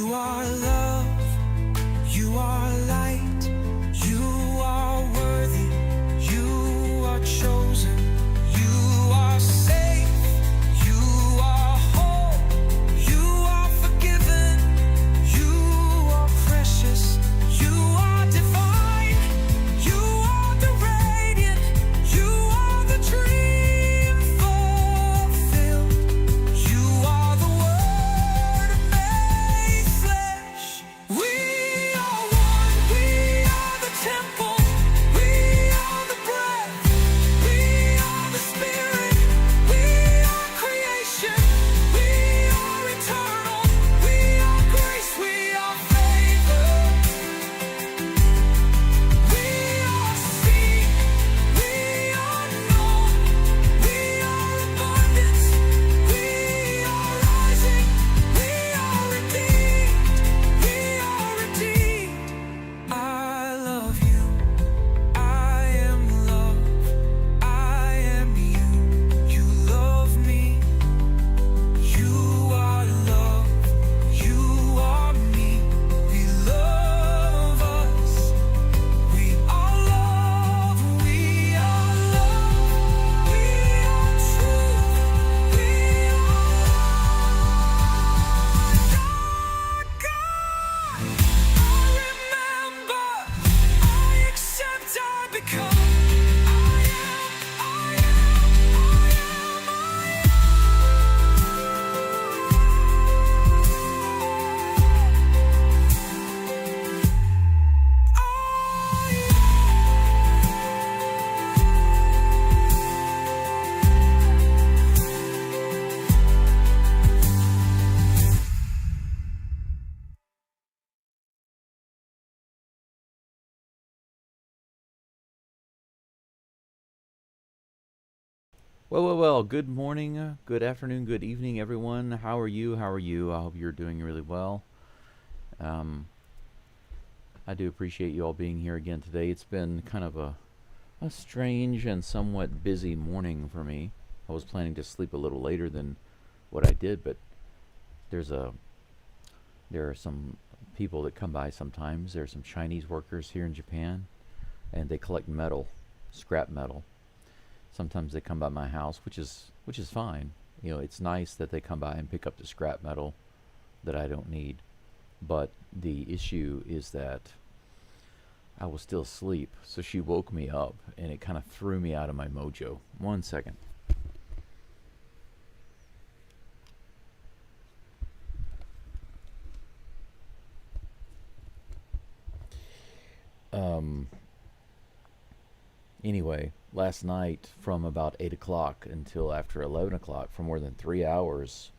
You are love, you are light, you are worthy, you are chosen, you are safe, you are whole, you are forgiven, you are precious, you are divine, you are the radiant, you are the dream fulfilled, you are the word made flesh. We are one, we are the temple, we are the breath, we are the spirit, we are creation, we are eternal, we are grace, we are favor, we are seen, we are known, we are abundance, we are rising, we are redeemed, we are redeemed. I love you, I am love, I am you, you love me, you are love, you are me, we love us, we are love, we are love, we are truth, we are God. I remember, I accept, I become, I am, I am, I Well, good morning, good afternoon, good evening, everyone. How are you? How are you? I hope you're doing really well. I do appreciate you all being here again today. It's been kind of a strange and somewhat busy morning for me. I was planning to sleep a little later than what I did, but there's a there are some people that come by sometimes. There are some Chinese workers here in Japan, and they collect metal, scrap metal. Sometimes they come by my house, which is fine. You know, it's nice that they come by and pick up the scrap metal that I don't need. But the issue is that I was still asleep, so she woke me up, and it kind of threw me out of my mojo. 1 second. Anyway, last night from about 8 o'clock until after 11 o'clock, for more than 3 hours,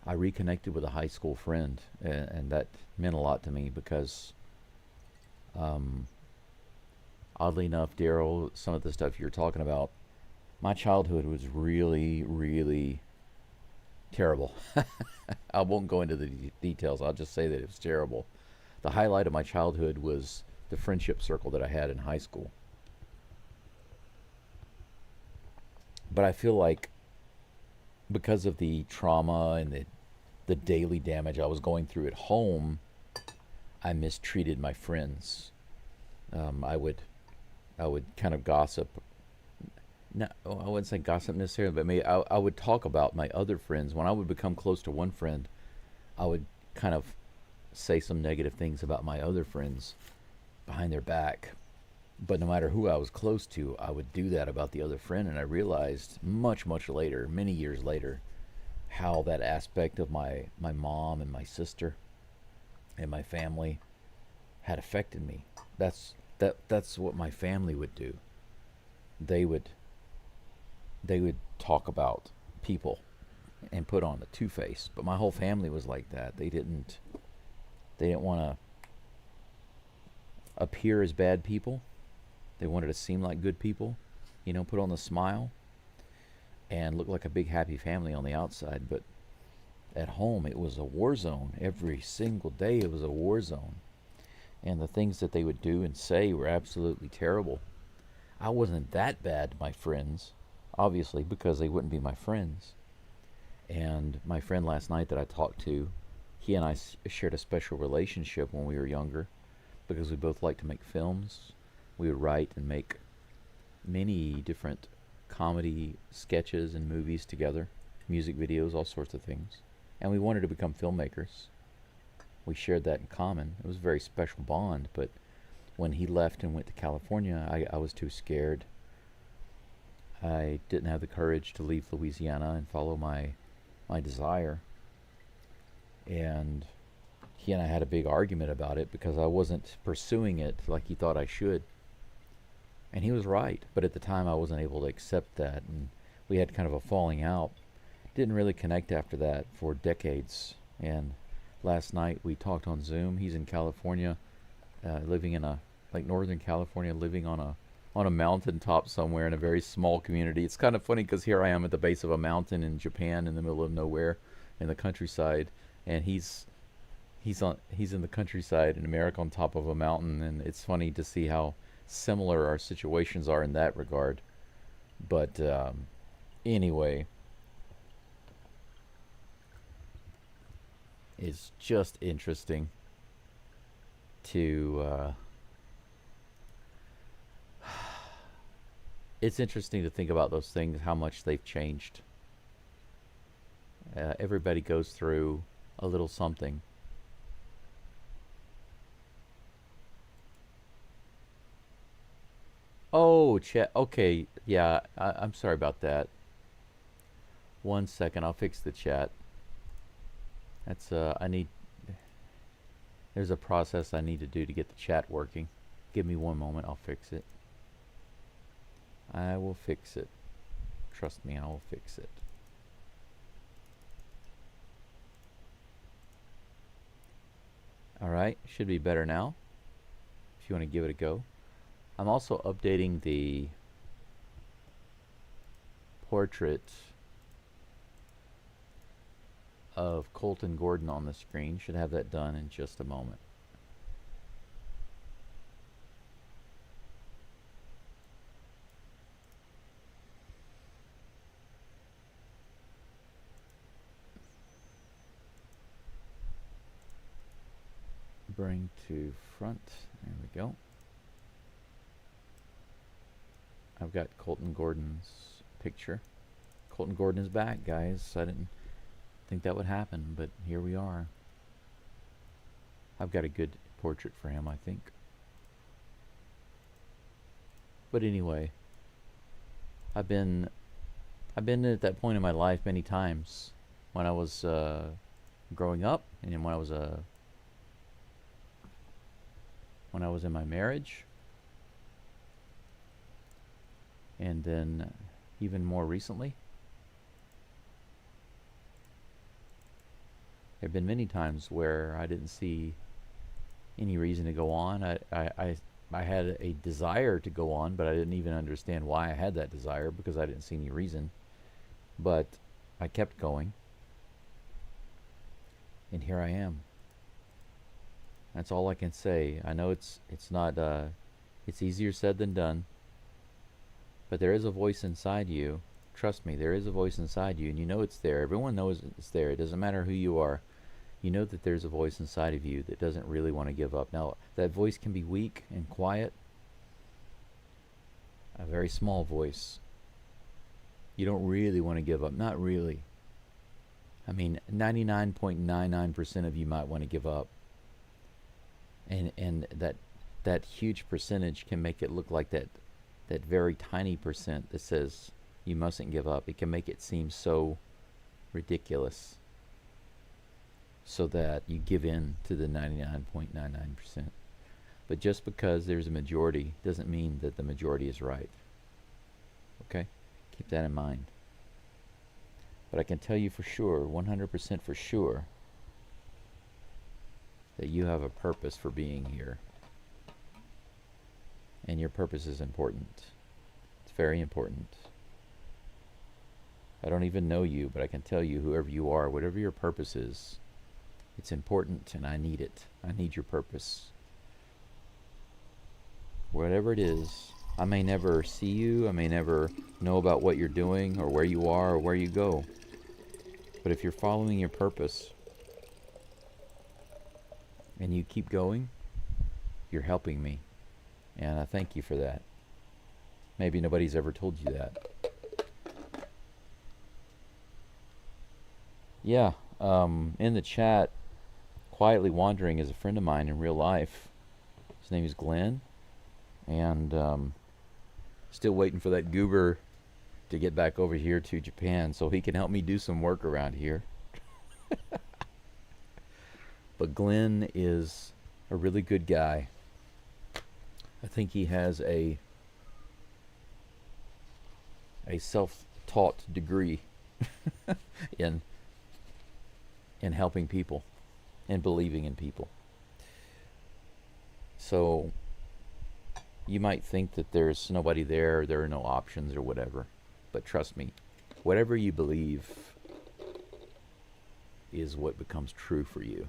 I reconnected with a high school friend, and that meant a lot to me because, oddly enough, Daryl, some of the stuff you're talking about, my childhood was really, really terrible. I won't go into the details. I'll just say that it was terrible. The highlight of my childhood was the friendship circle that I had in high school. But I feel like because of the trauma and the daily damage I was going through at home, I mistreated my friends. I would kind of gossip. No, I wouldn't say gossip necessarily, but maybe I would talk about my other friends. When I would become close to one friend, I would kind of say some negative things about my other friends behind their back. But no matter who I was close to, I would do that about the other friend. And I realized much, much later, many years later, how that aspect of my mom and my sister and my family had affected me. That's what my family would do. They would talk about people and put on the two-face. But my whole family was like that. They didn't want to appear as bad people. They wanted to seem like good people, you know, put on the smile and look like a big happy family on the outside. But at home, it was a war zone. Every single day, it was a war zone. And the things that they would do and say were absolutely terrible. I wasn't that bad to my friends, obviously, because they wouldn't be my friends. And my friend last night that I talked to, he and I shared a special relationship when we were younger because we both liked to make films. We would write and make many different comedy sketches and movies together, music videos, all sorts of things. And we wanted to become filmmakers. We shared that in common. It was a very special bond, but when he left and went to California, I was too scared. I didn't have the courage to leave Louisiana and follow my desire. And he and I had a big argument about it because I wasn't pursuing it like he thought I should. And he was right, but at the time I wasn't able to accept that, and we had kind of a falling out. Didn't really connect after that for decades. And last night we talked on Zoom. He's in California, living in Northern California, living on a mountaintop somewhere in a very small community. It's kind of funny because here I am at the base of a mountain in Japan, in the middle of nowhere, in the countryside, and he's in the countryside in America on top of a mountain, and it's funny to see how similar our situations are in that regard. But anyway, it's just interesting to it's interesting to think about those things, how much they've changed. Everybody goes through a little something. Oh, chat. Okay, yeah, I'm sorry about that. 1 second, I'll fix the chat. That's I need. There's a process I need to do to get the chat working. Give me 1 moment, I'll fix it. I will fix it. Trust me, I will fix it. Alright, should be better now, if you want to give it a go. I'm also updating the portrait of Colton Gordon on the screen. Should have that done in just a moment. Bring to front. There we go. I've got Colton Gordon's picture. Colton Gordon is back, guys. I didn't think that would happen, but here we are. I've got a good portrait for him, I think. But anyway, I've been at that point in my life many times when I was growing up, and when I was in my marriage, and then even more recently. There have been many times where I didn't see any reason to go on. I had a desire to go on, but I didn't even understand why I had that desire because I didn't see any reason. But I kept going, and here I am. That's all I can say. I know it's not it's easier said than done, but there is a voice inside you. Trust me, there is a voice inside you, and you know it's there. Everyone knows it's there. It doesn't matter who you are. You know that there's a voice inside of you that doesn't really want to give up. Now, that voice can be weak and quiet, a very small voice. You don't really want to give up. Not really. I mean, 99.99% of you might want to give up. And that huge percentage can make it look like that very tiny percent that says you mustn't give up. It can make it seem so ridiculous, so that you give in to the 99.99%. But just because there's a majority doesn't mean that the majority is right. Okay? Keep that in mind. But I can tell you for sure, 100% for sure, that you have a purpose for being here. And your purpose is important. It's very important. I don't even know you, but I can tell you, whoever you are, whatever your purpose is, it's important, and I need it. I need your purpose. Whatever it is, I may never see you, I may never know about what you're doing, or where you are, or where you go. But if you're following your purpose, and you keep going, you're helping me. And I thank you for that. Maybe nobody's ever told you that. Yeah, in the chat, Quietly Wandering is a friend of mine in real life. His name is Glenn. And still waiting for that goober to get back over here to Japan so he can help me do some work around here. But Glenn is a really good guy. I think he has a self-taught degree in helping people and believing in people. So you might think that there's nobody there are no options or whatever. But trust me, whatever you believe is what becomes true for you.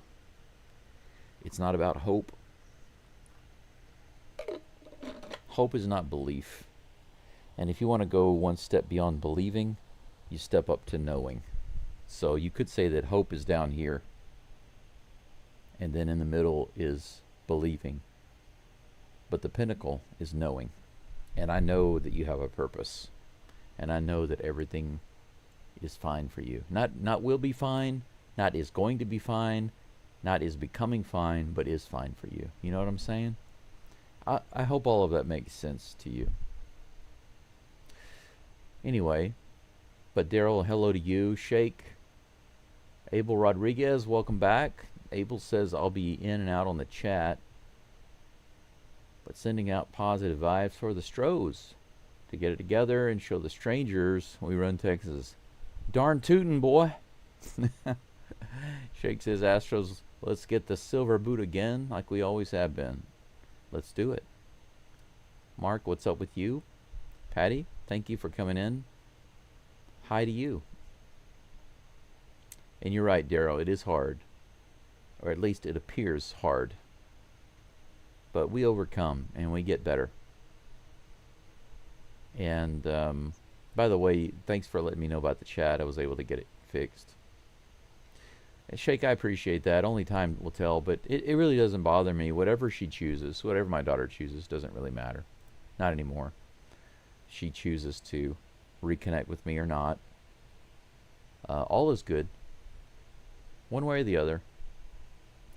It's not about hope. Hope is not belief. And if you want to go one step beyond believing, you step up to knowing. So you could say that hope is down here, and then in the middle is believing. But the pinnacle is knowing. And I know that you have a purpose. And I know that everything is fine for you. Not will be fine, not is going to be fine, not is becoming fine, but is fine for you. You know what I'm saying? I hope all of that makes sense to you. Anyway, but Daryl, hello to you. Shake. Abel Rodriguez, welcome back. Abel says I'll be in and out on the chat, but sending out positive vibes for the Stros to get it together and show the strangers we run Texas. Darn tootin', boy. Shake says Astros, let's get the silver boot again like we always have been. Let's do it. Mark, what's up with you? Patty, thank you for coming in. Hi to you. And you're right, Daryl, it is hard. Or at least it appears hard. But we overcome and we get better. And by the way, thanks for letting me know about the chat. I was able to get it fixed. Shake, I appreciate that. Only time will tell, but it really doesn't bother me. Whatever she chooses, whatever my daughter chooses, doesn't really matter. Not anymore. She chooses to reconnect with me or not. All is good. One way or the other.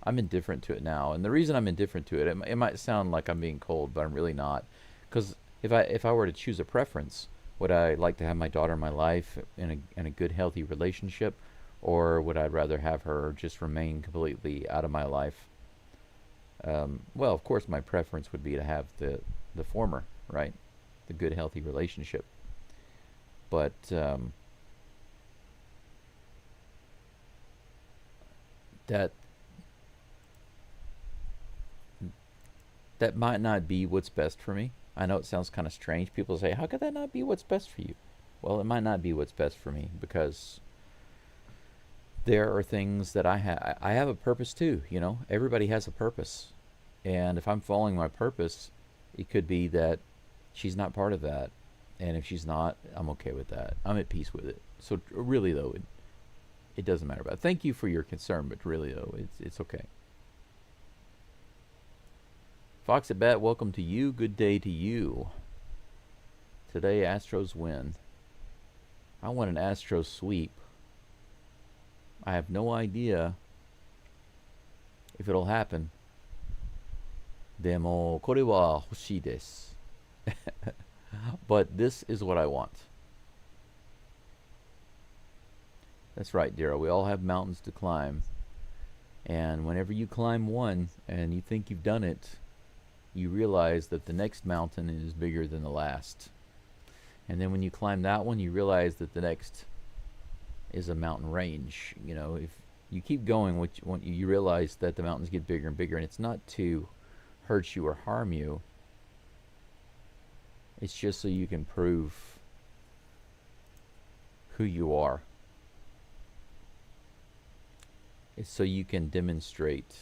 I'm indifferent to it now. And the reason I'm indifferent to it, it might sound like I'm being cold, but I'm really not. Because if I were to choose a preference, would I like to have my daughter in my life in a good, healthy relationship? Or would I rather have her just remain completely out of my life? Well, of course, my preference would be to have the former, right? The good, healthy relationship. But that might not be what's best for me. I know it sounds kind of strange. People say, how could that not be what's best for you? Well, it might not be what's best for me because there are things that I have a purpose too, you know. Everybody has a purpose. And if I'm following my purpose, it could be that she's not part of that. And if she's not, I'm okay with that. I'm at peace with it. So really though, it doesn't matter about it. Thank you for your concern, but really though, it's okay. Fox at Bat, welcome to you. Good day to you. Today, Astros win. I want an Astros sweep. I have no idea if it'll happen. Demo, kore wa hoshii desu. But this is what I want. That's right, Daryl. We all have mountains to climb. And whenever you climb one and you think you've done it, you realize that the next mountain is bigger than the last. And then when you climb that one, you realize that the next is a mountain range. You know, if you keep going, you realize that the mountains get bigger and bigger, and it's not to hurt you or harm you. It's just so you can prove who you are. It's so you can demonstrate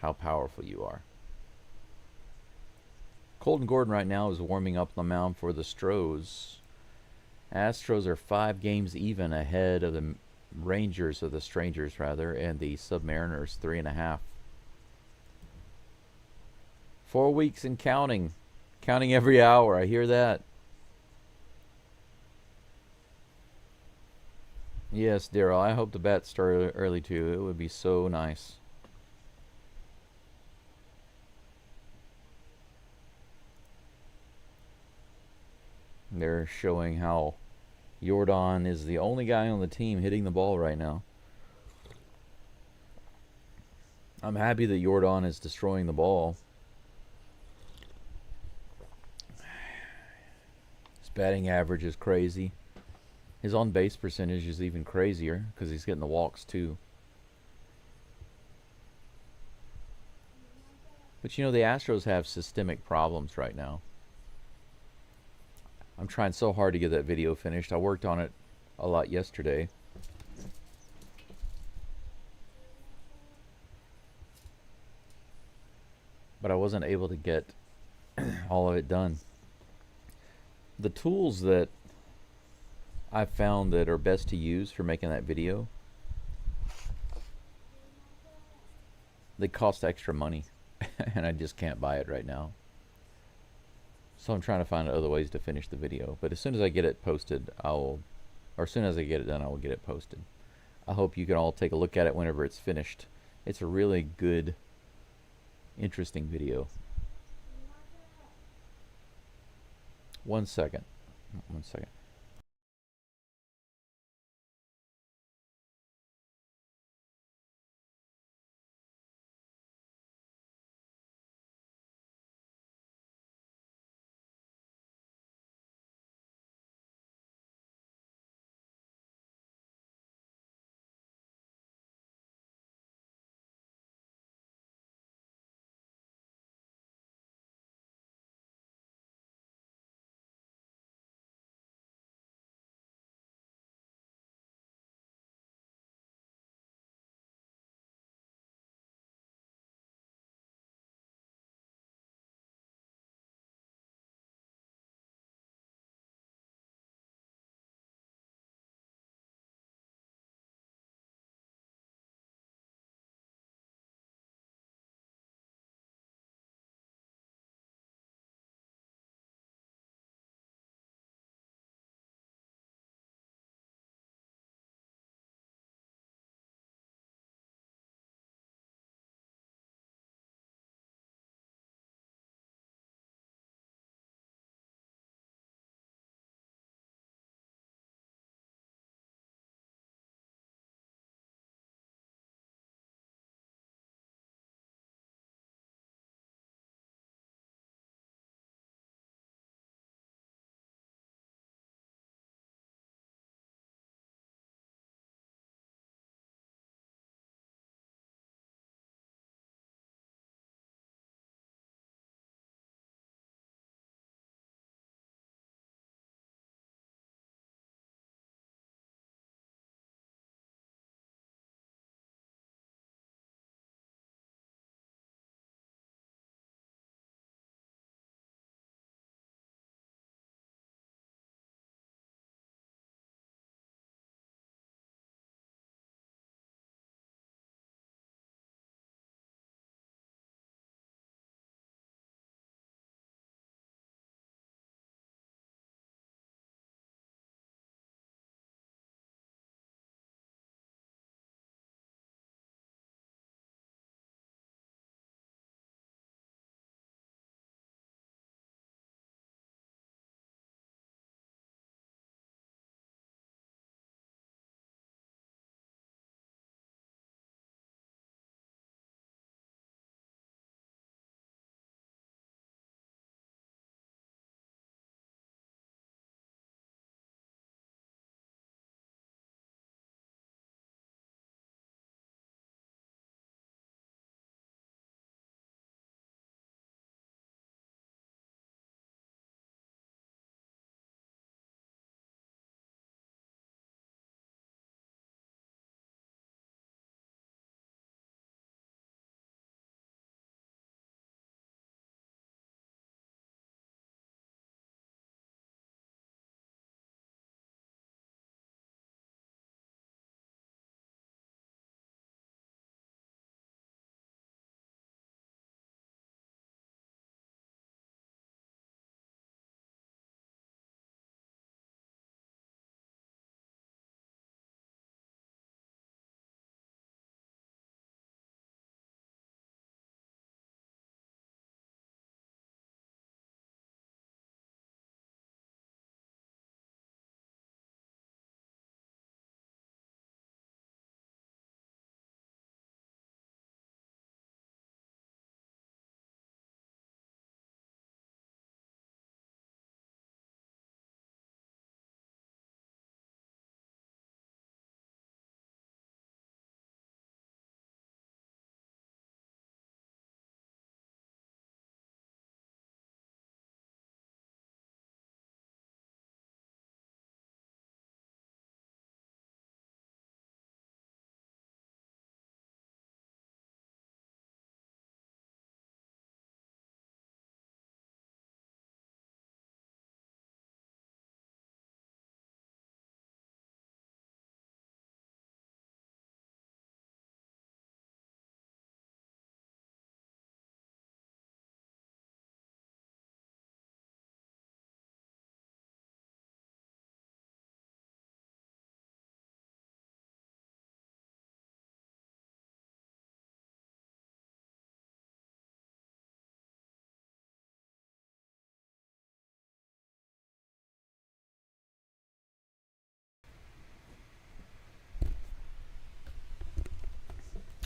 how powerful you are. Colton Gordon right now is warming up the mound for the Stros. Astros are 5 games even ahead of the Rangers, or the Strangers rather, and the Submariners 3.5. 4 weeks and counting. Counting every hour. I hear that. Yes, Daryl. I hope the bats start early too. It would be so nice. They're showing how Jordan is the only guy on the team hitting the ball right now. I'm happy that Jordan is destroying the ball. His batting average is crazy. His on base percentage is even crazier because he's getting the walks too. But you know, the Astros have systemic problems right now. I'm trying so hard to get that video finished. I worked on it a lot yesterday. But I wasn't able to get all of it done. The tools that I've found that are best to use for making that video, they cost extra money. And I just can't buy it right now. So I'm trying to find other ways to finish the video. But as soon as I get it posted, or as soon as I get it done, I will get it posted. I hope you can all take a look at it whenever it's finished. It's a really good, interesting video. 1 second. 1 second.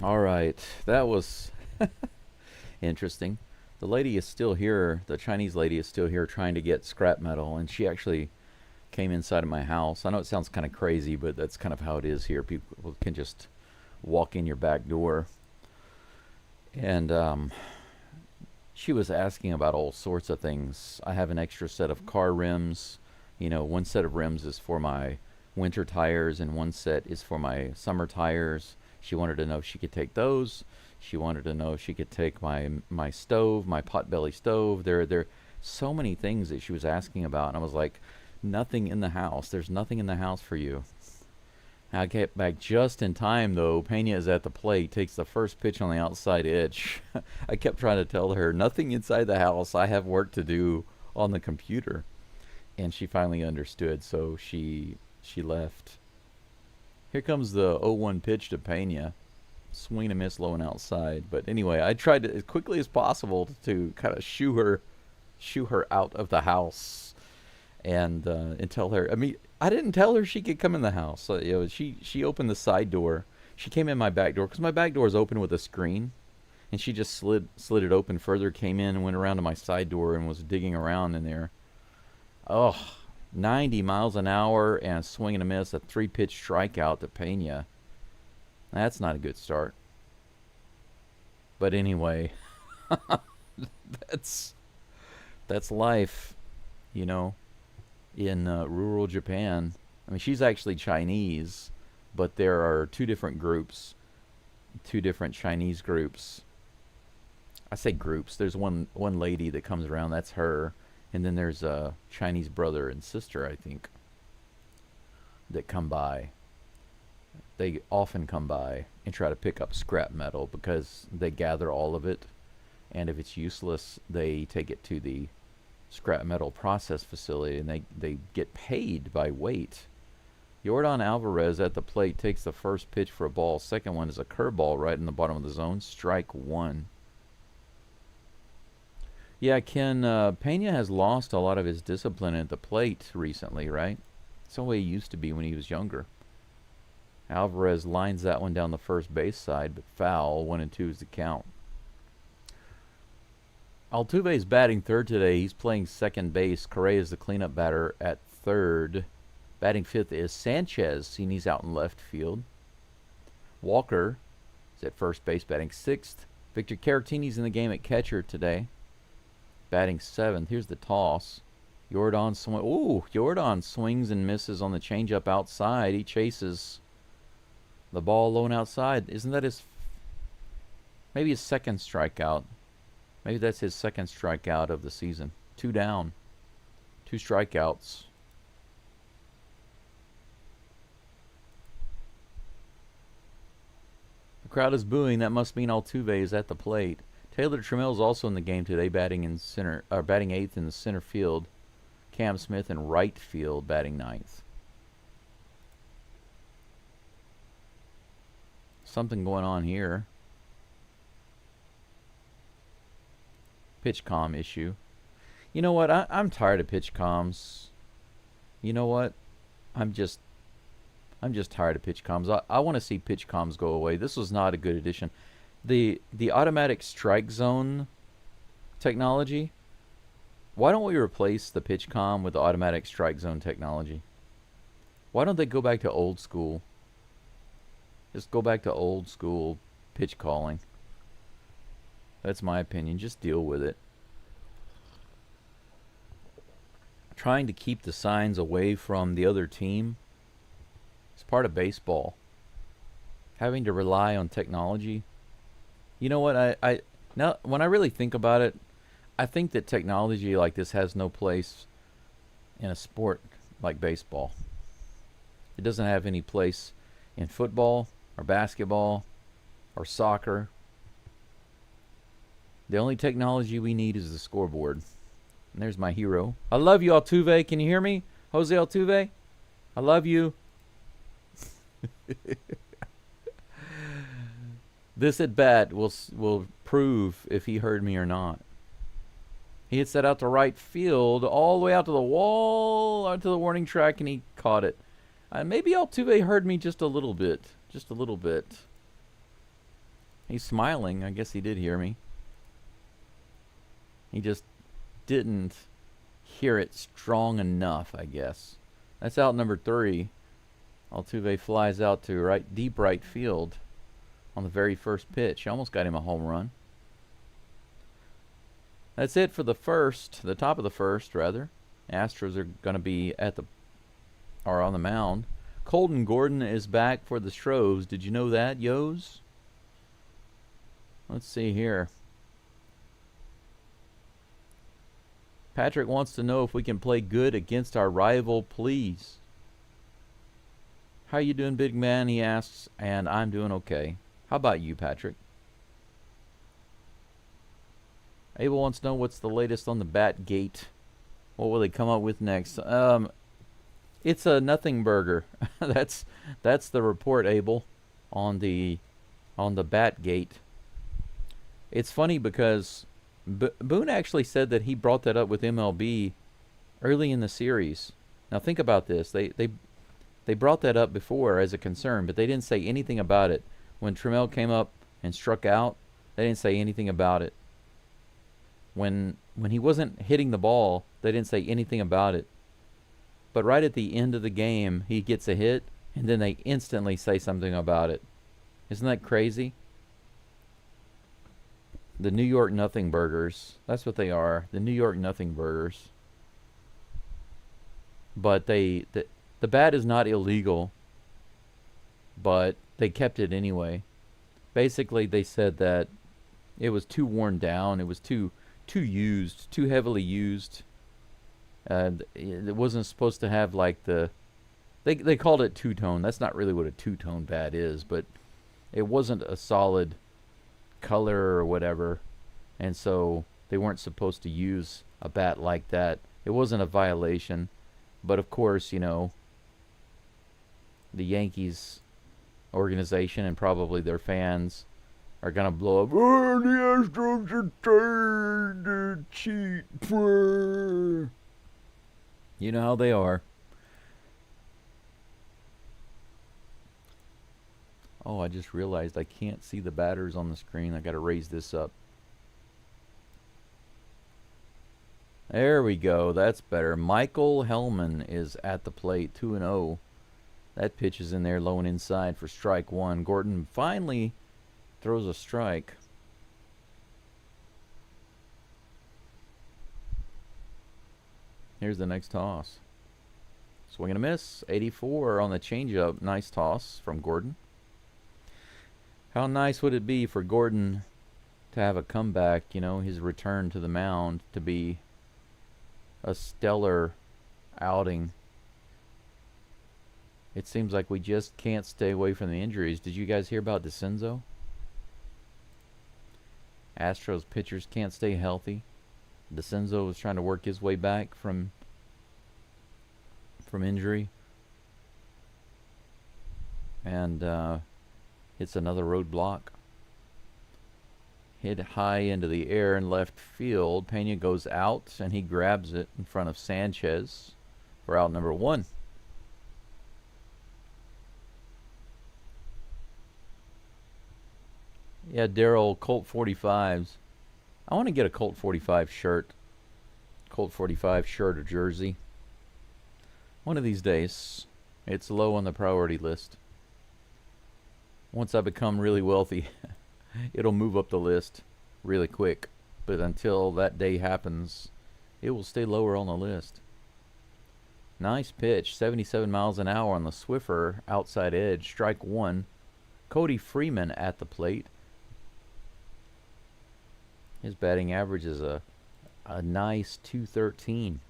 All right, that was interesting. The lady is still here. The Chinese lady is still here trying to get scrap metal, and she actually came inside of my house. I know it sounds kind of crazy, but that's kind of how it is here. People can just walk in your back door. And she was asking about all sorts of things. I have an extra set of car rims. You know, one set of rims is for my winter tires, and one set is for my summer tires. She wanted to know if she could take those. She wanted to know if she could take my stove, my potbelly stove. There so many things that she was asking about, and I was like, nothing in the house. There's nothing in the house for you. I get back just in time, though. Pena is at the plate, takes the first pitch on the outside edge. I kept trying to tell her, nothing inside the house. I have work to do on the computer. And she finally understood, so she left. Here comes the 0-1 pitch to Pena. Swing and a miss low and outside. But anyway, I tried to, as quickly as possible to kind of shoo her out of the house. And tell her, I mean, I didn't tell her she could come in the house. You know, she opened the side door. She came in my back door because my back door is open with a screen, and she just slid it open further, came in and went around to my side door and was digging around in there. Oh, 90 miles an hour and a swing and a miss, a 3-pitch strikeout to Pena. That's not a good start. But anyway, that's life, you know. In rural Japan. I mean, she's actually Chinese, but there are two different Chinese groups. I say groups. There's one lady that comes around, that's her, and then there's a Chinese brother and sister, I think, that come by. They often come by and try to pick up scrap metal because they gather all of it, and if it's useless, they take it to the scrap metal process facility, and they get paid by weight. Yordan Alvarez at the plate takes the first pitch for a ball. Second one is a curveball right in the bottom of the zone. Strike one. Yeah, Ken, Pena has lost a lot of his discipline at the plate recently, right? It's the way he used to be when he was younger. Alvarez lines that one down the first base side, but foul. 1-2 is the count. Altuve is batting third today. He's playing second base. Correa is the cleanup batter at third. Batting fifth is Sanchez, and he's out in left field. Walker is at first base, batting sixth. Victor Caratini's in the game at catcher today, batting seventh. Here's the toss. Yordan swings and misses on the changeup outside. He chases the ball low and outside. Isn't that maybe his second strikeout? Maybe that's his second strikeout of the season. 2 down. 2 strikeouts. The crowd is booing. That must mean Altuve is at the plate. Taylor Trammell is also in the game today, batting eighth in the center field. Cam Smith in right field, batting ninth. Something going on here. Pitch comm issue. You know what? I'm tired of pitch comms. You know what? I'm just tired of pitch comms. I want to see pitch comms go away. This was not a good addition. The automatic strike zone technology. Why don't we replace the pitch comm with the automatic strike zone technology? Why don't they go back to old school? Just go back to old school pitch calling. That's my opinion. Just deal with it. Trying to keep the signs away from the other team is part of baseball. Having to rely on technology. You know what? I now when I really think about it, I think that technology like this has no place in a sport like baseball. It doesn't have any place in football or basketball or soccer. The only technology we need is the scoreboard. And there's my hero. I love you, Altuve. Can you hear me? Jose Altuve? I love you. This at bat will prove if he heard me or not. He hits that out to right field, all the way out to the wall, out to the warning track, and he caught it. Maybe Altuve heard me just a little bit. Just a little bit. He's smiling. I guess he did hear me. He just didn't hear it strong enough, I guess. That's out number 3. Altuve flies out to deep right field on the very first pitch. Almost got him a home run. That's it for the top of the first, rather. Astros are going to be on the mound. Colton Gordon is back for the Stros. Did you know that, Yo's? Let's see here. Patrick wants to know if we can play good against our rival, please. How you doing, big man? He asks, and I'm doing okay. How about you, Patrick? Abel wants to know what's the latest on the Bat Gate. What will they come up with next? It's a nothing burger. that's the report, Abel, on the Bat Gate. It's funny because Boone actually said that he brought that up with MLB early in the series. Now think about this. They brought that up before as a concern, but they didn't say anything about it. When Trammell came up and struck out, they didn't say anything about it. When he wasn't hitting the ball, they didn't say anything about it. But right at the end of the game, he gets a hit, and then they instantly say something about it. Isn't that crazy? The New York Nothing Burgers. That's what they are. The New York Nothing Burgers. But the bat is not illegal, but they kept it anyway. Basically, they said that it was too worn down. It was too used, too heavily used. It wasn't supposed to have like they called it two-tone. That's not really what a two-tone bat is, but it wasn't a solid color or whatever, and so they weren't supposed to use a bat like that. It wasn't a violation, but of course, you know, the Yankees organization and probably their fans are gonna blow up. Oh, the Astros are trying to cheat. You know how they are. Oh, I just realized I can't see the batters on the screen. I got to raise this up. There we go. That's better. Michael Hellman is at the plate, 2-0. That pitch is in there, low and inside for strike 1. Gordon finally throws a strike. Here's the next toss. Swing and a miss. 84 on the changeup. Nice toss from Gordon. How nice would it be for Gordon to have a comeback, you know, his return to the mound to be a stellar outing. It seems like we just can't stay away from the injuries. Did you guys hear about DeCenzo? Astros pitchers can't stay healthy. DeCenzo was trying to work his way back from injury. And hits another roadblock. Hit high into the air in left field. Pena goes out, and he grabs it in front of Sanchez for out number 1. Yeah, Daryl, Colt 45s. I want to get a Colt 45 shirt. Colt 45 shirt or jersey. One of these days. It's low on the priority list. Once I become really wealthy, it'll move up the list really quick. But until that day happens, it will stay lower on the list. Nice pitch. 77 miles an hour on the Swiffer outside edge. Strike 1. Cody Freeman at the plate. His batting average is a nice 213.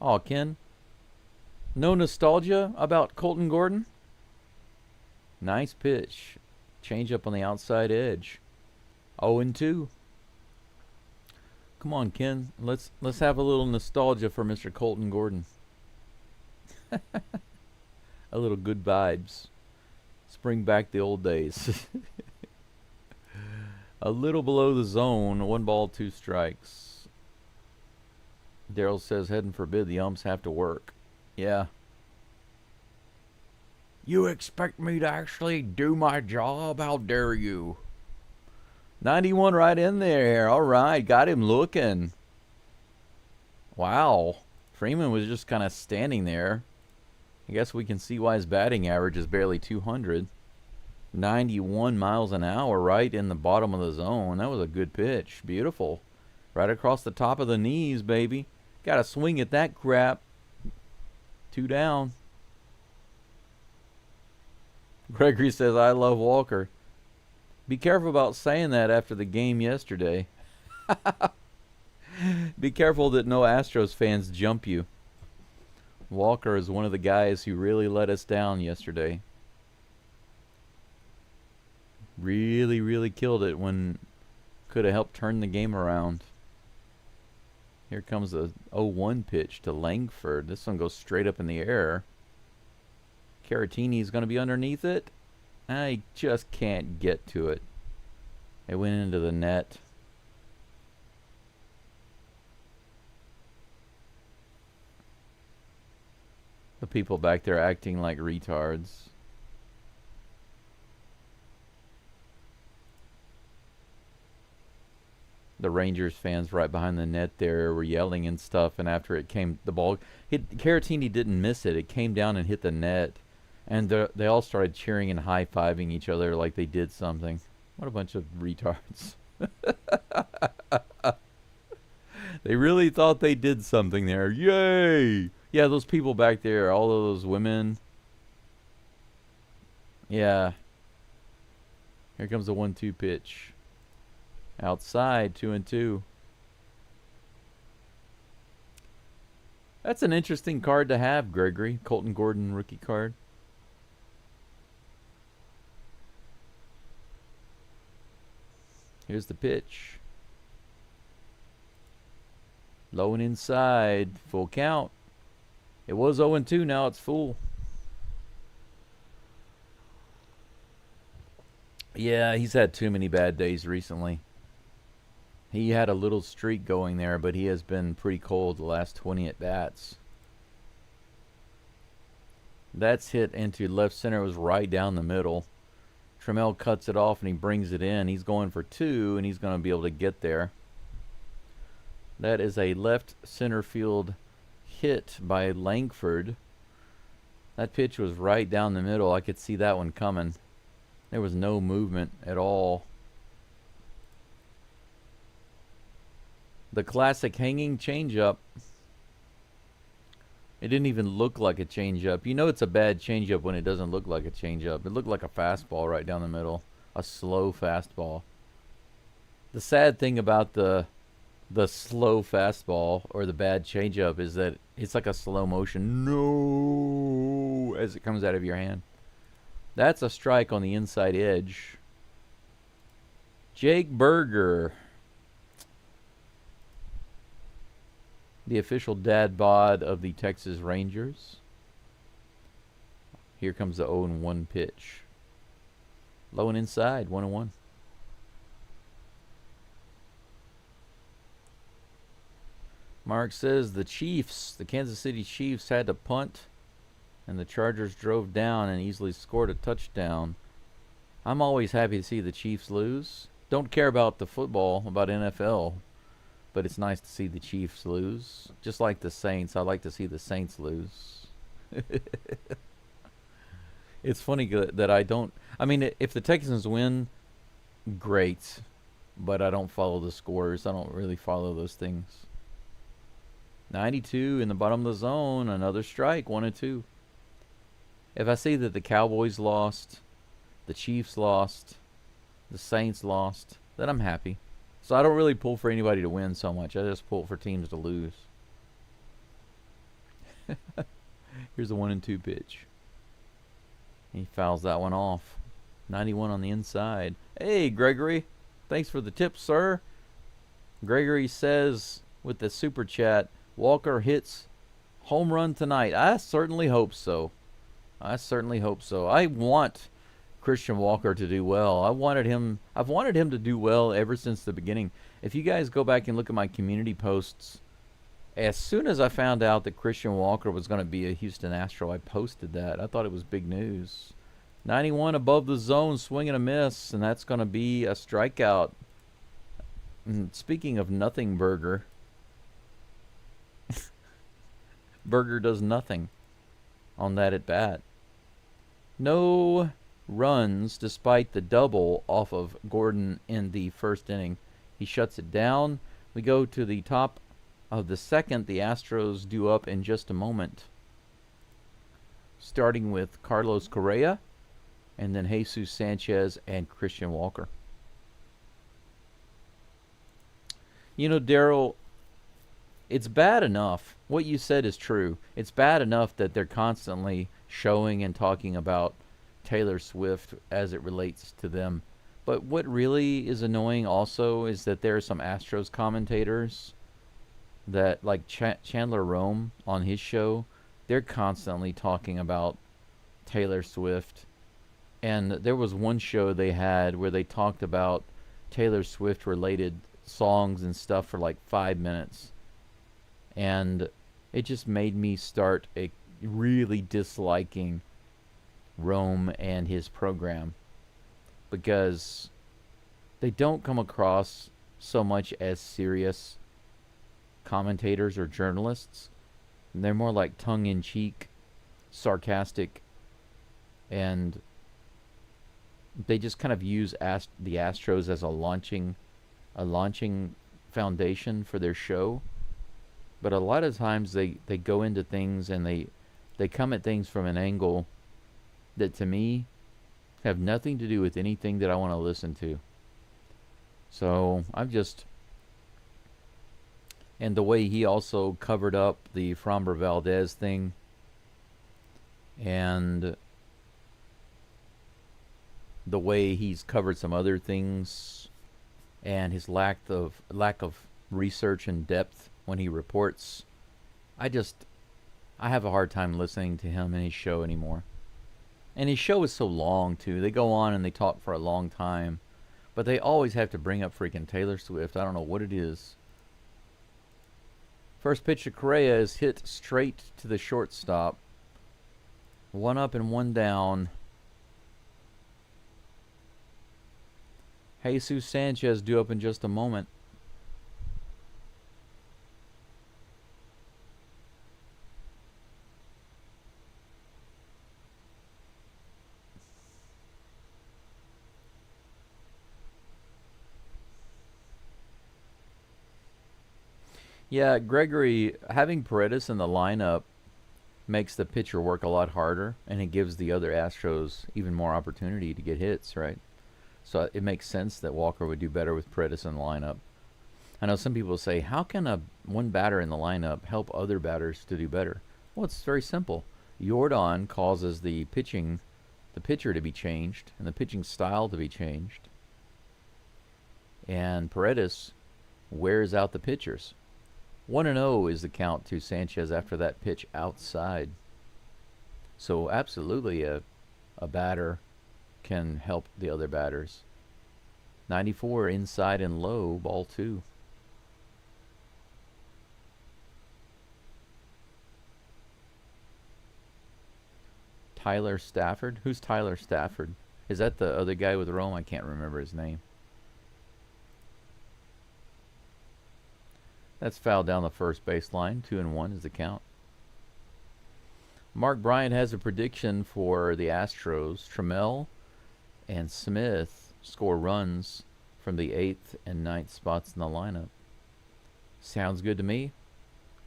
Oh, Ken, no nostalgia about Colton Gordon? Nice pitch. Change up on the outside edge. 0-2. Come on, Ken. Let's have a little nostalgia for Mr. Colton Gordon. A little good vibes. Bring back the old days. A little below the zone. 1 ball, 2 strikes. Daryl says, heaven forbid the umps have to work. Yeah. You expect me to actually do my job? How dare you? 91 right in there. All right, got him looking. Wow. Freeman was just kind of standing there. I guess we can see why his batting average is barely 200. 91 miles an hour right in the bottom of the zone. That was a good pitch. Beautiful. Right across the top of the knees, baby. Got to swing at that crap. 2 down. Gregory says, I love Walker. Be careful about saying that after the game yesterday. Be careful that no Astros fans jump you. Walker is one of the guys who really let us down yesterday. Really, really killed it when could have helped turn the game around. Here comes a 0-1 pitch to Langford. This one goes straight up in the air. Caratini's going to be underneath it. I just can't get to it. It went into the net. The people back there acting like retards. The Rangers fans right behind the net there were yelling and stuff, and after it came, the ball hit. Caratini didn't miss it. It came down and hit the net, and they all started cheering and high-fiving each other like they did something. What a bunch of retards. They really thought they did something there. Yay! Yeah, those people back there, all of those women. Yeah. Here comes the 1-2 pitch. Outside, 2-2. That's an interesting card to have, Gregory. Colton Gordon rookie card. Here's the pitch. Low and inside. Full count. It was 0-2. Now it's full. Yeah, he's had too many bad days recently. He had a little streak going there, but he has been pretty cold the last 20 at-bats. That's hit into left center. It was right down the middle. Trammell cuts it off and he brings it in. He's going for 2, and he's going to be able to get there. That is a left center field hit by Langford. That pitch was right down the middle. I could see that one coming. There was no movement at all. The classic hanging changeup. It didn't even look like a changeup. You know it's a bad changeup when it doesn't look like a changeup. It looked like a fastball right down the middle. A slow fastball. The sad thing about the slow fastball or the bad changeup is that it's like a slow motion. No! As it comes out of your hand. That's a strike on the inside edge. Jake Berger. The official dad bod of the Texas Rangers. Here comes the 0-1 pitch. Low and inside, 1-1. Mark says the Chiefs, the Kansas City Chiefs, had to punt, and the Chargers drove down and easily scored a touchdown. I'm always happy to see the Chiefs lose. Don't care about the football, about NFL. But it's nice to see the Chiefs lose. Just like the Saints. I like to see the Saints lose. It's funny that I don't... I mean, if the Texans win, great. But I don't follow the scores. I don't really follow those things. 92 in the bottom of the zone. Another strike. 1-2. If I see that the Cowboys lost, the Chiefs lost, the Saints lost, then I'm happy. So I don't really pull for anybody to win so much. I just pull for teams to lose. Here's the 1-2 pitch. He fouls that one off. 91 on the inside. Hey, Gregory. Thanks for the tip, sir. Gregory says with the super chat, Walker hits home run tonight. I certainly hope so. I certainly hope so. I want Christian Walker to do well. I've wanted him to do well ever since the beginning. If you guys go back and look at my community posts As soon as I found out that Christian Walker was going to be a Houston Astro, I posted that. I thought it was big news. 91 above the zone, swing and a miss, and that's going to be a strikeout. And speaking of nothing, Burger. Burger does nothing on that at bat. No runs despite the double off of Gordon in the first inning. He shuts it down. We go to the top of the second. The Astros due up in just a moment. Starting with Carlos Correa, and then Jesus Sanchez and Christian Walker. You know, Daryl, it's bad enough. What you said is true. It's bad enough that they're constantly showing and talking about Taylor Swift as it relates to them. But what really is annoying also is that there are some Astros commentators that, like Chandler Rome on his show, they're constantly talking about Taylor Swift. And there was one show they had where they talked about Taylor Swift related songs and stuff for like 5 minutes. And it just made me start really disliking Rome and his program, because they don't come across so much as serious commentators or journalists. And they're more like tongue-in-cheek, sarcastic, and they just kind of use the Astros as a launching foundation for their show. But a lot of times they go into things and they come at things from an angle that to me have nothing to do with anything that I want to listen to. So and the way he also covered up the Framber Valdez thing, and the way he's covered some other things, and his lack of research and depth when he reports, I have a hard time listening to him and his show anymore. And his show is so long too. They go on and they talk for a long time, but they always have to bring up freaking Taylor Swift. I don't know what it is. First pitch to Correa is hit straight to the shortstop. 1 up and 1 down. Jesus Sanchez due up in just a moment. Yeah, Gregory, having Paredes in the lineup makes the pitcher work a lot harder, and it gives the other Astros even more opportunity to get hits, right? So it makes sense that Walker would do better with Paredes in the lineup. I know some people say, how can one batter in the lineup help other batters to do better? Well, it's very simple. Yordan causes the pitcher to be changed, and the pitching style to be changed. And Paredes wears out the pitchers. 1-0 is the count to Sanchez after that pitch outside. So absolutely a batter can help the other batters. 94 inside and low, ball 2. Tyler Stafford? Who's Tyler Stafford? Is that the other guy with Rome? I can't remember his name. That's fouled down the first baseline. 2-1 is the count. Mark Bryant has a prediction for the Astros. Trammell and Smith score runs from the 8th and 9th spots in the lineup. Sounds good to me.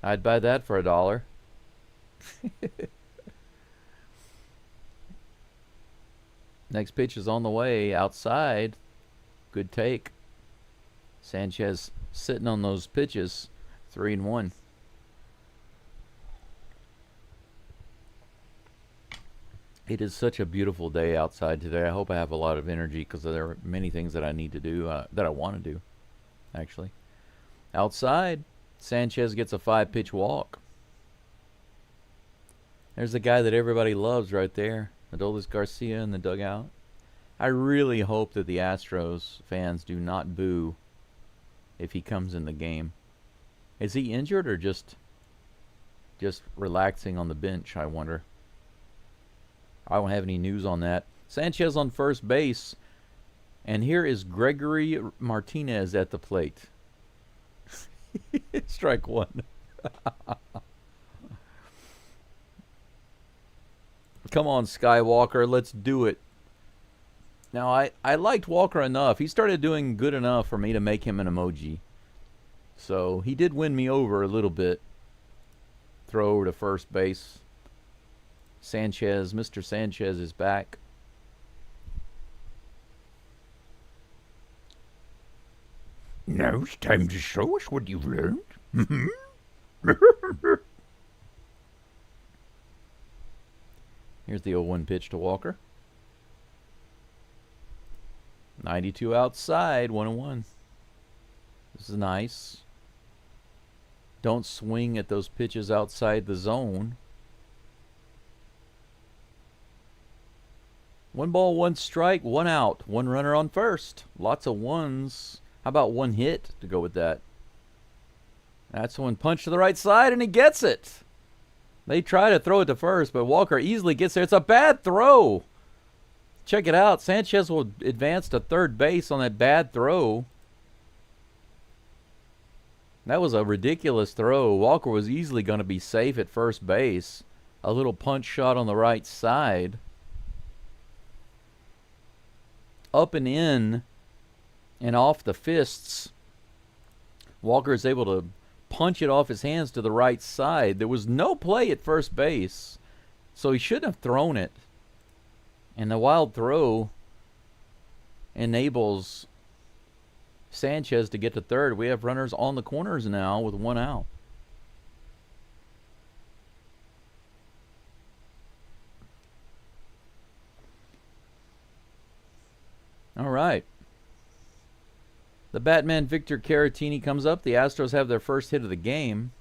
I'd buy that for $1. Next pitch is on the way. Outside. Good take. Sanchez sitting on those pitches. 3-1. It is such a beautiful day outside today. I hope I have a lot of energy, because there are many things that I need to do, that I want to do, actually. Outside, Sanchez gets a 5-pitch walk. There's the guy that everybody loves right there, Adolis Garcia in the dugout. I really hope that the Astros fans do not boo if he comes in the game. Is he injured or just Just relaxing on the bench, I wonder. I don't have any news on that. Sanchez on first base. And here is Gregory Martinez at the plate. Strike one. Come on, Skywalker, let's do it. Now, I liked Walker enough. He started doing good enough for me to make him an emoji. So, he did win me over a little bit. Throw over to first base. Sanchez, Mr. Sanchez is back. Now it's time to show us what you've learned. Here's the 0-1 pitch to Walker. 92 outside, 1-1. This is nice. Don't swing at those pitches outside the zone. 1 ball, 1 strike, 1 out. 1 runner on first. Lots of ones. How about 1 hit to go with that? That's 1 punch to the right side, and he gets it. They try to throw it to first, but Walker easily gets there. It's a bad throw. Check it out. Sanchez will advance to third base on that bad throw. That was a ridiculous throw. Walker was easily going to be safe at first base. A little punch shot on the right side. Up and in and off the fists. Walker is able to punch it off his hands to the right side. There was no play at first base, so he shouldn't have thrown it. And the wild throw enables Sanchez to get to third. We have runners on the corners now with 1 out. All right. The Batman Victor Caratini comes up. The Astros have their first hit of the game.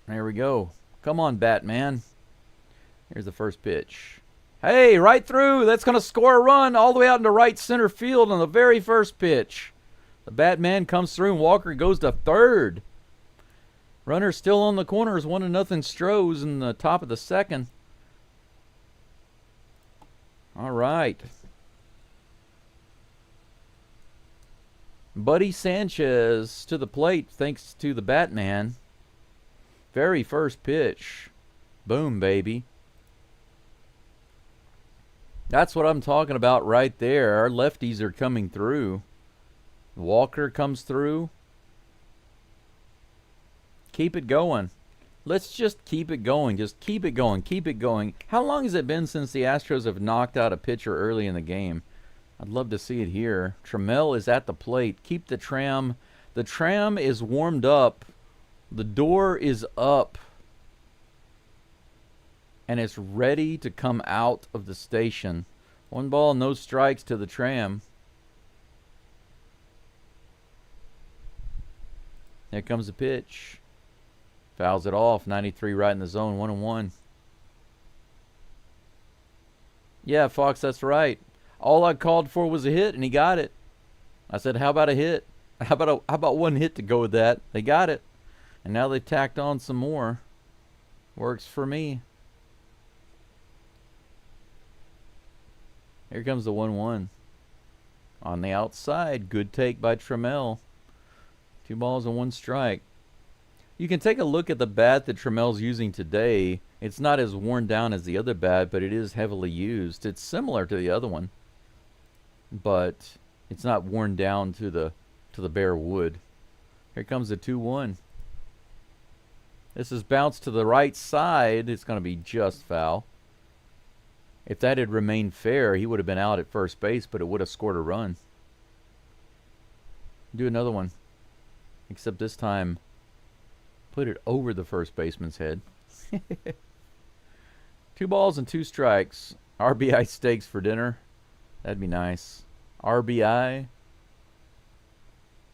There we go. Come on, Batman. Here's the first pitch. Hey, right through. That's going to score a run all the way out into right center field on the very first pitch. The Batman comes through and Walker goes to third. Runner still on the corners. 1-0 Stros in the top of the second. All right. Buddy Sanchez to the plate thanks to the Batman. Very first pitch. Boom, baby. That's what I'm talking about right there. Our lefties are coming through. Walker comes through. Keep it going. Let's just keep it going. Just keep it going. Keep it going. How long has it been since the Astros have knocked out a pitcher early in the game? I'd love to see it here. Trammell is at the plate. Keep the tram. The tram is warmed up. The door is up. And it's ready to come out of the station. 1 ball, no strikes to the tram. There comes the pitch. Fouls it off. 93 right in the zone. 1-1. Yeah, Fox, that's right. All I called for was a hit, and he got it. I said, how about a hit? How about 1 hit to go with that? They got it. And now they've tacked on some more. Works for me. Here comes the 1-1. On the outside. Good take by Trammell. 2 balls and 1 strike. You can take a look at the bat that Trammell's using today. It's not as worn down as the other bat, but it is heavily used. It's similar to the other one, but it's not worn down to the bare wood. Here comes the 2-1. This is bounced to the right side. It's going to be just foul. If that had remained fair, he would have been out at first base, but it would have scored a run. Do another one. Except this time, put it over the first baseman's head. 2 balls and 2 strikes. RBI steaks for dinner. That'd be nice. RBI.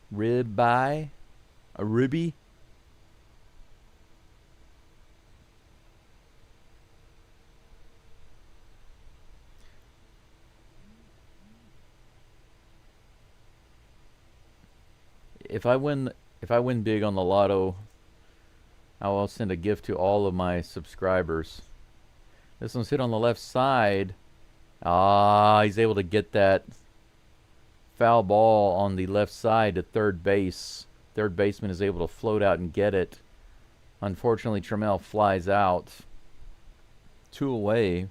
Rib-eye. A ribby. if I win big on the lotto, I will send a gift to all of my subscribers. This one's hit on the left side. Ah, he's able to get that foul ball on the left side to third base. Third baseman is able to float out and get it. Unfortunately, Trammell flies out. 2 away.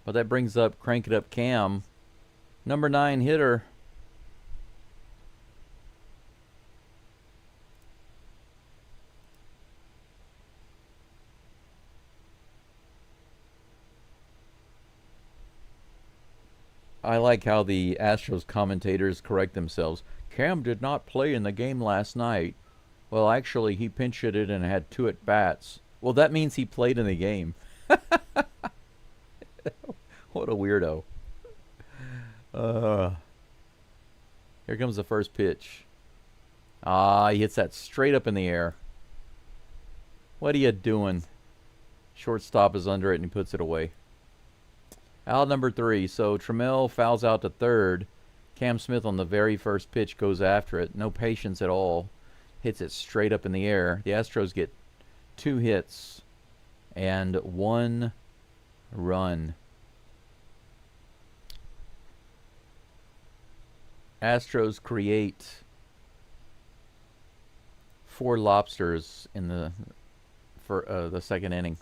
But that brings up Crank It Up Cam. Number 9 hitter. I like how the Astros commentators correct themselves. Cam did not play in the game last night. Well, actually, he pinch hitted and had 2 at-bats. Well, that means he played in the game. What a weirdo. Here comes the first pitch. Ah, he hits that straight up in the air. What are you doing? Shortstop is under it and he puts it away. Out number 3. So Trammell fouls out to third. Cam Smith on the very first pitch goes after it. No patience at all. Hits it straight up in the air. The Astros get 2 hits and 1 run. Astros create 4 lobsters in the second inning.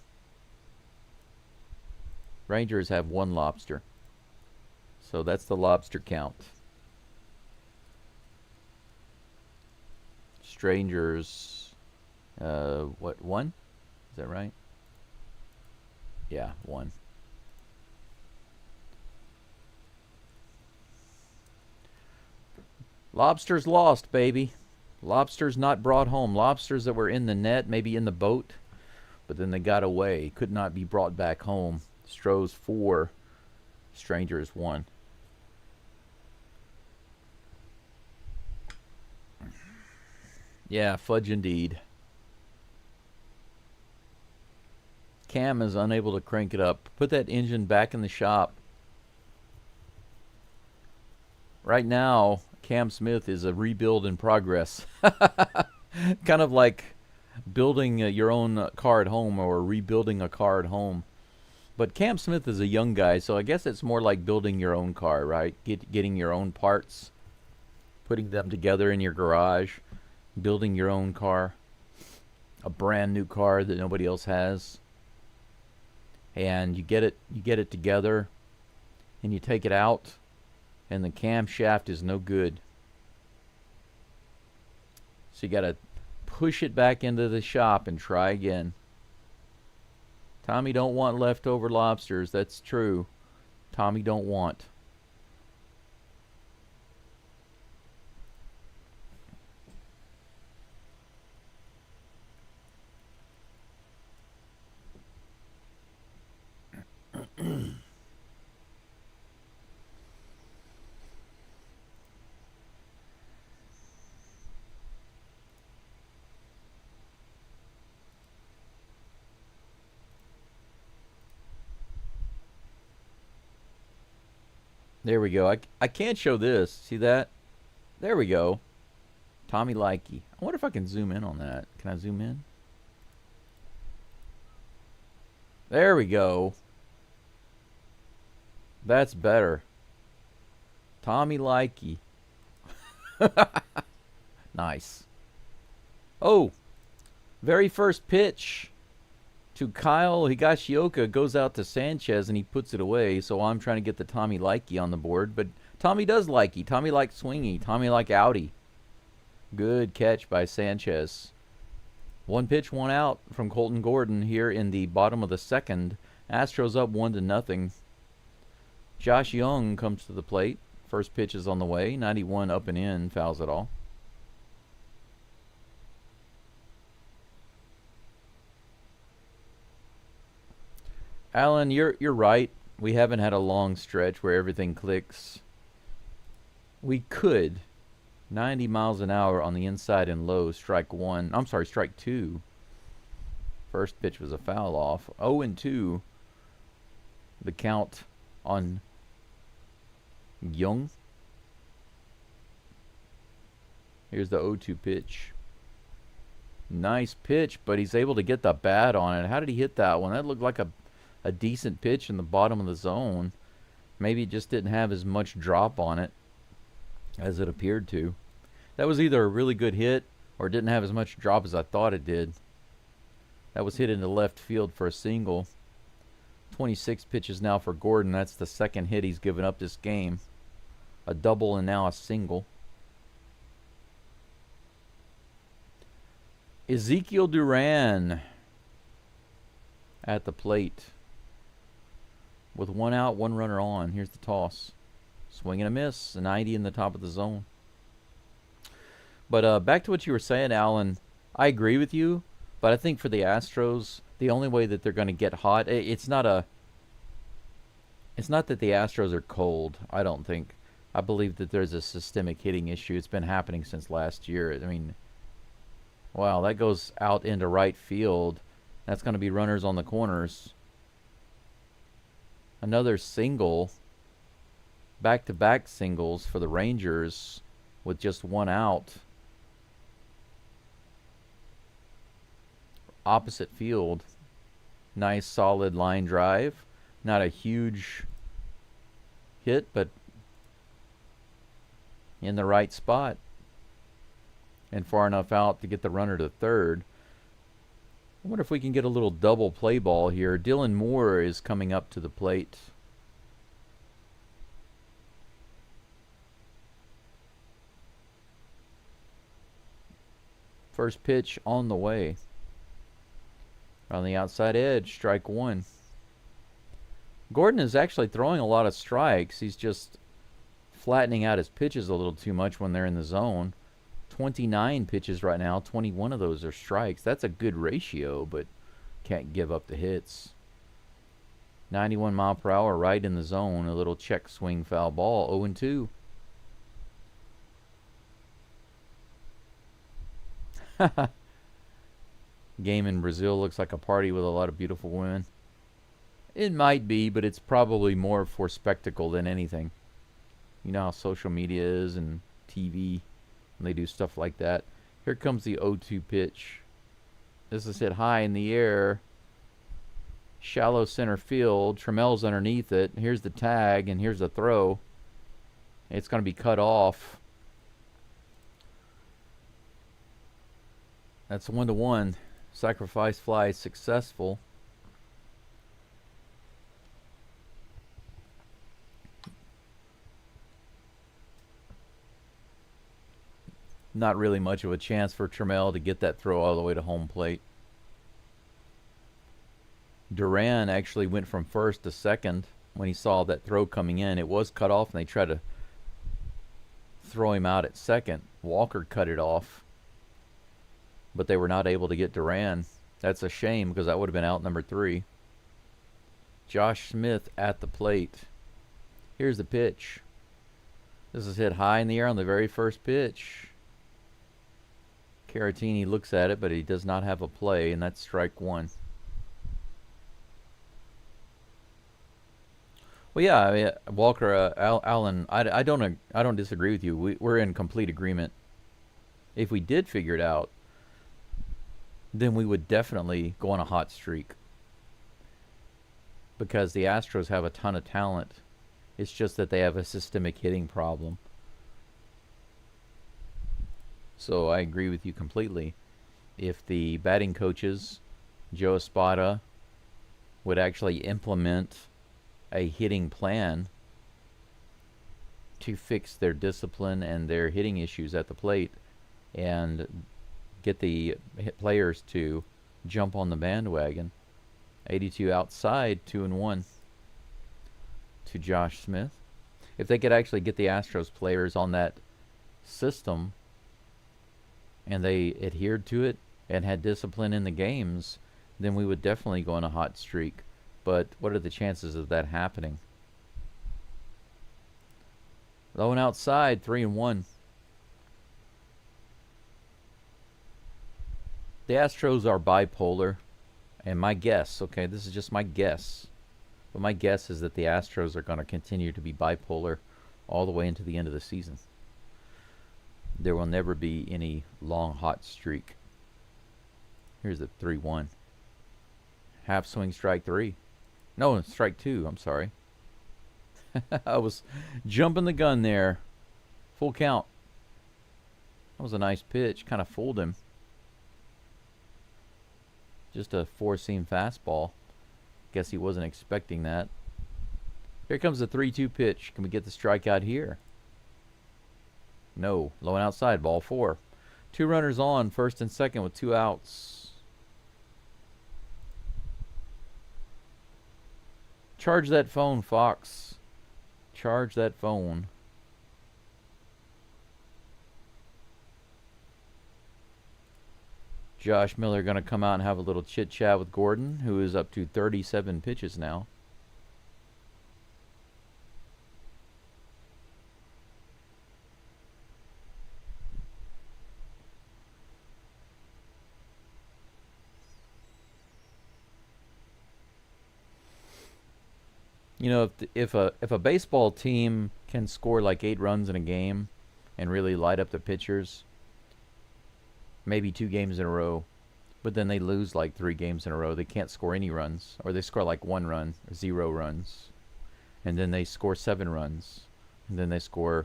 Rangers have 1 lobster. So that's the lobster count. Strangers, what, 1? Is that right? Yeah, 1. Lobsters lost, baby. Lobsters not brought home. Lobsters that were in the net, maybe in the boat, but then they got away. Could not be brought back home. Stros 4, Strangers 1. Yeah, fudge indeed. Cam is unable to crank it up. Put that engine back in the shop. Right now, Cam Smith is a rebuild in progress. Kind of like building your own car at home or rebuilding a car at home. But Cam Smith is a young guy, so I guess it's more like building your own car, right? Getting your own parts, putting them together in your garage, building your own car, a brand new car that nobody else has. And you get it together, and you take it out, and the camshaft is no good. So you got to push it back into the shop and try again. Tommy don't want leftover lobsters. That's true. Tommy don't want. There we go. I can't show this. See that? There we go. Tommy Likey. I wonder if I can zoom in on that. Can I zoom in? There we go. That's better. Tommy Likey. Nice. Oh, very first pitch to Kyle Higashioka goes out to Sanchez and he puts it away. So I'm trying to get the Tommy Likey on the board. But Tommy does likey. Tommy like swingy. Tommy like outy. Good catch by Sanchez. 1 pitch, 1 out from Colton Gordon here in the bottom of the second. Astros up 1-0. Josh Young comes to the plate. First pitch is on the way. 91 up and in. Fouls it all. Alan, you're right. We haven't had a long stretch where everything clicks. We could 90 miles an hour on the inside and low, strike 1. I'm sorry, strike 2. First pitch was a foul off. 0-2. The count on Young. Here's the 0-2 pitch. Nice pitch, but he's able to get the bat on it. How did he hit that one? That looked like a decent pitch in the bottom of the zone. Maybe it just didn't have as much drop on it as it appeared to. That was either a really good hit or it didn't have as much drop as I thought it did. That was hit into left field for a single. 26 pitches now for Gordon. That's the second hit he's given up this game. A double and now a single. Ezekiel Duran at the plate. With one out, one runner on. Here's the toss. Swing and a miss. A 90 in the top of the zone. But back to what you were saying, Alan. I agree with you. But I think for the Astros, the only way that they're going to get hot, it's not that the Astros are cold, I don't think. I believe that there's a systemic hitting issue. It's been happening since last year. I mean, wow, that goes out into right field. That's going to be runners on the corners. Another single, back-to-back singles for the Rangers with just one out. Opposite field. Nice solid line drive. Not a huge hit, but in the right spot. And far enough out to get the runner to third. I wonder if we can get a little double play ball here. Dylan Moore is coming up to the plate. First pitch on the way. On the outside edge, strike one. Gordon is actually throwing a lot of strikes. He's just flattening out his pitches a little too much when they're in the zone. 29 pitches right now. 21 of those are strikes. That's a good ratio, but can't give up the hits. 91 mile per hour right in the zone. A little check swing foul ball. 0-2. Game in Brazil looks like a party with a lot of beautiful women. It might be, but it's probably more for spectacle than anything. You know how social media is and TV, and they do stuff like that. Here comes the 0-2 pitch. This is hit high in the air. Shallow center field. Trammell's underneath it. Here's the tag, and here's the throw. It's going to be cut off. That's 1-1. Sacrifice fly successful. Not really much of a chance for Trammell to get that throw all the way to home plate. Duran actually went from first to second when he saw that throw coming in. It was cut off, and they tried to throw him out at second. Walker cut it off, but they were not able to get Duran. That's a shame because that would have been out number 3. Josh Smith at the plate. Here's the pitch. This is hit high in the air on the very first pitch. Caratini looks at it, but he does not have a play, and that's strike one. Well, yeah, I mean, Walker, Allen, I don't disagree with you. We're in complete agreement. If we did figure it out, then we would definitely go on a hot streak. Because the Astros have a ton of talent. It's just that they have a systemic hitting problem. So I agree with you completely. If the batting coaches, Joe Espada, would actually implement a hitting plan to fix their discipline and their hitting issues at the plate and get the players to jump on the bandwagon. 82 outside, 2-1 to Josh Smith. If they could actually get the Astros players on that system and they adhered to it and had discipline in the games, then we would definitely go on a hot streak. But what are the chances of that happening? Low and outside, 3-1. The Astros are bipolar. And my guess, okay, this is just my guess, but my guess is that the Astros are going to continue to be bipolar all the way into the end of the season. There will never be any long hot streak. Here's the 3-1. Half swing, strike 3. No, strike 2. I'm sorry. I was jumping the gun there. Full count. That was a nice pitch. Kind of fooled him. Just a four-seam fastball. Guess he wasn't expecting that. Here comes the 3-2 pitch. Can we get the strikeout here? No. Low and outside. Ball 4. 2 runners on. First and second with 2 outs. Charge that phone, Fox. Charge that phone. Josh Miller going to come out and have a little chit-chat with Gordon, who is up to 37 pitches now. You know, if a baseball team can score like 8 runs in a game and really light up the pitchers, maybe 2 games in a row, but then they lose like 3 games in a row. They can't score any runs, or they score like 1 run, 0 runs, and then they score 7 runs, and then they score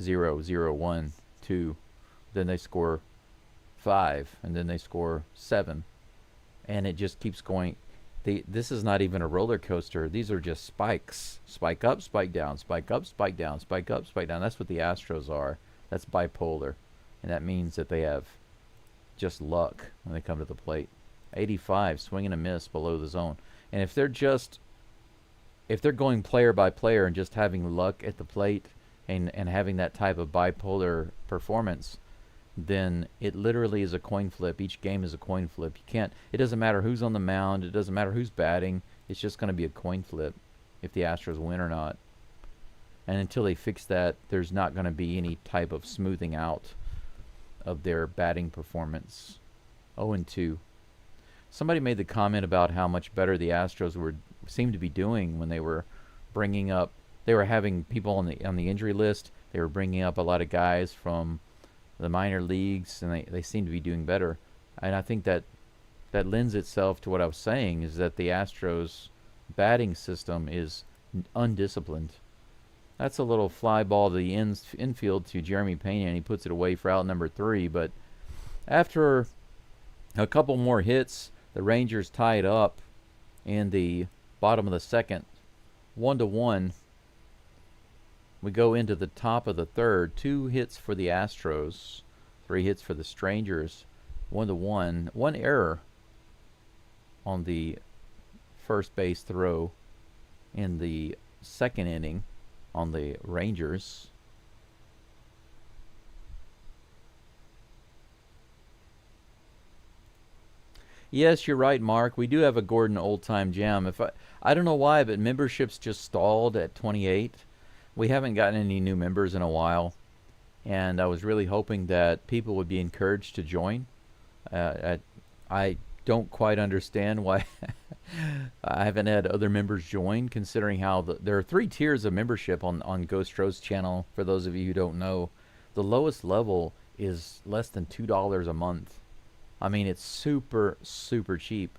0, 0, 1, 2, then they score 5, and then they score 7, and it just keeps going. This is not even a roller coaster. These are just spikes. Spike up, spike down, spike up, spike down, spike up, spike down. That's what the Astros are. That's bipolar, and that means that they have just luck when they come to the plate. 85, swing and a miss below the zone. And if they're going player by player and just having luck at the plate and having that type of bipolar performance, then it literally is a coin flip. Each game is a coin flip. It doesn't matter who's on the mound. It doesn't matter who's batting. It's just going to be a coin flip if the Astros win or not. And until they fix that, there's not going to be any type of smoothing out of their batting performance. 0-2. Somebody made the comment about how much better the Astros seemed to be doing when they were having people on the injury list. They were bringing up a lot of guys from the minor leagues, and they seem to be doing better. And I think that lends itself to what I was saying, is that the Astros batting system is undisciplined. That's a little fly ball to the infield to Jeremy Pena, and he puts it away for out number 3. But after a couple more hits, the Rangers tie it up in the bottom of the second, 1-1. We go into the top of the third. 2 hits for the Astros, 3 hits for the Strangers. 1-1. 1 error on the first base throw in the second inning on the Rangers. Yes, you're right, Mark. We do have a Gordon old-time jam. I don't know why, but memberships just stalled at 28. We haven't gotten any new members in a while, and I was really hoping that people would be encouraged to join. I don't quite understand why I haven't had other members join, considering how there are 3 tiers of membership on Geaux Stros channel. For those of you who don't know, the lowest level is less than $2 a month. I mean, it's super, super cheap,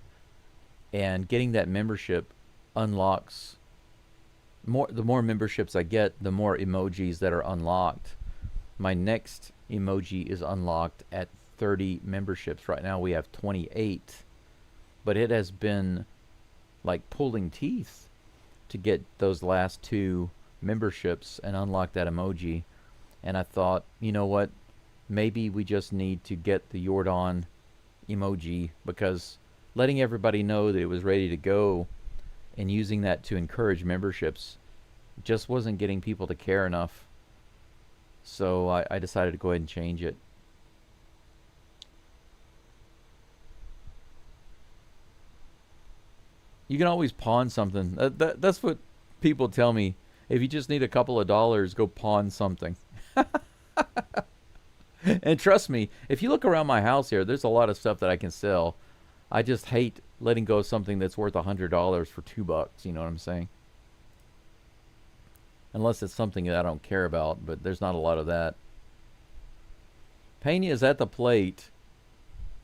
and getting that membership unlocks more. The more memberships I get, the more emojis that are unlocked. My next emoji is unlocked at 30 memberships. Right now we have 28, but it has been like pulling teeth to get those last 2 memberships and unlock that emoji. And I thought, you know what, maybe we just need to get the Jordan emoji, because letting everybody know that it was ready to go and using that to encourage memberships just wasn't getting people to care enough. So I decided to go ahead and change it. You can always pawn something. That's what people tell me. If you just need a couple of dollars, go pawn something. And trust me, if you look around my house here, there's a lot of stuff that I can sell. I just hate letting go of something that's worth $100 for $2. You know what I'm saying? Unless it's something that I don't care about, but there's not a lot of that. Pena is at the plate.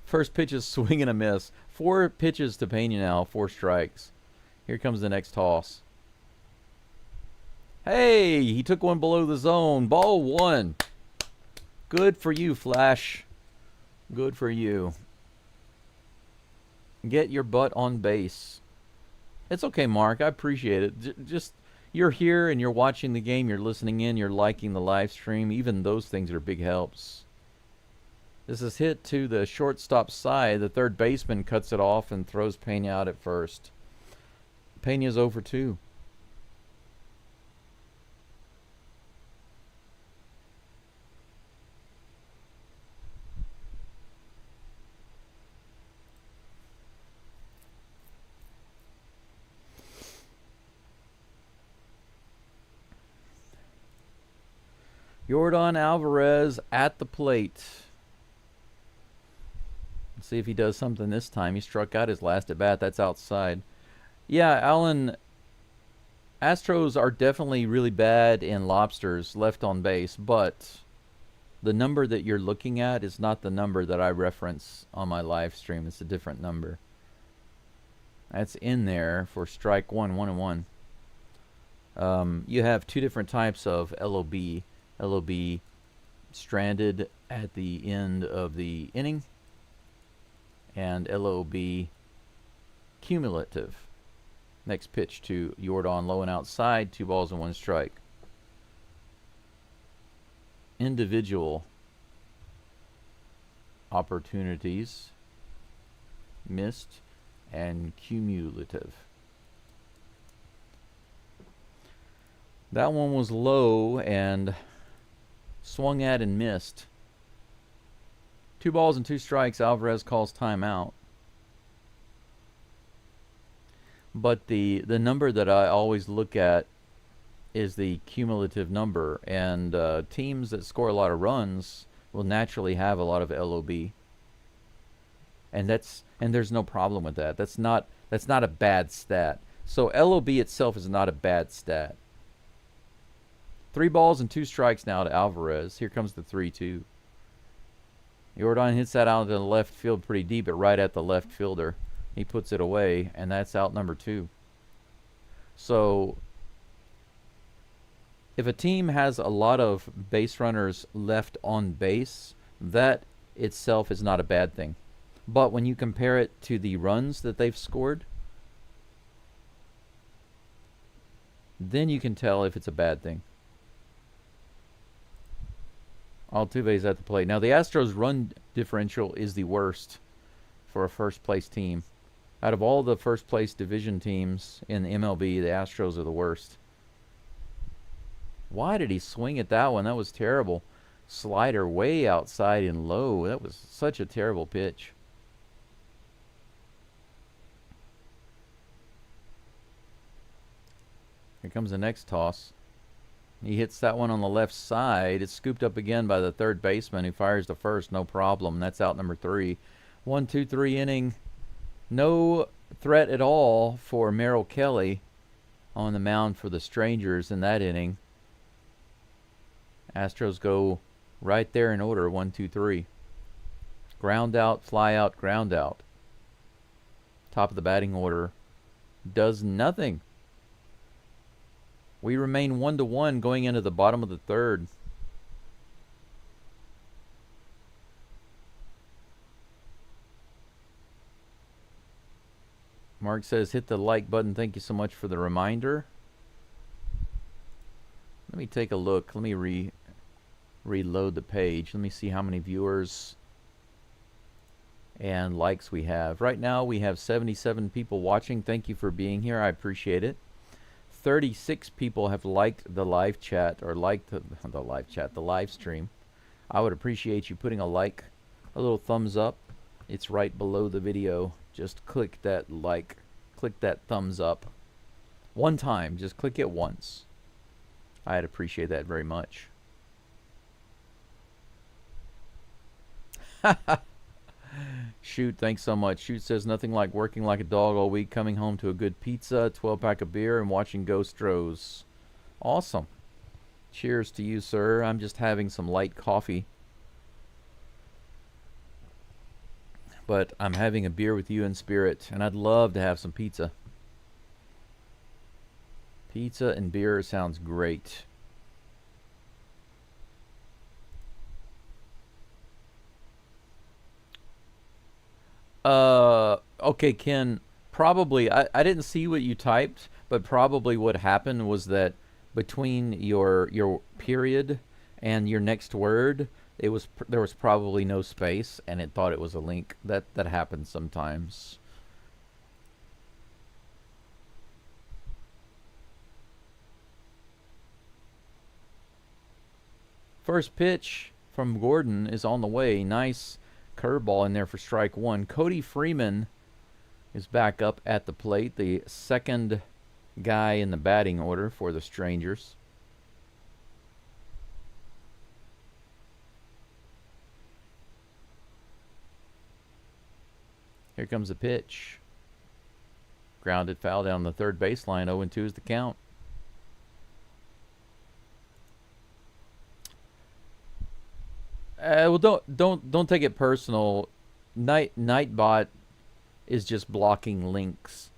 First pitch is swing and a miss. 4 pitches to Pena now, 4 strikes. Here comes the next toss. Hey, he took one below the zone. Ball 1. Good for you, Flash. Good for you. Get your butt on base. It's okay, Mark. I appreciate it. Just, you're here and you're watching the game. You're listening in. You're liking the live stream. Even those things are big helps. This is hit to the shortstop side. The third baseman cuts it off and throws Pena out at first. Pena's 0 for 2. Yordan Alvarez at the plate. Let's see if he does something this time. He struck out his last at bat. That's outside. Yeah, Alan, Astros are definitely really bad in lobsters left on base, but the number that you're looking at is not the number that I reference on my live stream. It's a different number. That's in there for strike 1, 1-1. You have 2 different types of LOB. LOB stranded at the end of the inning, and LOB cumulative. Next pitch to Yordan, low and outside, 2 balls and 1 strike. Individual opportunities missed, and cumulative. That one was low and swung at and missed. 2 balls and 2 strikes. Alvarez calls timeout. But the number that I always look at is the cumulative number, and teams that score a lot of runs will naturally have a lot of LOB, and there's no problem with that. That's not a bad stat. So LOB itself is not a bad stat. 3 balls and 2 strikes now to Alvarez. Here comes the 3-2. Yordan hits that out into the left field pretty deep, but right at the left fielder. He puts it away, and that's out number 2. So if a team has a lot of base runners left on base, that itself is not a bad thing. But when you compare it to the runs that they've scored, then you can tell if it's a bad thing. Altuve's at the plate. Now, the Astros' run differential is the worst for a first-place team. Out of all the first-place division teams in the MLB, the Astros are the worst. Why did he swing at that one? That was terrible. Slider way outside and low. That was such a terrible pitch. Here comes the next toss. He hits that one on the left side. It's scooped up again by the third baseman, who fires the first, no problem. That's out number 3. 1-2-3 inning. No threat at all for Merrill Kelly on the mound for the Strangers in that inning. Astros go right there in order, 1-2-3. Ground out, fly out, ground out. Top of the batting order does nothing. We remain 1-1 going into the bottom of the 3rd. Mark says, hit the like button. Thank you so much for the reminder. Let me take a look. Let me reload the page. Let me see how many viewers and likes we have. Right now we have 77 people watching. Thank you for being here. I appreciate it. 36 people have liked the live chat, or liked the live stream. I would appreciate you putting a like, a little thumbs up. It's right below the video. Just click that like, click that thumbs up. One time, just click it once. I'd appreciate that very much. Shoot, thanks so much. Shoot says, nothing like working like a dog all week, coming home to a good pizza, 12-pack of beer, and watching Geaux Stros. Awesome. Cheers to you, sir. I'm just having some light coffee. but I'm having a beer with you in spirit, and I'd love to have some pizza. Pizza and beer sounds great. Okay, Ken, probably, I didn't see what you typed, but probably what happened was that between your period and your next word, there was probably no space, and it thought it was a link. That happens sometimes. First pitch from Gordon is on the way. Nice curveball in there for strike one. Cody Freeman is back up at the plate, the second guy in the batting order for the Strangers. Here comes the pitch. Grounded foul down the third baseline. 0-2 is the count. Well, don't take it personal. Nightbot is just blocking links,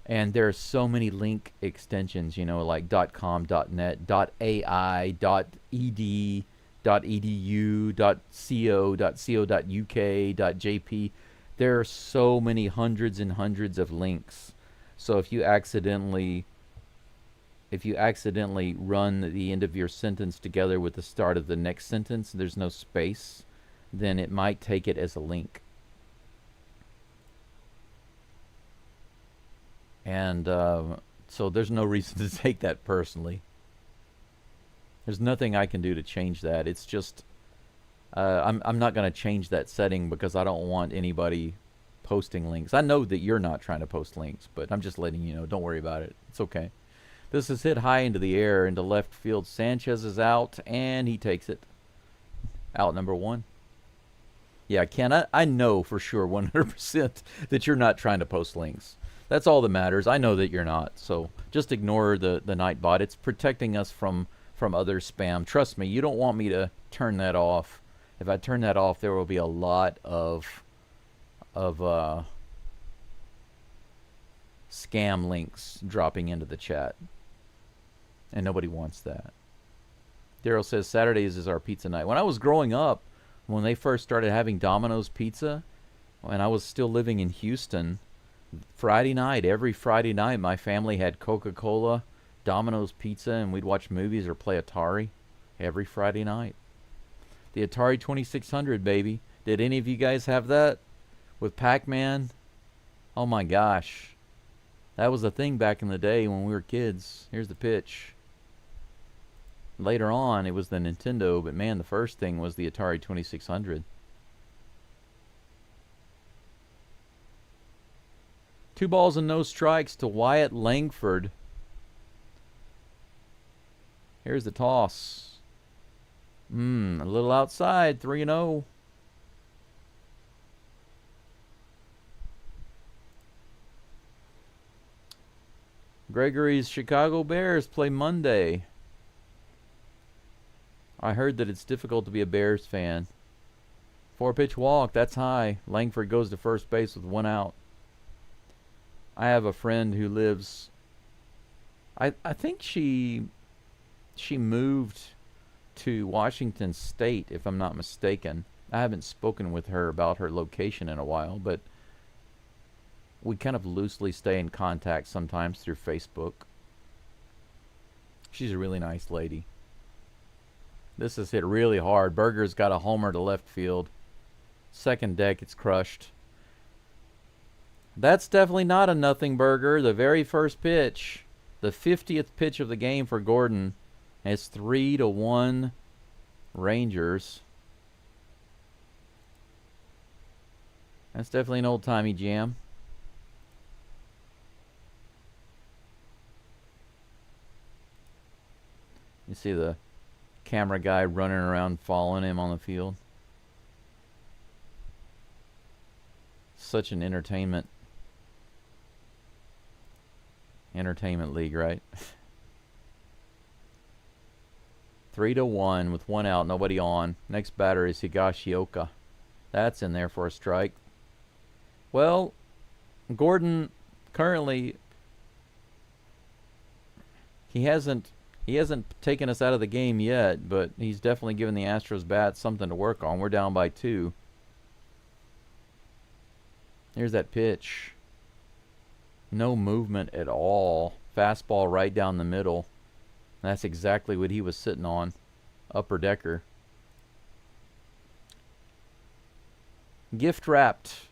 and there are so many link extensions. You know, like .com, .net, .ai, .ed, .edu, .co, .co.uk, .jp. There are so many hundreds and hundreds of links. So if you accidentally run the end of your sentence together with the start of the next sentence, there's no space, then it might take it as a link. And so there's no reason to take that personally. There's nothing I can do to change that. It's just I'm not going to change that setting because I don't want anybody posting links. I know that you're not trying to post links, but I'm just letting you know. Don't worry about it. It's okay. This is hit high into the air into left field. Sanchez is out, and he takes it. Out number one. Yeah, Ken, I know for sure 100% that you're not trying to post links. That's all that matters. I know that you're not. So just ignore the Nightbot. It's protecting us from other spam. Trust me, you don't want me to turn that off. If I turn that off, there will be a lot of scam links dropping into the chat. And nobody wants that. Daryl says Saturdays is our pizza night. When I was growing up, when they first started having Domino's Pizza, when I was still living in Houston, Friday night, every Friday night, my family had Coca-Cola, Domino's Pizza, and we'd watch movies or play Atari every Friday night. The Atari 2600, baby. Did any of you guys have that? With Pac-Man? Oh my gosh. That was a thing back in the day when we were kids. Here's the pitch. Later on, it was the Nintendo, but man, the first thing was the Atari 2600. Two balls and no strikes to Wyatt Langford. Here's the toss. A little outside, 3-0. Gregory's Chicago Bears play Monday. I heard that it's difficult to be a Bears fan. 4-pitch walk, that's high. Langford goes to first base with one out. I have a friend who lives... I think she moved to Washington State, if I'm not mistaken. I haven't spoken with her about her location in a while, but we kind of loosely stay in contact sometimes through Facebook. She's a really nice lady. This is hit really hard. Berger's got a homer to left field. Second deck, it's crushed. That's definitely not a nothing burger. The very first pitch, the 50th pitch of the game for Gordon. It's 3-1 Rangers. That's definitely an old-timey jam. You see the camera guy running around following him on the field. Such an entertainment league, right? 3-1 with one out, nobody on. Next batter is Higashioka. That's in there for a strike. Well, Gordon currently he hasn't taken us out of the game yet, but he's definitely given the Astros bats something to work on. We're down by 2. Here's that pitch. No movement at all. Fastball right down the middle. That's exactly what he was sitting on. Upper decker. Gift wrapped.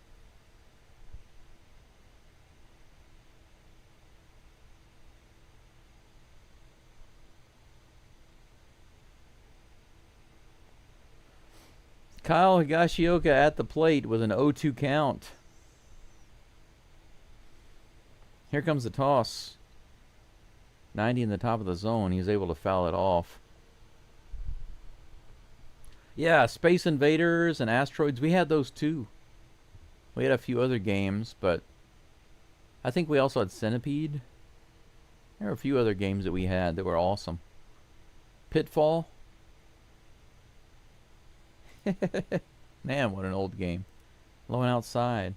Kyle Higashioka at the plate with an 0-2 count. Here comes the toss. 90 in the top of the zone. He's able to foul it off. Yeah, Space Invaders and Asteroids. We had those too. We had a few other games, but I think we also had Centipede. There were a few other games that we had that were awesome. Pitfall. Man, what an old game. Low and outside.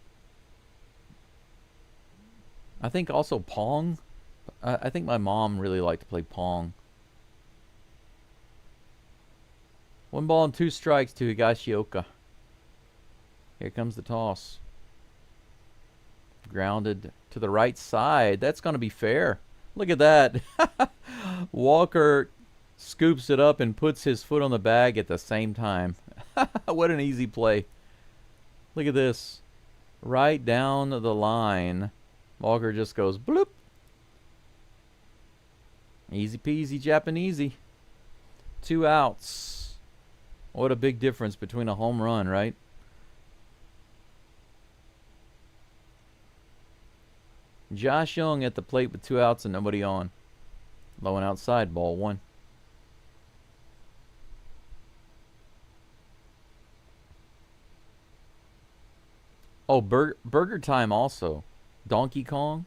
I think also Pong. I think my mom really liked to play Pong. 1 ball and 2 strikes to Higashioka. Here comes the toss. Grounded to the right side. That's going to be fair. Look at that. Walker scoops it up and puts his foot on the bag at the same time. What an easy play. Look at this. Right down the line. Walker just goes bloop. Easy peasy Japanesey. 2 outs. What a big difference between a home run, right? Josh Young at the plate with 2 outs and nobody on. Low and outside, ball 1. Oh, Burger Time also. Donkey Kong.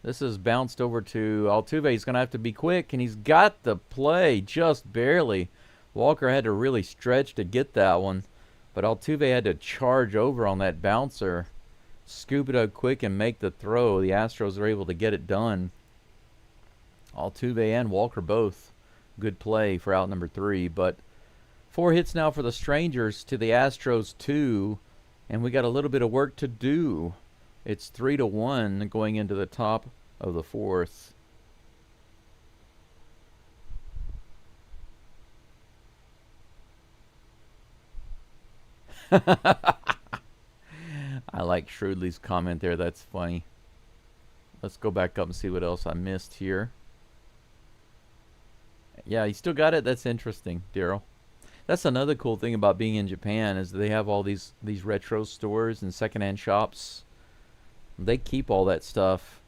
This is bounced over to Altuve. He's going to have to be quick, and he's got the play just barely. Walker had to really stretch to get that one, but Altuve had to charge over on that bouncer, scoop it up quick, and make the throw. The Astros were able to get it done. Altuve and Walker both. Good play for out number 3, but 4 hits now for the Strangers to the Astros 2, and we got a little bit of work to do. It's 3-1 going into the top of the 4th. I like Shrewdly's comment there. That's funny. Let's go back up and see what else I missed here. Yeah, you still got it? That's interesting, Daryl. That's another cool thing about being in Japan is they have all these retro stores and secondhand shops. They keep all that stuff,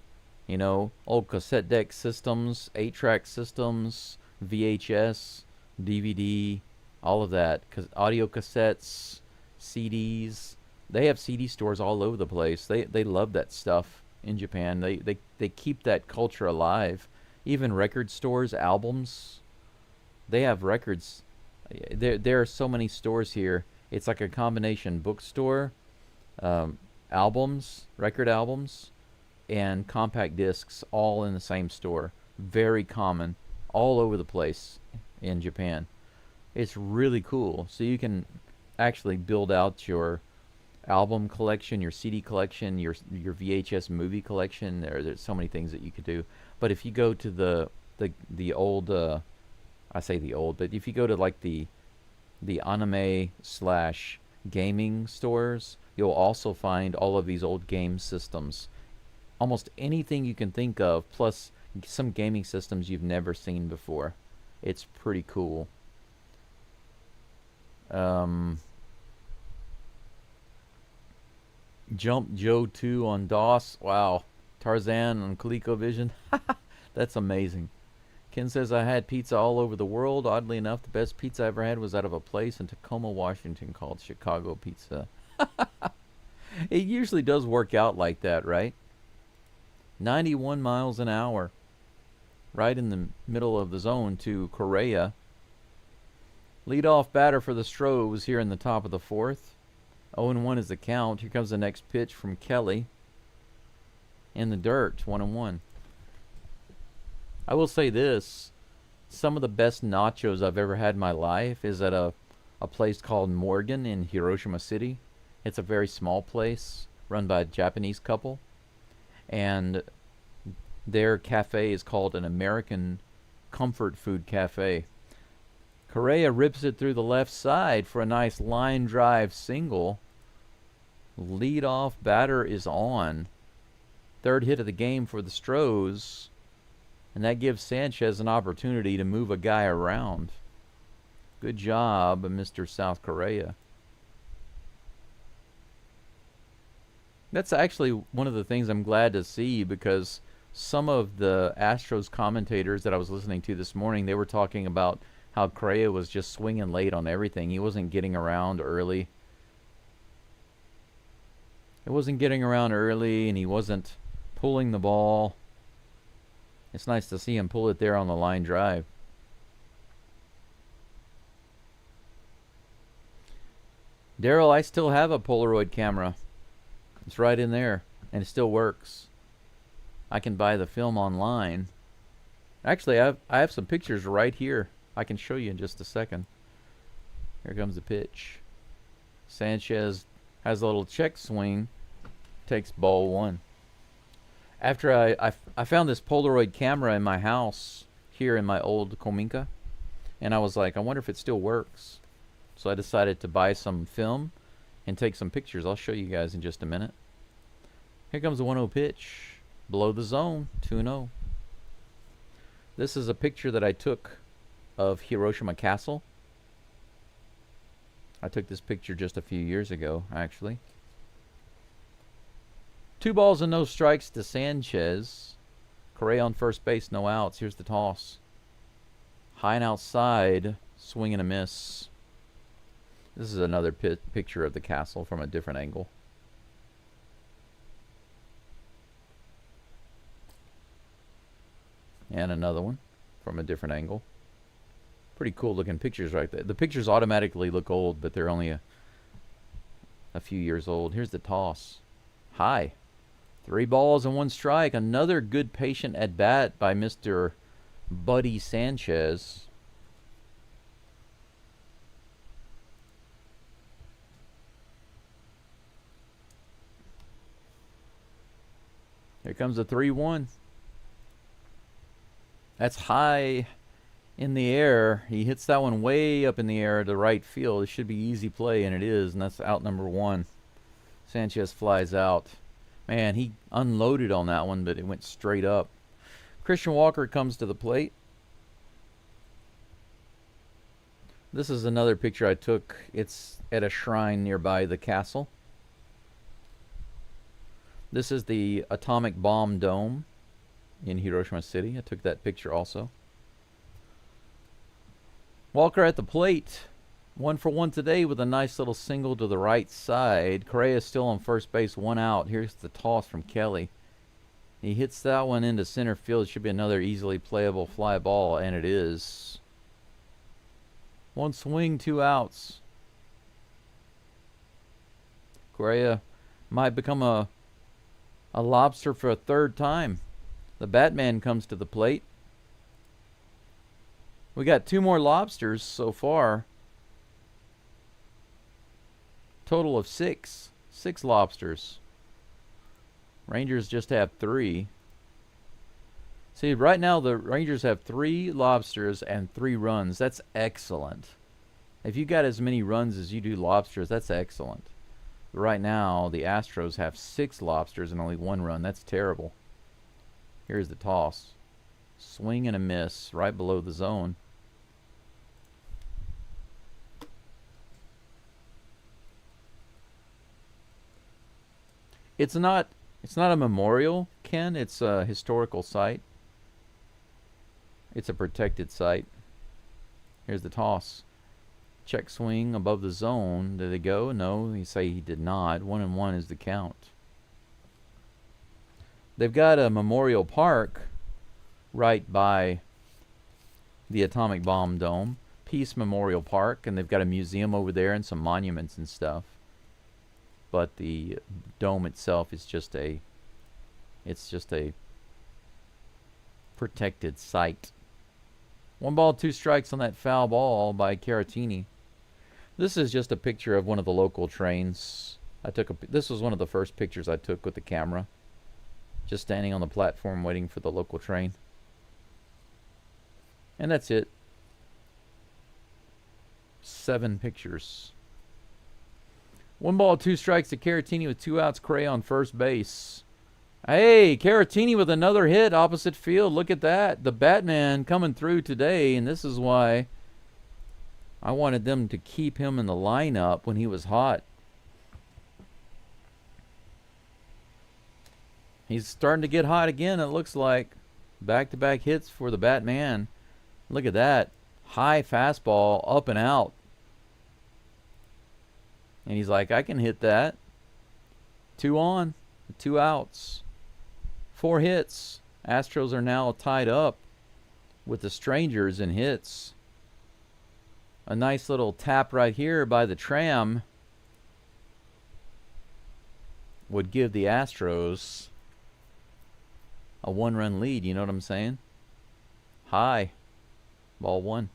you know, old cassette deck systems, 8-track systems, VHS, DVD, all of that. Audio cassettes, CDs. They have CD stores all over the place. They love that stuff in Japan. They keep that culture alive. Even record stores, albums. They have records. There are so many stores here. It's like a combination bookstore, albums, record albums, and compact discs all in the same store. Very common all over the place in Japan. It's really cool. So you can actually build out your album collection, your CD collection, your VHS movie collection. There's so many things that you could do. But if you go to the old, I say the old, but if you go to like the anime / gaming stores, you'll also find all of these old game systems. Almost anything you can think of, plus some gaming systems you've never seen before. It's pretty cool. Jump Joe 2 on DOS. Wow. Tarzan on ColecoVision. That's amazing. Ken says, I had pizza all over the world. Oddly enough, the best pizza I ever had was out of a place in Tacoma, Washington called Chicago Pizza. It usually does work out like that, right? 91 miles an hour. Right in the middle of the zone to Correa. Leadoff batter for the Stros here in the top of the 4th. 0-1 is the count. Here comes the next pitch from Kelly. In the dirt, 1-1. I will say this. Some of the best nachos I've ever had in my life is at a place called Morgan in Hiroshima City. It's a very small place run by a Japanese couple. And their cafe is called an American Comfort Food Cafe. Correa rips it through the left side for a nice line drive single. Leadoff batter is on. Third hit of the game for the Stros. And that gives Sanchez an opportunity to move a guy around. Good job, Mr. South Korea. That's actually one of the things I'm glad to see, because some of the Astros commentators that I was listening to this morning, they were talking about how Correa was just swinging late on everything. He wasn't getting around early. It wasn't getting around early, and he wasn't pulling the ball. It's nice to see him pull it there on the line drive. Daryl, I still have a Polaroid camera. It's right in there, and it still works. I can buy the film online. Actually, I have some pictures right here. I can show you in just a second. Here comes the pitch. Sanchez has a little check swing. Takes ball one. After I found this Polaroid camera in my house here in my old Cominca, and I was like, I wonder if it still works. So I decided to buy some film and take some pictures. I'll show you guys in just a minute. Here comes the 1-0 pitch. Below the zone, 2-0. This is a picture that I took of Hiroshima Castle. I took this picture just a few years ago, actually. 2 balls and no strikes to Sanchez. Correa on first base, no outs. Here's the toss. High and outside, swing and a miss. This is another picture of the castle from a different angle. And another one from a different angle. Pretty cool looking pictures right there. The pictures automatically look old, but they're only a few years old. Here's the toss. High. 3 balls and 1 strike. Another good patient at bat by Mr. Buddy Sanchez. Here comes the 3-1. That's high in the air. He hits that one way up in the air to right field. It should be easy play, and it is, and that's out number 1. Sanchez flies out. Man, he unloaded on that one, but it went straight up. Christian Walker comes to the plate. This is another picture I took. It's at a shrine nearby the castle. This is the atomic bomb dome in Hiroshima City. I took that picture also. Walker at the plate. 1 for 1 today with a nice little single to the right side. Correa is still on first base, 1 out. Here's the toss from Kelly. He hits that one into center field. It should be another easily playable fly ball, and it is. 1 swing, 2 outs. Correa might become a lobster for a 3rd time. The Batman comes to the plate. We got 2 more lobsters so far. Total of 6. 6 lobsters. Rangers just have 3. See, right now the Rangers have 3 lobsters and 3 runs. That's excellent. If you got as many runs as you do lobsters, that's excellent. Right now, the Astros have 6 lobsters and only 1 run. That's terrible. Here's the toss. Swing and a miss right below the zone. It's not a memorial, Ken. It's a historical site. It's a protected site. Here's the toss. Check swing above the zone. Did it go? No, you say he did not. 1-1 is the count. They've got a memorial park right by the atomic bomb dome. Peace Memorial Park, and they've got a museum over there and some monuments and stuff. but the dome itself is just a protected site. 1 ball, 2 strikes on that foul ball by Caratini. This is just a picture of one of the local trains. This was one of the first pictures I took with the camera. Just standing on the platform waiting for the local train. And that's it. 7 pictures. 1 ball, 2 strikes to Caratini with 2 outs. Cray on first base. Hey, Caratini with another hit opposite field. Look at that. The Batman coming through today, and this is why I wanted them to keep him in the lineup when he was hot. He's starting to get hot again, it looks like. Back-to-back hits for the Batman. Look at that. High fastball, up and out. And he's like, I can hit that. 2 on, 2 outs. 4 hits. Astros are now tied up with the Strangers in hits. A nice little tap right here by the Tram would give the Astros a 1-run lead. You know what I'm saying? High. Ball 1.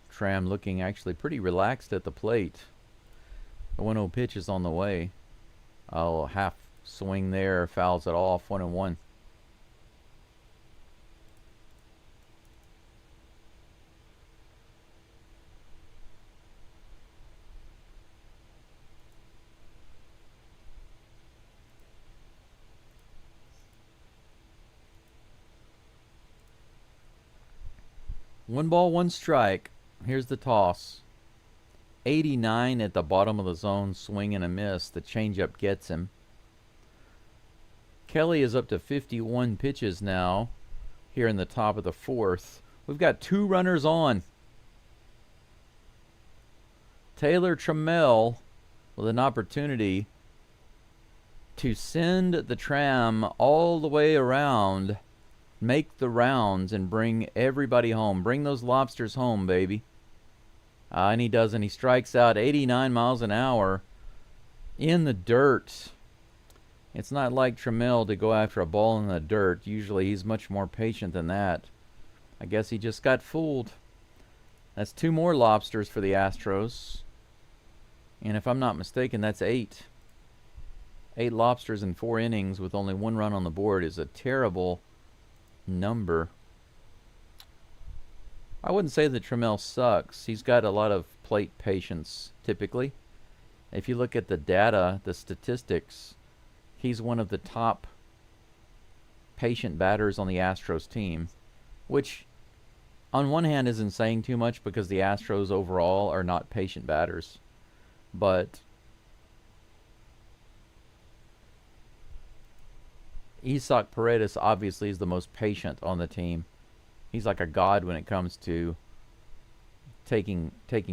Tram looking actually pretty relaxed at the plate. The 1-0 pitch is on the way. Oh, half swing there, fouls it off. 1-1. One ball, 1 strike. Here's the toss. 89 at the bottom of the zone, swing and a miss. The changeup gets him. Kelly is up to 51 pitches now here in the top of the 4th. We've got 2 runners on. Taylor Trammell with an opportunity to send the Tram all the way around, make the rounds, and bring everybody home. Bring those lobsters home, baby. And he doesn't. He strikes out 89 miles an hour in the dirt. It's not like Trammell to go after a ball in the dirt. Usually he's much more patient than that. I guess he just got fooled. That's 2 more lobsters for the Astros. And if I'm not mistaken, that's 8. 8 lobsters in 4 innings with only 1 run on the board is a terrible number. I wouldn't say that Trammell sucks. He's got a lot of plate patience, typically. If you look at the data, the statistics, he's one of the top patient batters on the Astros team, which on one hand isn't saying too much because the Astros overall are not patient batters. But Isaac Paredes obviously is the most patient on the team. He's like a god when it comes to taking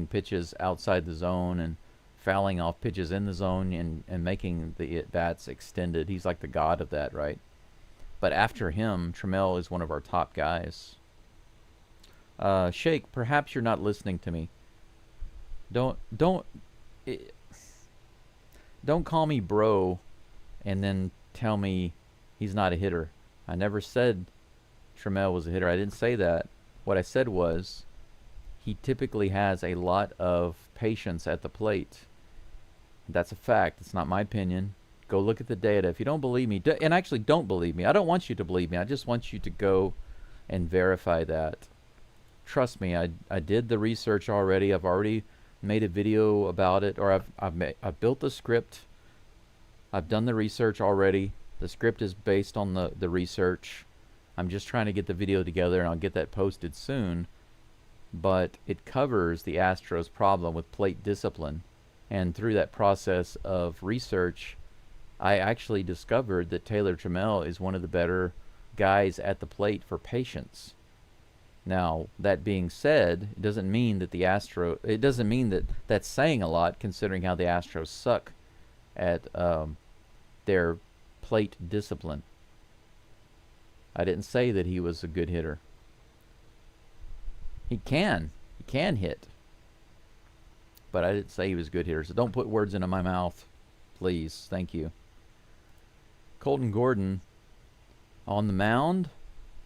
pitches outside the zone and fouling off pitches in the zone and making the at-bats extended. He's like the god of that, right? But after him, Trammell is one of our top guys. Shake, perhaps you're not listening to me. Don't call me bro and then tell me he's not a hitter. I never said Trammell was a hitter. I didn't say that. What I said was he typically has a lot of patience at the plate. That's a fact. It's not my opinion. Go look at the data. If you don't believe me, and actually don't believe me. I don't want you to believe me. I just want you to go and verify that. Trust me, I did the research already. I've already made a video about it, or I've built the script. I've done the research already. The script is based on the research. I'm just trying to get the video together, and I'll get that posted soon. But it covers the Astros' problem with plate discipline. And through that process of research, I actually discovered that Taylor Trammell is one of the better guys at the plate for patience. Now, that being said, it doesn't mean that it doesn't mean that that's saying a lot, considering how the Astros suck at their plate discipline. I didn't say that he was a good hitter. He can hit. But I didn't say he was a good hitter. So don't put words into my mouth, please. Thank you. Colton Gordon on the mound.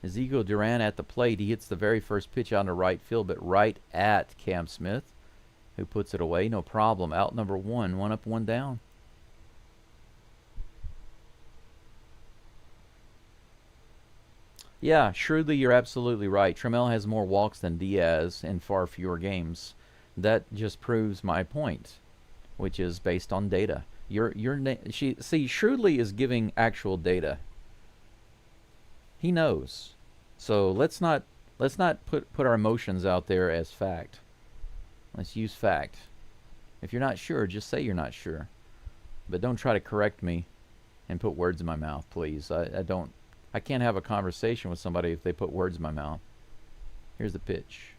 Ezekiel Duran at the plate. He hits the very first pitch out to right field, but right at Cam Smith, who puts it away. No problem. Out number 1. 1 up, 1 down. Yeah, shrewdly, you're absolutely right. Trammell has more walks than Diaz in far fewer games. That just proves my point, which is based on data. Shrewdly is giving actual data. He knows. So let's not put our emotions out there as fact. Let's use fact. If you're not sure, just say you're not sure. But don't try to correct me and put words in my mouth, please. I can't have a conversation with somebody if they put words in my mouth. Here's the pitch.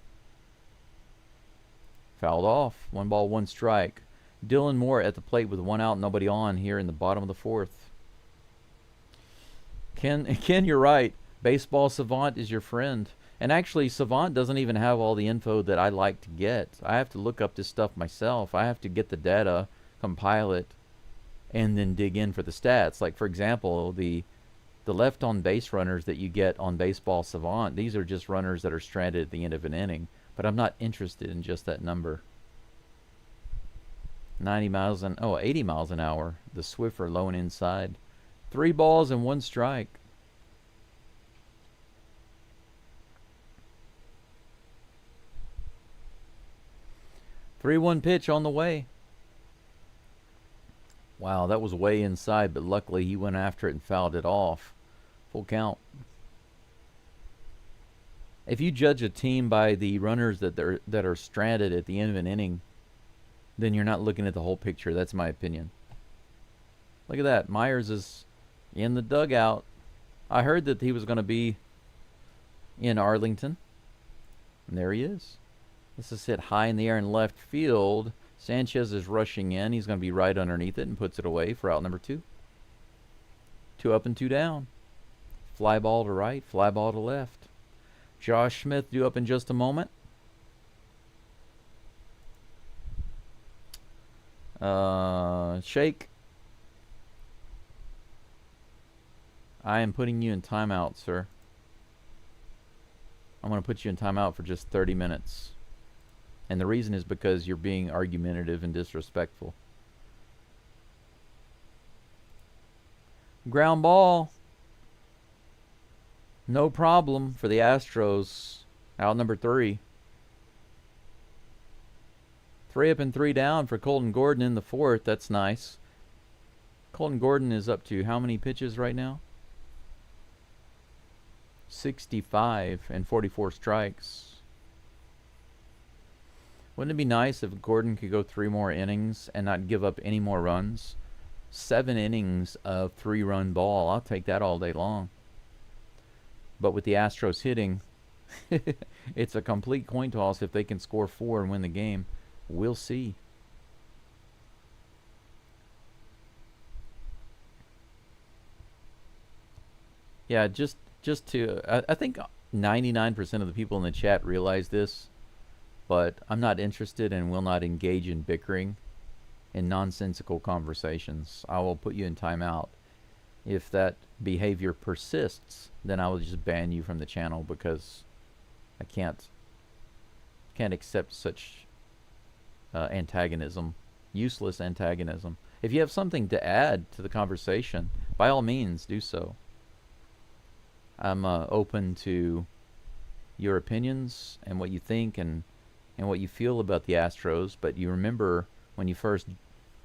Fouled off. 1 ball, 1 strike. Dylan Moore at the plate with 1 out, nobody on here in the bottom of the 4th. Ken, you're right. Baseball Savant is your friend. And actually, Savant doesn't even have all the info that I like to get. I have to look up this stuff myself. I have to get the data, compile it, and then dig in for the stats. Like, for example, the left on base runners that you get on Baseball Savant, these are just runners that are stranded at the end of an inning. But I'm not interested in just that number. 80 miles an hour. The Swiffer low and inside. 3 balls and 1 strike. Three-one pitch on the way. Wow, that was way inside, but luckily he went after it and fouled it off. Full count. If you judge a team by the runners that are stranded at the end of an inning, then you're not looking at the whole picture. That's my opinion. Look at that. Myers is in the dugout. I heard that he was going to be in Arlington. And there he is. This is hit high in the air in left field. Sanchez is rushing in. He's going to be right underneath it and puts it away for out number 2. 2 up and 2 down. Fly ball to right, fly ball to left. Josh Smith due up in just a moment. Shake. I am putting you in timeout, sir. I'm going to put you in timeout for just 30 minutes. And the reason is because you're being argumentative and disrespectful. Ground ball. No problem for the Astros. Out number 3. 3 up and 3 down for Colton Gordon in the 4th. That's nice. Colton Gordon is up to how many pitches right now? 65 and 44 strikes. Wouldn't it be nice if Gordon could go 3 more innings and not give up any more runs? 7 innings of 3-run ball. I'll take that all day long. But with the Astros hitting, it's a complete coin toss if they can score 4 and win the game. We'll see. Yeah, just to... I think 99% of the people in the chat realize this. But I'm not interested and will not engage in bickering and nonsensical conversations. I will put you in timeout. If that behavior persists, then I will just ban you from the channel because I can't accept such antagonism, useless antagonism. If you have something to add to the conversation, by all means, do so. I'm open to your opinions and what you think and what you feel about the Astros, but you remember when you first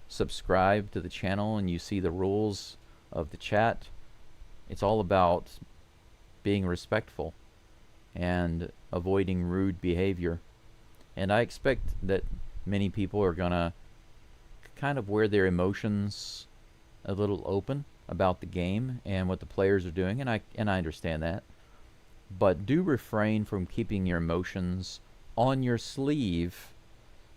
subscribe to the channel and you see the rules of the chat, it's all about being respectful and avoiding rude behavior. And I expect that many people are gonna kind of wear their emotions a little open about the game and what the players are doing, and I understand that. But do refrain from keeping your emotions on your sleeve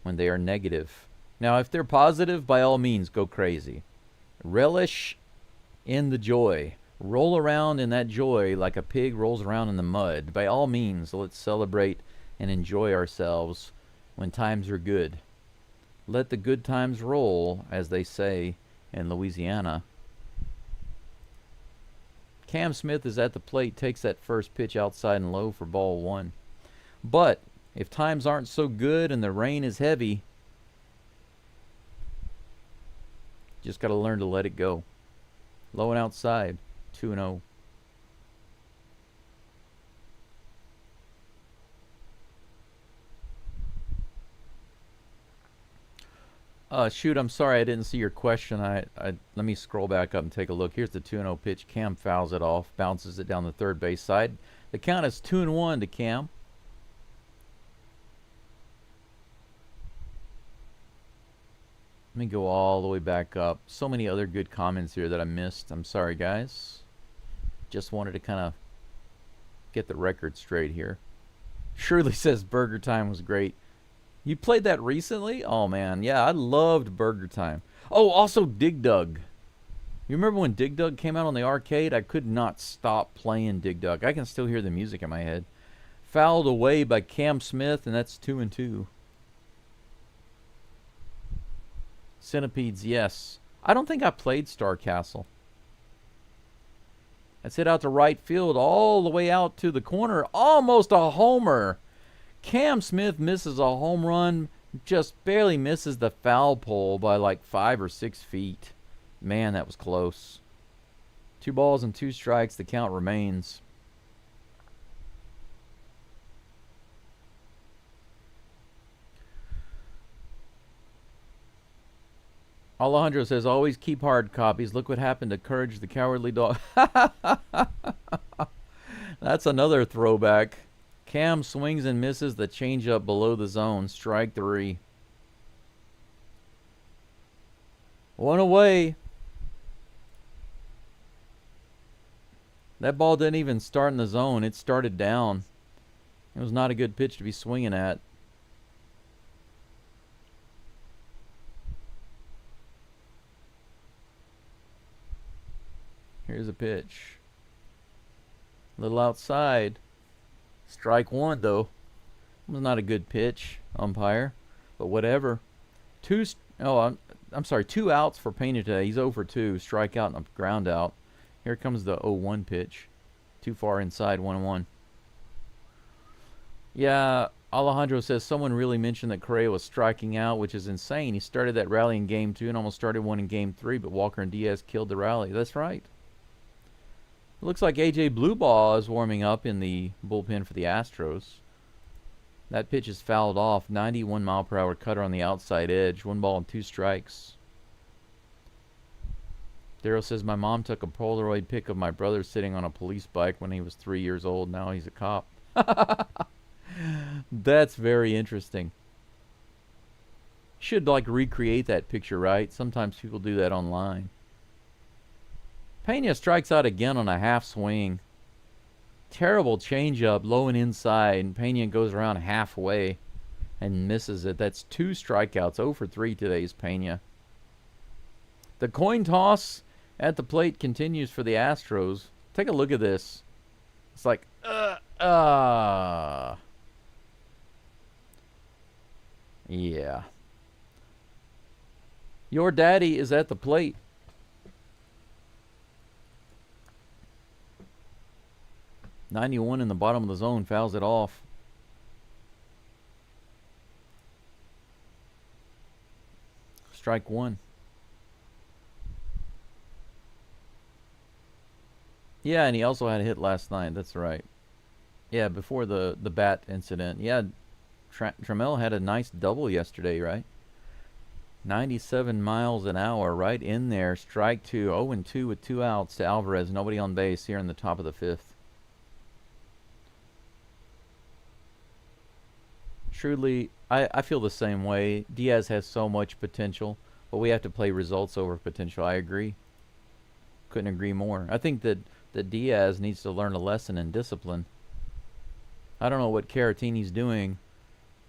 when they are negative. Now, if they're positive, by all means, go crazy. Relish in the joy. Roll around in that joy like a pig rolls around in the mud. By all means, let's celebrate and enjoy ourselves when times are good. Let the good times roll, as they say in Louisiana. Cam Smith is at the plate, takes that first pitch outside and low for ball one. But if times aren't so good and the rain is heavy, just got to learn to let it go. Low and outside, 2-0. Shoot, I'm sorry I didn't see your question. Let me scroll back up and take a look. Here's the 2-0 pitch. Cam fouls it off, bounces it down the third base side. The count is 2-1 to Cam. Let me go all the way back up. So many other good comments here that I missed. I'm sorry, guys. Just wanted to kind of get the record straight here. Shirley says Burger Time was great. You played that recently? Oh, man. Yeah, I loved Burger Time. Oh, also Dig Dug. You remember when Dig Dug came out on the arcade? I could not stop playing Dig Dug. I can still hear the music in my head. Fouled away by Cam Smith, and that's 2-2. Centipedes, yes. I don't think I played Star Castle. That's hit out to right field, all the way out to the corner. Almost a homer. Cam Smith misses a home run, just barely misses the foul pole by like 5 or 6 feet. Man, that was close. 2 balls and 2 strikes. The count remains. Alejandro says, always keep hard copies. Look what happened to Courage the Cowardly Dog. That's another throwback. Cam swings and misses the changeup below the zone. Strike 3. 1 away. That ball didn't even start in the zone. It started down. It was not a good pitch to be swinging at. Here's a pitch. A little outside. Strike 1, though. It was not a good pitch, umpire. But whatever. 2 outs for Pena today. He's 0 for 2. Strikeout and a ground out. Here comes the 0-1 pitch. Too far inside, 1-1. Yeah, Alejandro says someone really mentioned that Correa was striking out, which is insane. He started that rally in Game 2 and almost started one in Game 3, but Walker and Diaz killed the rally. That's right. Looks like A.J. Blueball is warming up in the bullpen for the Astros. That pitch is fouled off. 91-mile-per-hour cutter on the outside edge. 1 ball and 2 strikes. Daryl says, my mom took a Polaroid pic of my brother sitting on a police bike when he was 3 years old. Now he's a cop. That's very interesting. Should, like, recreate that picture, right? Sometimes people do that online. Pena strikes out again on a half swing. Terrible changeup, low and inside. And Pena goes around halfway and misses it. That's 2 strikeouts. 0 for 3 today's Pena. The coin toss at the plate continues for the Astros. Take a look at this. It's like, yeah. Your daddy is at the plate. '91 in the bottom of the zone, fouls it off. Strike 1. Yeah, and he also had a hit last night. That's right. Yeah, before the bat incident. Yeah, Trammell had a nice double yesterday, right? 97 miles an hour, right in there. Strike 2. 0-2 with 2 outs to Alvarez. Nobody on base here in the top of the 5th. Truly, I feel the same way. Diaz has so much potential, but we have to play results over potential. I agree. Couldn't agree more. I think that Diaz needs to learn a lesson in discipline. I don't know what Caratini's doing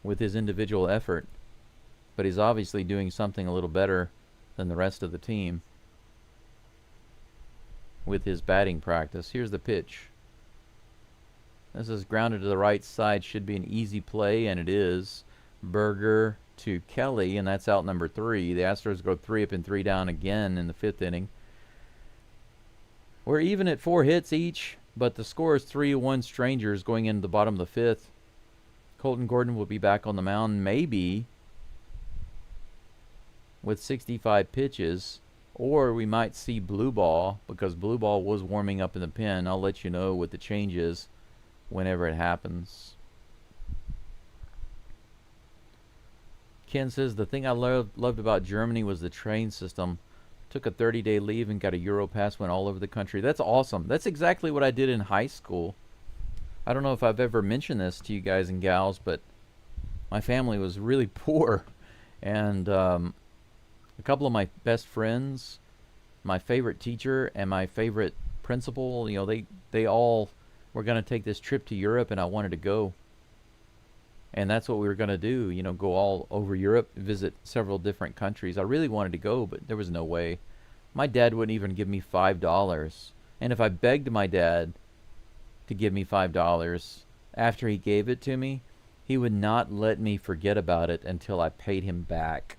with his individual effort, but he's obviously doing something a little better than the rest of the team. with his batting practice. Here's the pitch. This is grounded to the right side. Should be an easy play, and it is. Berger to Kelly, and that's out number 3. The Astros go 3 up and 3 down again in the 5th inning. We're even at 4 hits each, but the score is 3-1 strangers going into the bottom of the 5th. Colton Gordon will be back on the mound, maybe with 65 pitches, or we might see Blue Ball, because Blue Ball was warming up in the pen. I'll let you know what the change is whenever it happens. Ken says, the thing I loved about Germany was the train system. Took a 30-day leave and got a Euro pass, went all over the country. That's awesome. That's exactly what I did in high school. I don't know if I've ever mentioned this to you guys and gals, but my family was really poor. And a couple of my best friends, my favorite teacher, and my favorite principal, you know, they all were going to take this trip to Europe, and I wanted to go. And that's what we were going to do, you know, go all over Europe, visit several different countries. I really wanted to go, but there was no way. My dad wouldn't even give me $5. And if I begged my dad to give me $5 after he gave it to me, he would not let me forget about it until I paid him back.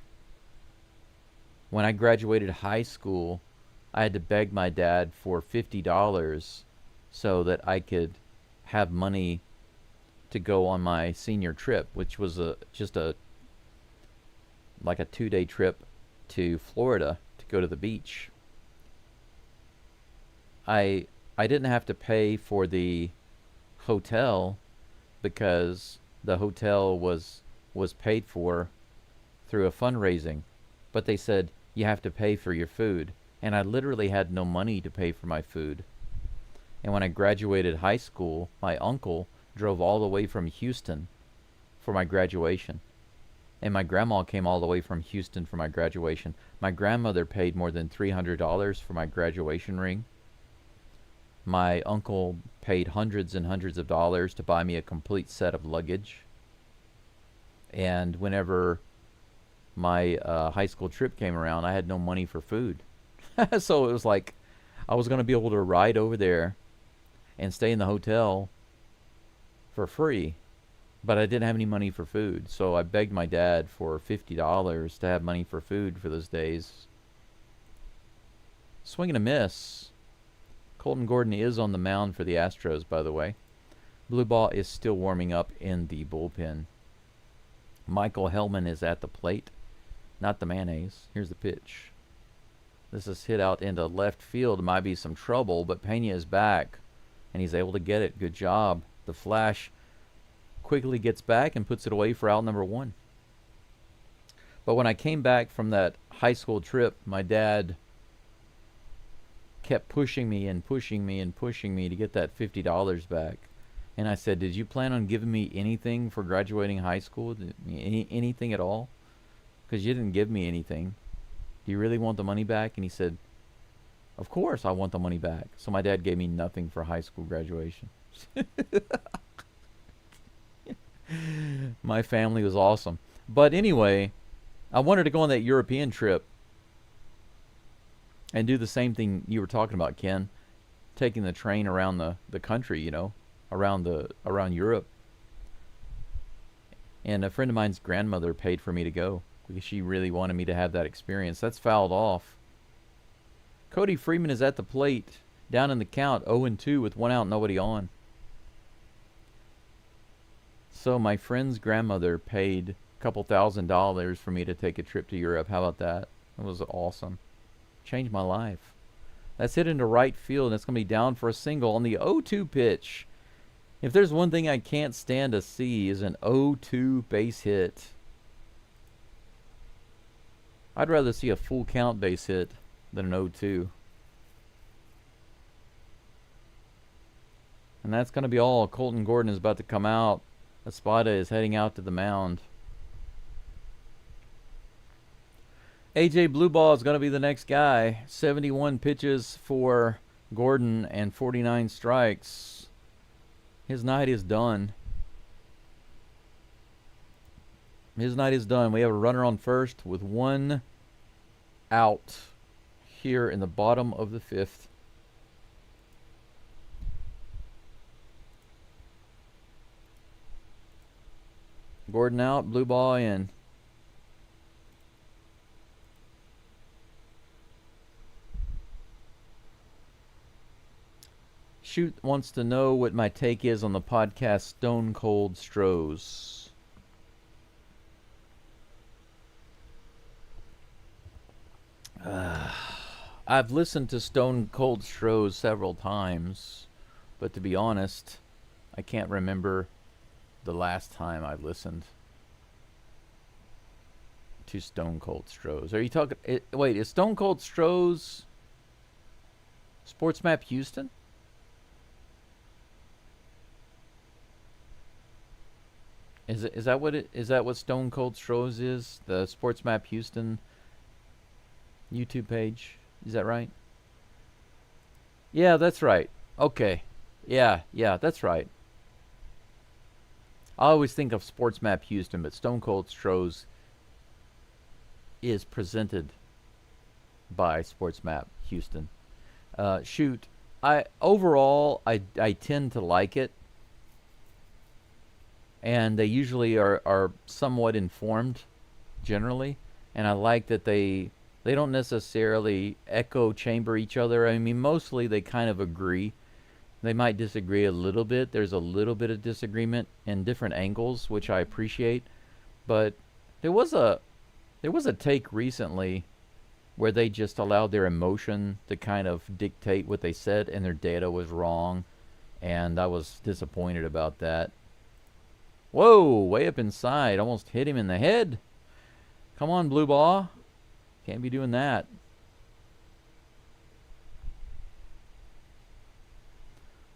When I graduated high school, I had to beg my dad for $50 so that I could have money to go on my senior trip, which was just like a 2-day trip to Florida to go to the beach. I didn't have to pay for the hotel because the hotel was paid for through a fundraising, but they said you have to pay for your food, and I literally had no money to pay for my food. And when I graduated high school, my uncle drove all the way from Houston for my graduation. And my grandma came all the way from Houston for my graduation. My grandmother paid more than $300 for my graduation ring. My uncle paid hundreds and hundreds of dollars to buy me a complete set of luggage. And whenever my high school trip came around, I had no money for food. So it was like I was going to be able to ride over there and stay in the hotel for free, but I didn't have any money for food, so I begged my dad for $50 to have money for food for those days. Swing and a miss. Colton Gordon is on the mound for the Astros, by the way. Blue Ball is still warming up in the bullpen. Michael Hellman is at the plate, not the mayonnaise. Here's the pitch. This is hit out into left field. Might be some trouble, but Pena is back, and he's able to get it. Good job. The Flash quickly gets back and puts it away for out number 1. But when I came back from that high school trip, my dad kept pushing me and pushing me and pushing me to get that $50 back. And I said, did you plan on giving me anything for graduating high school? Anything at all? Because you didn't give me anything. Do you really want the money back? And he said, of course I want the money back. So my dad gave me nothing for high school graduation. My family was awesome. But anyway, I wanted to go on that European trip and do the same thing you were talking about, Ken. Taking the train around the country, you know, around Europe. And a friend of mine's grandmother paid for me to go because she really wanted me to have that experience. That's fouled off. Cody Freeman is at the plate, down in the count, 0-2 with 1 out, nobody on. So my friend's grandmother paid a couple $1,000 for me to take a trip to Europe. How about that? It was awesome. Changed my life. That's hit into right field, and it's going to be down for a single on the 0-2 pitch. If there's one thing I can't stand to see is an 0-2 base hit. I'd rather see a full count base hit than an 0-2. And that's going to be all. Colton Gordon is about to come out. Espada is heading out to the mound. AJ Blue Ball is going to be the next guy. 71 pitches for Gordon and 49 strikes. His night is done. His night is done. We have a runner on first with 1 out here in the bottom of the 5th. Gordon out, blue ball in. Shoot wants to know what my take is on the podcast Stone Cold Stros. I've listened to Stone Cold Stros several times, but to be honest, I can't remember the last time I listened to Stone Cold Stros. Are you talking? Wait, is Stone Cold Stros Sports Map Houston? Is that what Stone Cold Stros is? The Sports Map Houston YouTube page? Is that right? Yeah, that's right. Okay. Yeah, that's right. I always think of Sports Map Houston, but Stone Cold Stros is presented by Sports Map Houston. Shoot, I tend to like it, and they usually are somewhat informed, generally, and I like that they don't necessarily echo chamber each other. I mean, mostly they kind of agree. They might disagree a little bit. There's a little bit of disagreement in different angles, which I appreciate. But there was a take recently where they just allowed their emotion to kind of dictate what they said, and their data was wrong, and I was disappointed about that. Whoa, way up inside. Almost hit him in the head. Come on, blue ball. Can't be doing that.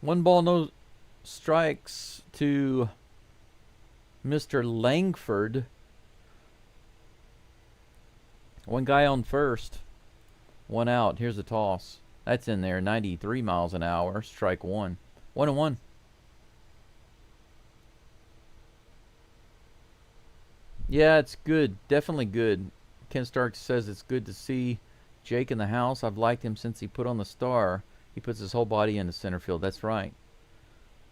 One ball, no strikes to Mr. Langford. One guy on first. One out. Here's the toss. That's in there. 93 miles an hour. Strike one. 1-1. Yeah, it's good. Definitely good. Ken Stark says it's good to see Jake in the house. I've liked him since he put on the star. He puts his whole body into center field. That's right.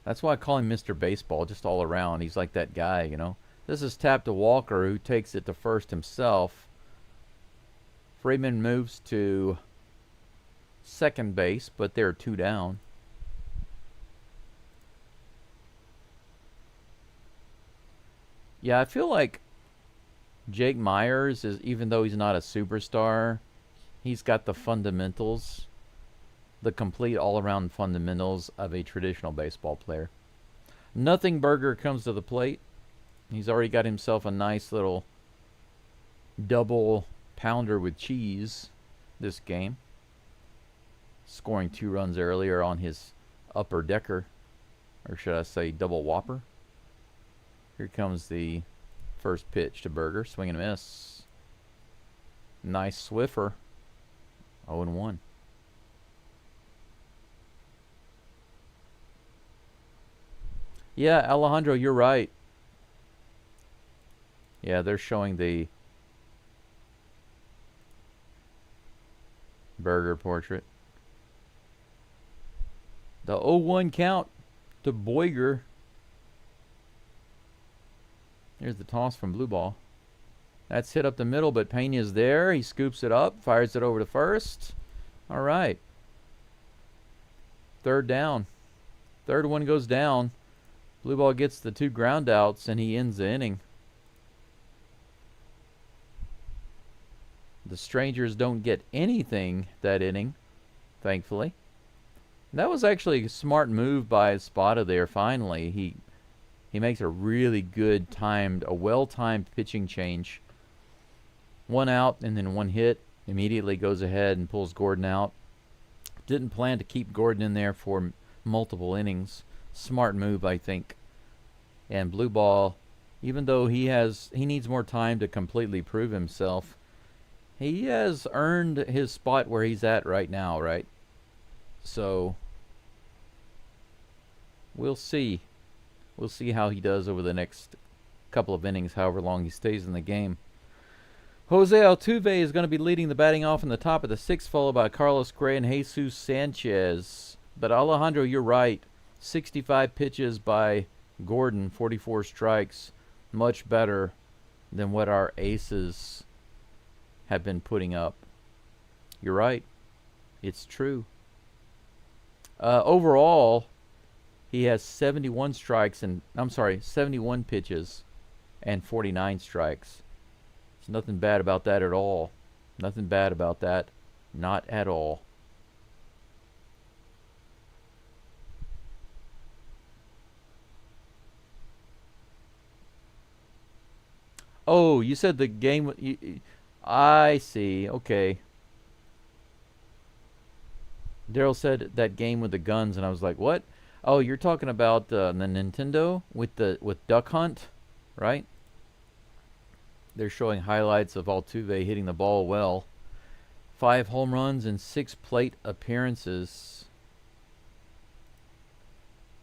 That's why I call him Mr. Baseball, just all around. He's like that guy, you know. This is tap to Walker, who takes it to first himself. Freeman moves to second base, but they're two down. Yeah, I feel like Jake Myers is, even though he's not a superstar, he's got the fundamentals, the complete all-around fundamentals of a traditional baseball player. Nothing Burger comes to the plate. He's already got himself a nice little double pounder with cheese this game, scoring 2 runs earlier on his upper decker, or should I say double whopper. Here comes the first pitch to Burger. Swing and miss. Nice Swiffer. 0-1. Yeah, Alejandro, you're right. Yeah, they're showing the Burger portrait. The 0-1 count to Boyger. Here's the toss from blue ball. That's hit up the middle, but Pena's there. He scoops it up, fires it over to first. All right. Third down. Third one goes down. Blue ball gets the 2 ground outs, and he ends the inning. The Strangers don't get anything that inning, thankfully. That was actually a smart move by Espada there, finally. He makes a really good a well-timed pitching change. 1 out and then 1 hit. Immediately goes ahead and pulls Gordon out. Didn't plan to keep Gordon in there for multiple innings. Smart move, I think. And blue ball, even though he needs more time to completely prove himself, he has earned his spot where he's at right now, right? So we'll see. We'll see how he does over the next couple of innings, however long he stays in the game. Jose Altuve is going to be leading the batting off in the top of the 6th, followed by Carlos Gray and Jesus Sanchez. But Alejandro, you're right. 65 pitches by Gordon, 44 strikes. much better than what our aces have been putting up. You're right. It's true. Overall, he has 71 strikes and 71 pitches and 49 strikes. There's nothing bad about that at all. Nothing bad about that. Not at all. Oh, you said the game. I see. Okay. Daryl said that game with the guns, and I was like, "What? Oh, you're talking about the Nintendo with Duck Hunt, right?" They're showing highlights of Altuve hitting the ball well. 5 home runs and 6 plate appearances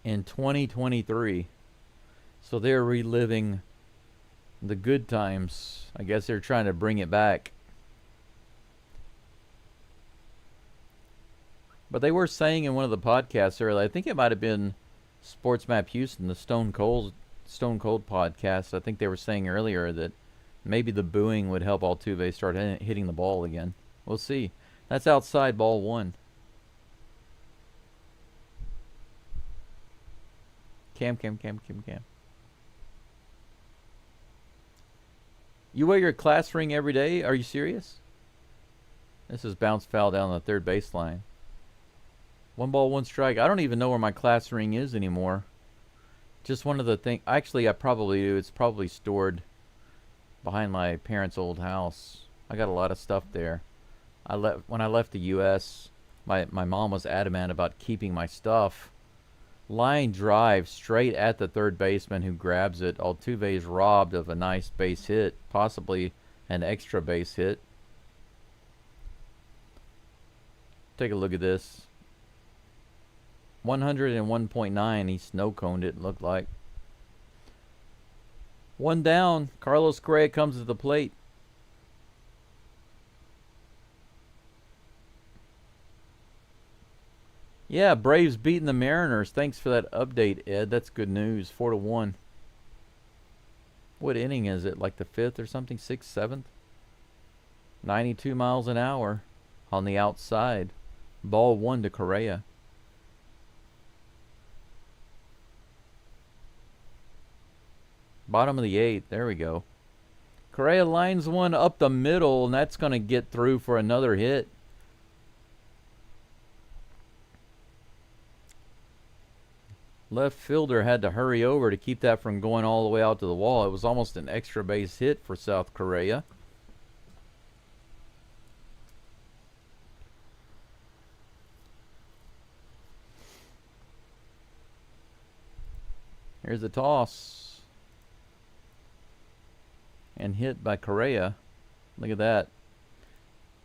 in 2023. So they're reliving the good times. I guess they're trying to bring it back. But they were saying in one of the podcasts earlier, I think it might have been Sports Map Houston, the Stone Cold podcast. I think they were saying earlier that maybe the booing would help Altuve start hitting the ball again. We'll see. That's outside, ball 1. Cam. You wear your class ring every day? Are you serious? This is bounce foul down the third baseline. 1 ball, 1 strike. I don't even know where my class ring is anymore. Just one of the things. Actually, I probably do. It's probably stored behind my parents' old house. I got a lot of stuff there. When I left the U.S., my mom was adamant about keeping my stuff. Line drive straight at the third baseman who grabs it. Altuve is robbed of a nice base hit, possibly an extra base hit. Take a look at this. 101.9. He snow-coned it, looked like. 1 down. Carlos Correa comes to the plate. Yeah, Braves beating the Mariners. Thanks for that update, Ed. That's good news. 4-1. What inning is it? Like the 5th or something? 6th, 7th? 92 miles an hour on the outside. Ball 1 to Correa. Bottom of the 8th. There we go. Correa lines one up the middle, and that's going to get through for another hit. Left fielder had to hurry over to keep that from going all the way out to the wall. It was almost an extra base hit for South Korea. Here's the toss. And hit by Correa. Look at that.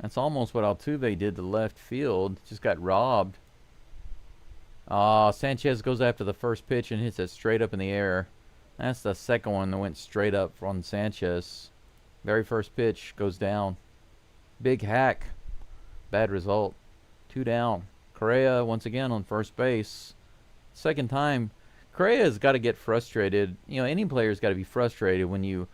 That's almost what Altuve did to left field. Just got robbed. Sanchez goes after the first pitch and hits it straight up in the air. That's the second one that went straight up from Sanchez. Very first pitch goes down. Big hack. Bad result. 2 down. Correa once again on first base. Second time. Correa's got to get frustrated. You know, any player's got to be frustrated when you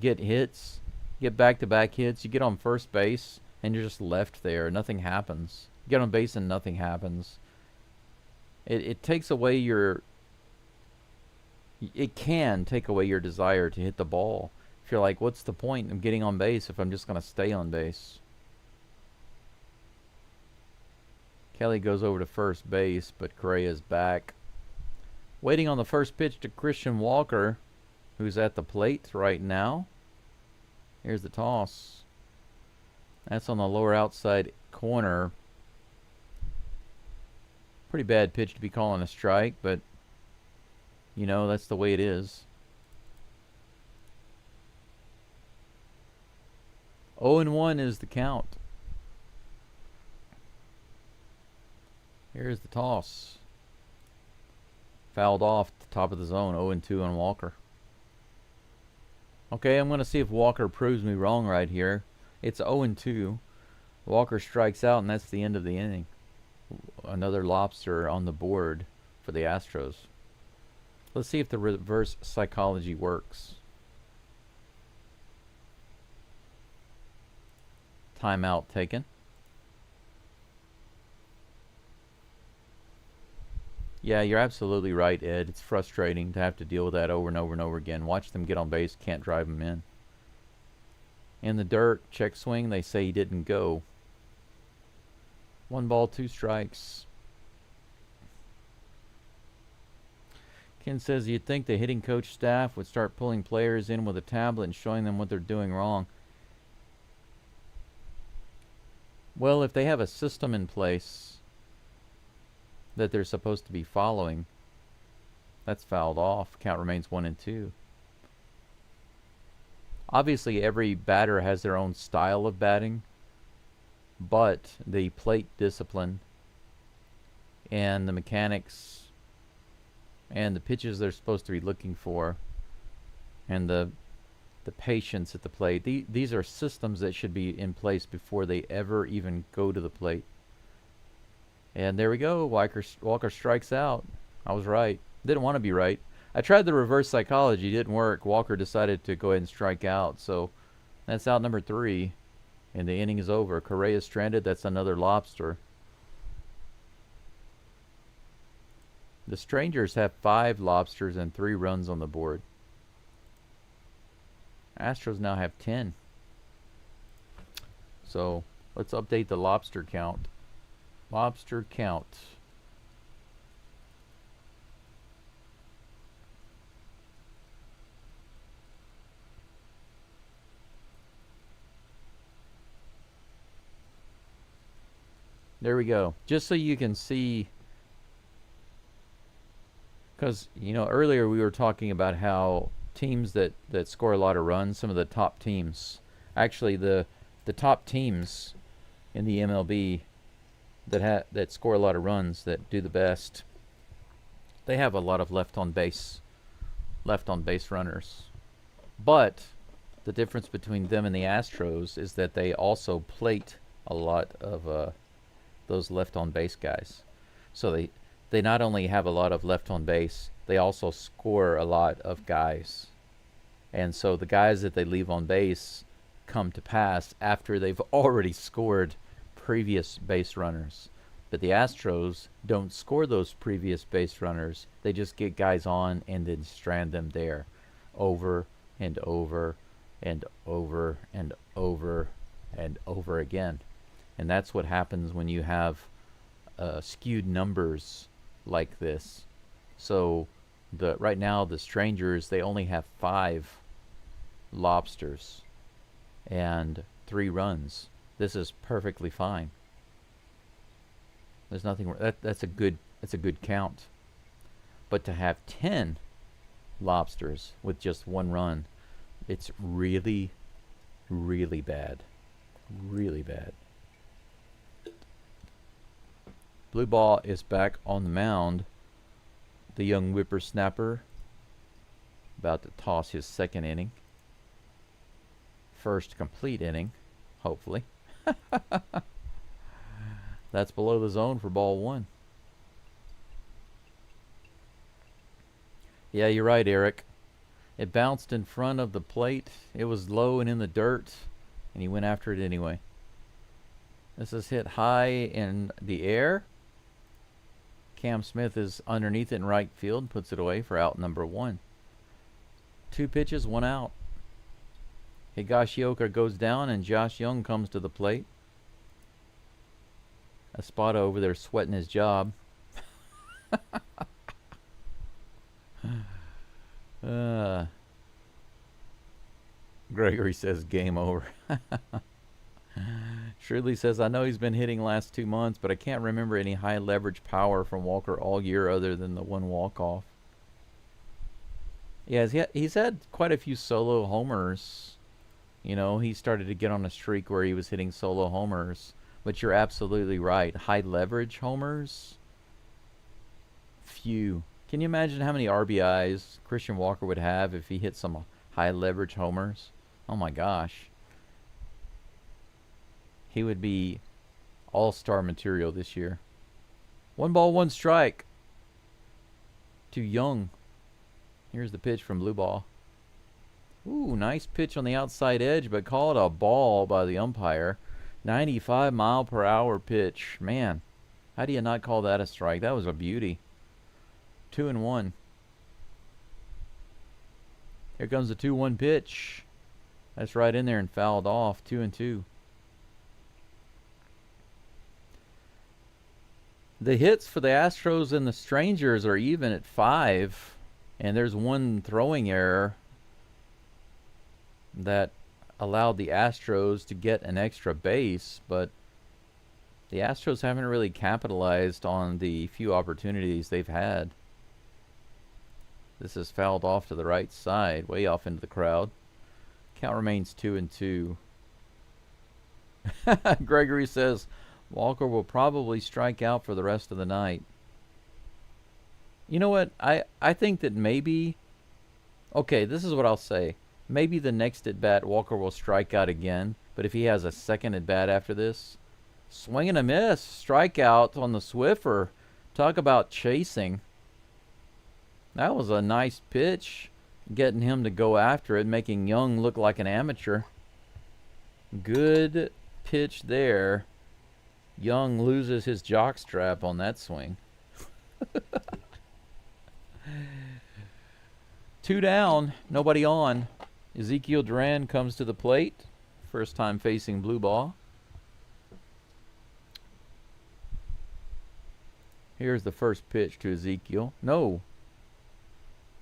get hits, get back-to-back hits, you get on first base, and you're just left there. Nothing happens. You get on base and nothing happens. It takes away your... It can take away your desire to hit the ball. If you're like, what's the point of getting on base if I'm just going to stay on base? Kelly goes over to first base, but Correa's back. Waiting on the first pitch to Christian Walker, who's at the plate right now. Here's the toss. That's on the lower outside corner. Pretty bad pitch to be calling a strike, but you know, that's the way it is. 0-1 is the count. Here's the toss. Fouled off the top of the zone. 0-2 on Walker. Okay, I'm going to see if Walker proves me wrong right here. It's 0-2. Walker strikes out, and that's the end of the inning. Another lobster on the board for the Astros. Let's see if the reverse psychology works. Timeout taken. Yeah, you're absolutely right, Ed. It's frustrating to have to deal with that over and over and over again. Watch them get on base, can't drive them in. In the dirt, check swing, they say he didn't go. 1 ball, 2 strikes. Ken says, you'd think the hitting coach staff would start pulling players in with a tablet and showing them what they're doing wrong. Well, if they have a system in place that they're supposed to be following, that's fouled off. Count remains 1-2. Obviously, every batter has their own style of batting, but the plate discipline and the mechanics and the pitches they're supposed to be looking for and the patience at the plate, these are systems that should be in place before they ever even go to the plate. And there we go. Walker strikes out. I was right. Didn't want to be right. I tried the reverse psychology. Didn't work. Walker decided to go ahead and strike out. So that's out number 3. And the inning is over. Correa stranded. That's another lobster. The Strangers have 5 lobsters and 3 runs on the board. Astros now have 10. So let's update the lobster count. Lobster count. There we go. Just so you can see, because, you know, earlier we were talking about how teams that score a lot of runs, some of the top teams, actually the top teams in the MLB that score a lot of runs, that do the best, they have a lot of left on base runners. But the difference between them and the Astros is that they also plate a lot of those left on base guys. So they not only have a lot of left on base, they also score a lot of guys. And so the guys that they leave on base come to pass after they've already scored previous base runners. But the Astros don't score those previous base runners. They just get guys on and then strand them there over and over and over and over and over again. And that's what happens when you have skewed numbers like this. So right now the Strangers, they only have 5 lobsters and 3 runs. This is perfectly fine. There's nothing. That's a good count. But to have 10 lobsters with just 1 run, it's really, really bad. Really bad. Blue Ball is back on the mound. The young whippersnapper about to toss his 2nd inning. First complete inning, hopefully. That's below the zone for ball 1. Yeah, you're right, Eric. It bounced in front of the plate. It was low and in the dirt, and he went after it anyway. This is hit high in the air. Cam Smith is underneath it in right field, puts it away for out number 1. 2 pitches, 1 out. Higashioka goes down, and Josh Young comes to the plate. Espada over there sweating his job. Gregory says game over. Shirley says, I know he's been hitting last 2 months, but I can't remember any high leverage power from Walker all year other than the 1 walk-off. Yeah, he's had quite a few solo homers. You know, he started to get on a streak where he was hitting solo homers. But you're absolutely right. High leverage homers? Few. Can you imagine how many RBIs Christian Walker would have if he hit some high leverage homers? Oh my gosh. He would be all-star material this year. 1 ball, 1 strike. To Young. Here's the pitch from Blue Ball. Ooh, nice pitch on the outside edge, but called a ball by the umpire. 95-mile-per-hour pitch. Man, how do you not call that a strike? That was a beauty. 2-1. Here comes the 2-1 pitch. That's right in there and fouled off. 2-2. The hits for the Astros and the Strangers are even at 5. And there's one throwing error that allowed the Astros to get an extra base, but the Astros haven't really capitalized on the few opportunities they've had. This is fouled off to the right side, way off into the crowd. Count remains 2-2. Gregory says Walker will probably strike out for the rest of the night. You know what? I think that maybe... Okay, this is what I'll say. Maybe the next at-bat, Walker will strike out again. But if he has a second at-bat after this... Swing and a miss. Strikeout on the Swiffer. Talk about chasing. That was a nice pitch. Getting him to go after it. Making Young look like an amateur. Good pitch there. Young loses his jockstrap on that swing. 2 down, nobody on. Ezekiel Duran comes to the plate. First time facing blue ball. Here's the first pitch to Ezekiel. No.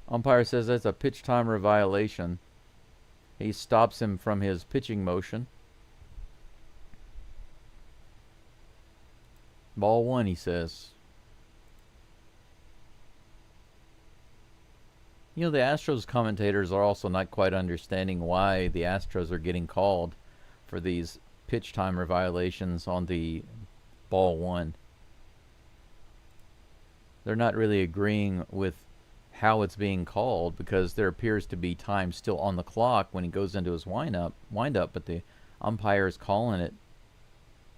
Umpire says that's a pitch timer violation. He stops him from his pitching motion. Ball 1, he says. You know, the Astros commentators are also not quite understanding why the Astros are getting called for these pitch timer violations on the ball 1. They're not really agreeing with how it's being called because there appears to be time still on the clock when he goes into his wind up, but the umpire is calling it.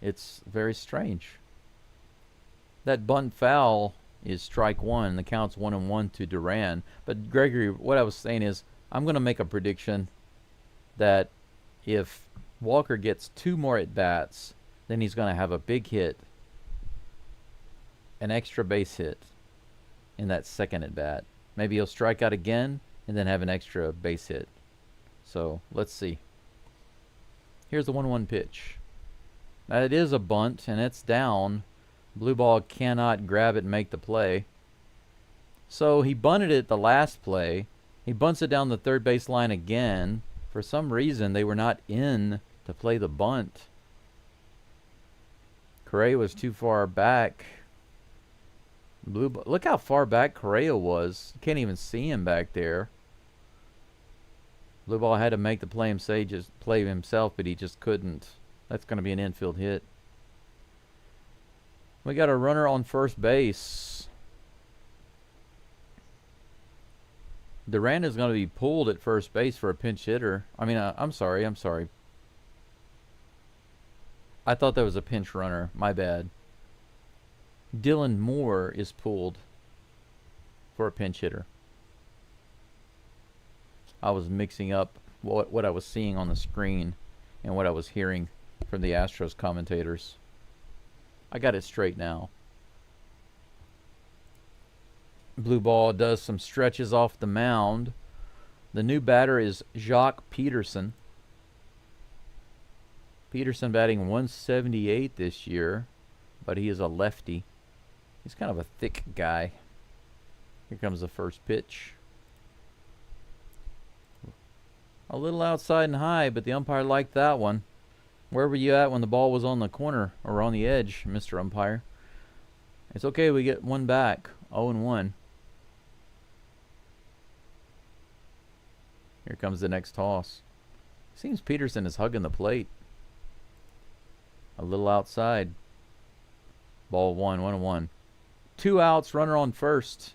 It's very strange. That bunt foul is strike 1. The count's 1-1 to Duran. But Gregory, what I was saying is, I'm going to make a prediction that if Walker gets 2 more at bats, then he's going to have a big hit, an extra base hit in that second at bat. Maybe he'll strike out again and then have an extra base hit. So let's see. Here's the 1-1 pitch. Now it is a bunt and it's down. Blue ball cannot grab it and make the play. So he bunted it the last play. He bunts it down the third base line again. For some reason, they were not in to play the bunt. Correa was too far back. Look how far back Correa was. You can't even see him back there. Blue ball had to make the play himself, but he just couldn't. That's going to be an infield hit. We got a runner on first base. Duran is going to be pulled at first base for a pinch hitter. I'm sorry. I thought that was a pinch runner. My bad. Dylan Moore is pulled for a pinch hitter. I was mixing up what I was seeing on the screen and what I was hearing from the Astros commentators. I got it straight now. Blue ball does some stretches off the mound. The new batter is Jacques Peterson. Peterson batting 178 this year, but he is a lefty. He's kind of a thick guy. Here comes the first pitch. A little outside and high, but the umpire liked that one. Where were you at when the ball was on the corner or on the edge, Mr. Umpire? It's okay, we get one back. 0-1. Here comes the next toss. Seems Peterson is hugging the plate. A little outside. Ball 1, 1-1. 2 outs, runner on first.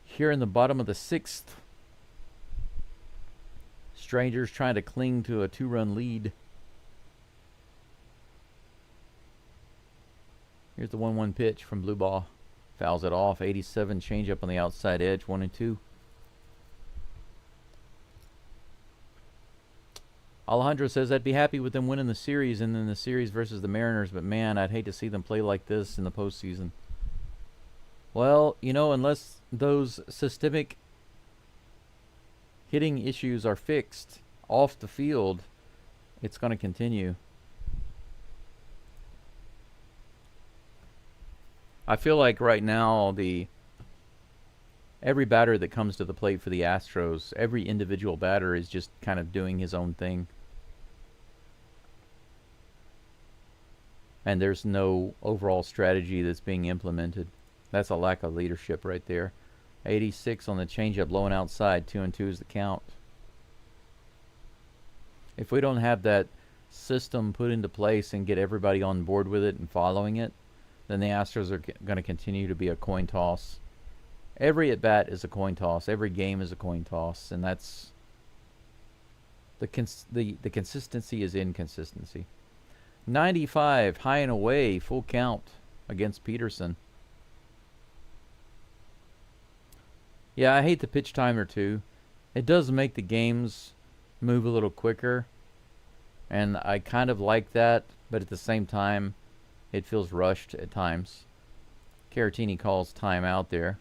Here in the bottom of the 6th. Strangers trying to cling to a 2-run lead. Here's the 1-1 pitch from blue ball. Fouls it off. 87 changeup on the outside edge. 1-2. Alejandro says, I'd be happy with them winning the series and then the series versus the Mariners, but man, I'd hate to see them play like this in the postseason. Well, you know, unless those systemic hitting issues are fixed off the field, it's going to continue. I feel like right now every batter that comes to the plate for the Astros, every individual batter is just kind of doing his own thing. And there's no overall strategy that's being implemented. That's a lack of leadership right there. 86 on the changeup, blowing outside. 2-2 is the count. If we don't have that system put into place and get everybody on board with it and following it, then the Astros are going to continue to be a coin toss. Every at-bat is a coin toss. Every game is a coin toss. And that's... The consistency is inconsistency. 95, high and away, full count against Peterson. Yeah, I hate the pitch timer too. It does make the games move a little quicker. And I kind of like that, but at the same time, it feels rushed at times. Caratini calls time out there.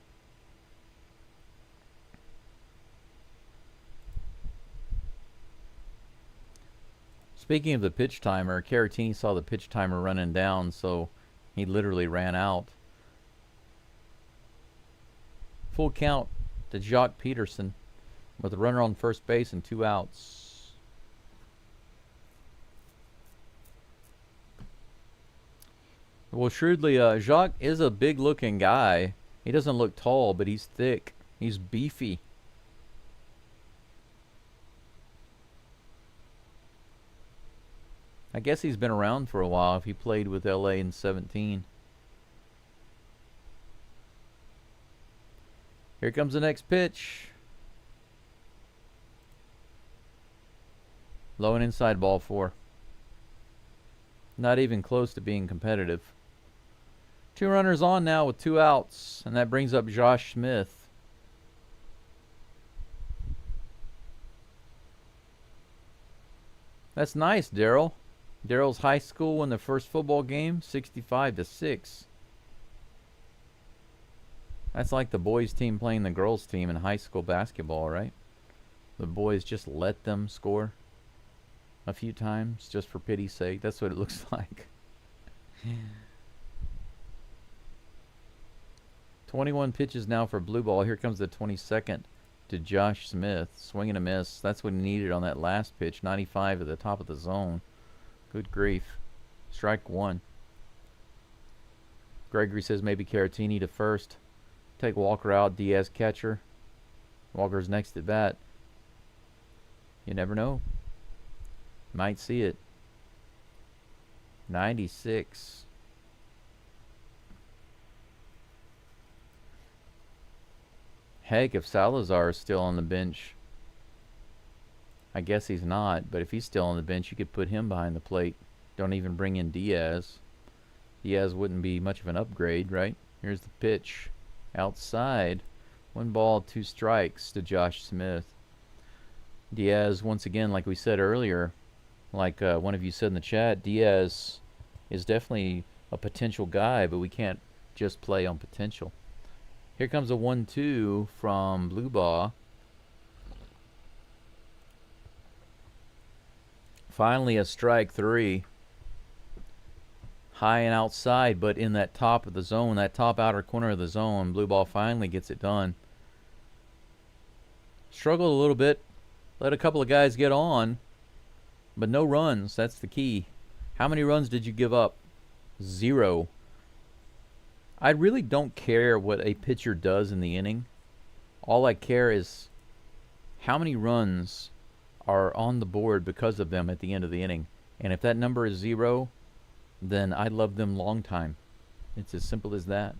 Speaking of the pitch timer, Caratini saw the pitch timer running down, so he literally ran out. Full count to Geaux Peterson with a runner on first base and 2 outs. Well, shrewdly, Geaux is a big-looking guy. He doesn't look tall, but he's thick. He's beefy. I guess he's been around for a while if he played with LA in 17. Here comes the next pitch. Low and inside, ball 4. Not even close to being competitive. 2 runners on now with 2 outs, and that brings up Josh Smith. That's nice, Daryl. Daryl's high school won the first football game, 65-6. That's like the boys team playing the girls team in high school basketball, right? The boys just let them score a few times just for pity's sake. That's what it looks like. 21 pitches now for blue ball. Here comes the 22nd to Josh Smith. Swing and a miss. That's what he needed on that last pitch. 95 at the top of the zone. Good grief. Strike 1. Gregory says maybe Caratini to first. Take Walker out. Diaz catcher. Walker's next at bat. You never know. Might see it. 96. Heck, if Salazar is still on the bench, I guess he's not, but if he's still on the bench, you could put him behind the plate. Don't even bring in Diaz. Diaz wouldn't be much of an upgrade, right? Here's the pitch. Outside. 1 ball, 2 strikes to Josh Smith. Diaz, once again, like we said earlier, like one of you said in the chat, Diaz is definitely a potential guy, but we can't just play on potential. Here comes a 1-2 from Blue Ball. Finally a strike 3. High and outside, but in that top of the zone, that top outer corner of the zone. Blue Ball finally gets it done. Struggled a little bit. Let a couple of guys get on. But no runs. That's the key. How many runs did you give up? 0. I really don't care what a pitcher does in the inning. All I care is how many runs are on the board because of them at the end of the inning. And if that number is 0, then I love them long time. It's as simple as that.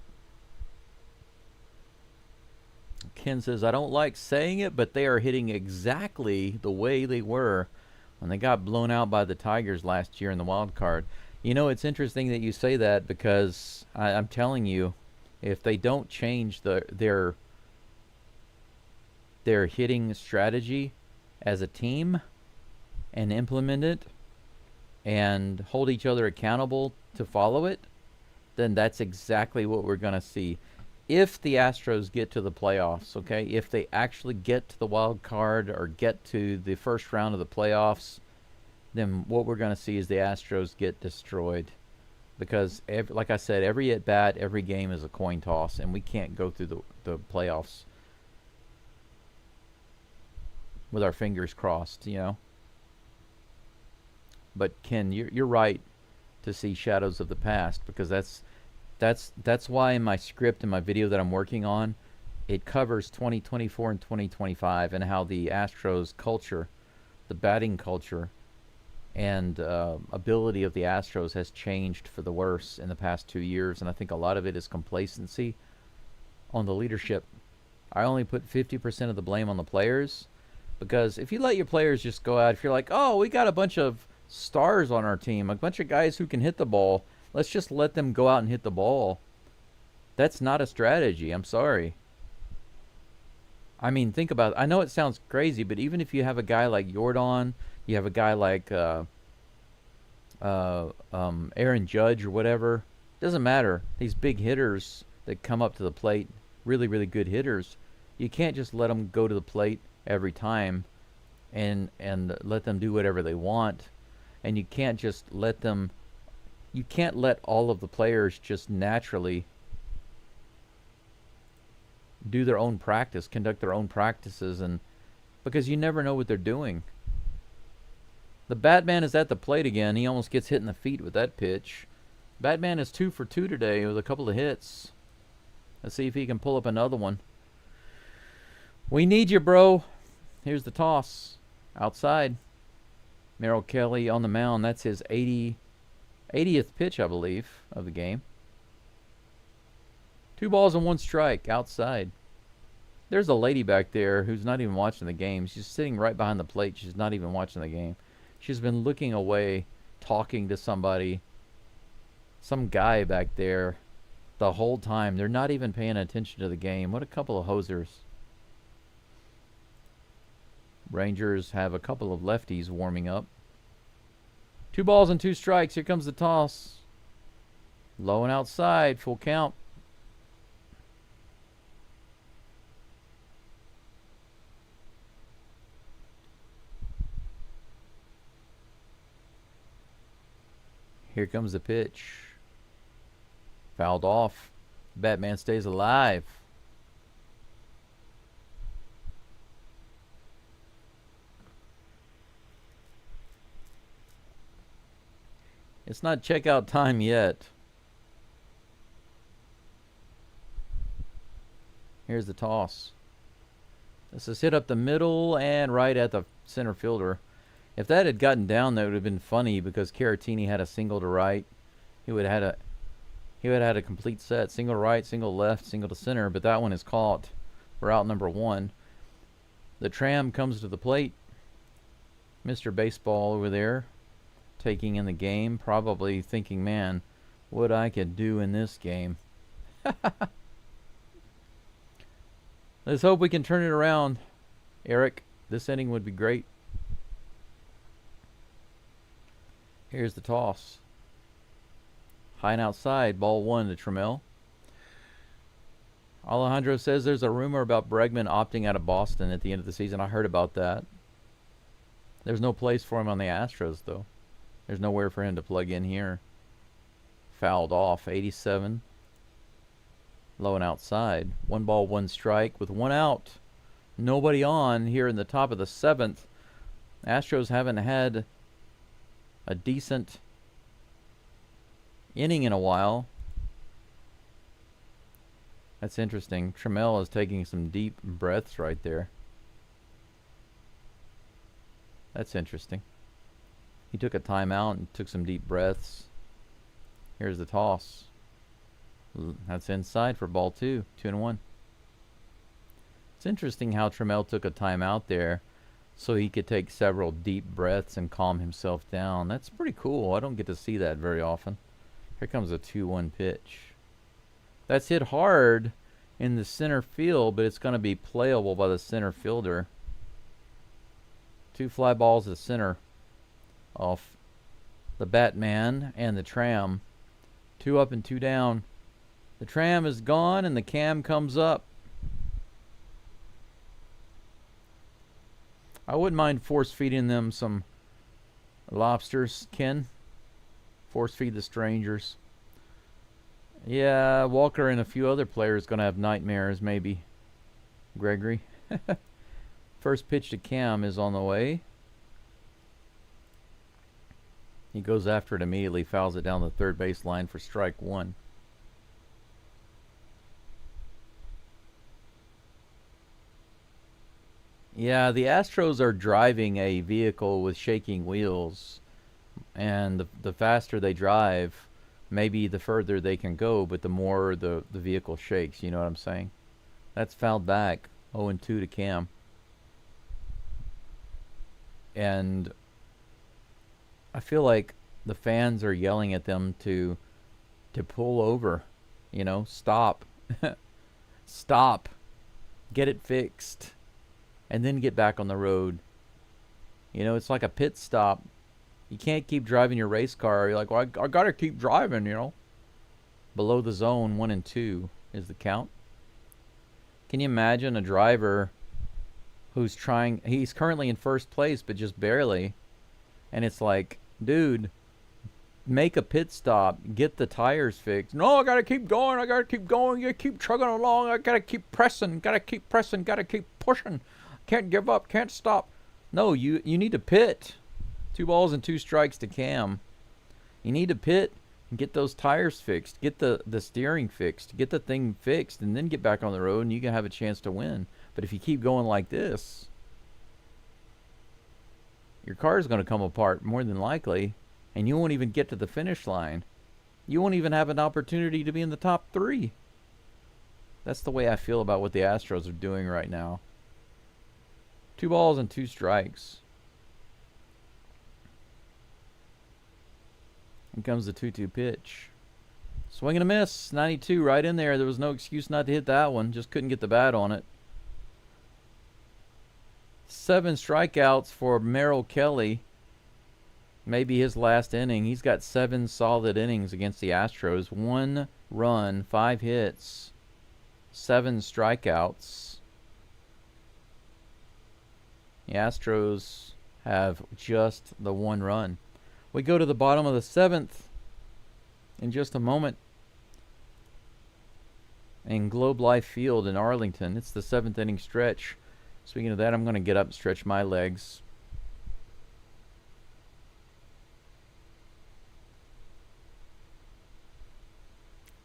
Ken says, I don't like saying it, but they are hitting exactly the way they were when they got blown out by the Tigers last year in the wild card. You know, it's interesting that you say that because I'm telling you, if they don't change their hitting strategy as a team and implement it and hold each other accountable to follow it, then that's exactly what we're going to see. If the Astros get to the playoffs, okay, if they actually get to the wild card or get to the first round of the playoffs, then what we're going to see is the Astros get destroyed. Because, like I said, every at-bat, every game is a coin toss, and we can't go through the playoffs with our fingers crossed, you know. But Ken, you're right to see shadows of the past, because that's why in my script, in my video that I'm working on, it covers 2024 and 2025 and how the Astros culture, the batting culture, and ability of the Astros has changed for the worse in the past 2 years. And I think a lot of it is complacency on the leadership. I only put 50% of the blame on the players, because if you let your players just go out, if you're like, oh, we got a bunch of stars on our team, a bunch of guys who can hit the ball, let's just let them go out and hit the ball. That's not a strategy. I'm sorry. I mean, think about it. I know it sounds crazy, but even if you have a guy like Jordan, you have a guy like Aaron Judge or whatever, doesn't matter. These big hitters that come up to the plate, really, really good hitters, you can't just let them go to the plate every time and let them do whatever they want. And you can't just let them, you can't let all of the players just naturally do their own practice, conduct their own practices, and because you never know what they're doing. The Batman is at the plate again. He almost gets hit in the feet with that pitch. Batman is 2 for 2 today with a couple of hits. Let's see if he can pull up another one. We need you, bro. Here's the toss. Outside. Merrill Kelly on the mound. That's his 80th pitch, I believe, of the game. 2 balls and 1 strike outside. There's a lady back there who's not even watching the game. She's sitting right behind the plate. She's not even watching the game. She's been looking away, talking to somebody, some guy back there, the whole time. They're not even paying attention to the game. What a couple of hosers. Rangers have a couple of lefties warming up. 2 balls and 2 strikes. Here comes the toss. Low and outside. Full count. Here comes the pitch. Fouled off. Batman stays alive. It's not checkout time yet. Here's the toss. This is hit up the middle and right at the center fielder. If that had gotten down, that would have been funny because Caratini had a single to right. He would have had a complete set. Single to right, single left, single to center, but that one is caught for out number 1. The Tram comes to the plate. Mr. Baseball over there taking in the game, probably thinking, man, what I could do in this game. Let's hope we can turn it around, Eric. This inning would be great. Here's the toss. High and outside, ball 1 to Trammell. Alejandro says there's a rumor about Bregman opting out of Boston at the end of the season. I heard about that. There's no place for him on the Astros, though. There's nowhere for him to plug in here. Fouled off, 87. Low and outside. 1 ball, 1 strike with 1 out. Nobody on here in the top of the 7th. Astros haven't had a decent inning in a while. That's interesting. Trammell is taking some deep breaths right there. That's interesting. He took a timeout and took some deep breaths. Here's the toss. That's inside for ball 2. 2-1. It's interesting how Trammell took a timeout there so he could take several deep breaths and calm himself down. That's pretty cool. I don't get to see that very often. Here comes a 2-1 pitch. That's hit hard in the center field, but it's going to be playable by the center fielder. 2 fly balls to center. off the Batman and the tram. 2 up and 2 down. The tram is gone and the cam comes up. I wouldn't mind force feeding them some lobsters, Ken. Force feed the strangers. Yeah, Walker and a few other players gonna have nightmares, maybe. Gregory. First pitch to Cam is on the way. He goes after it immediately, fouls it down the third base line for strike 1. Yeah, the Astros are driving a vehicle with shaking wheels. And the faster they drive, maybe the further they can go, but the more the vehicle shakes. You know what I'm saying? That's fouled back. 0-2 to Cam. And I feel like the fans are yelling at them to pull over. You know, stop. Stop. Get it fixed. And then get back on the road. You know, it's like a pit stop. You can't keep driving your race car. You're like, well, I gotta keep driving, you know. Below the zone, 1-2 is the count. Can you imagine a driver who's trying, he's currently in first place, but just barely. And it's like, dude, make a pit stop, get the tires fixed. No, I gotta keep going, I gotta keep going, you keep chugging along, I gotta keep pressing, gotta keep pushing. Can't give up, can't stop. No, you need to pit. 2 balls and 2 strikes to Cam. You need to pit and get those tires fixed. Get the steering fixed. Get the thing fixed and then get back on the road and you can have a chance to win. But if you keep going like this, your car is going to come apart more than likely and you won't even get to the finish line. You won't even have an opportunity to be in the top 3. That's the way I feel about what the Astros are doing right now. 2 balls and 2 strikes. Here comes the 2-2 pitch. Swing and a miss. 92 right in there. There was no excuse not to hit that one. Just couldn't get the bat on it. 7 strikeouts for Merrill Kelly. Maybe his last inning. He's got 7 solid innings against the Astros. 1 run, 5 hits, 7 strikeouts. The Astros have just the 1 run. We go to the bottom of the 7th in just a moment. In Globe Life Field in Arlington. It's the 7th inning stretch. Speaking of that, I'm going to get up and stretch my legs.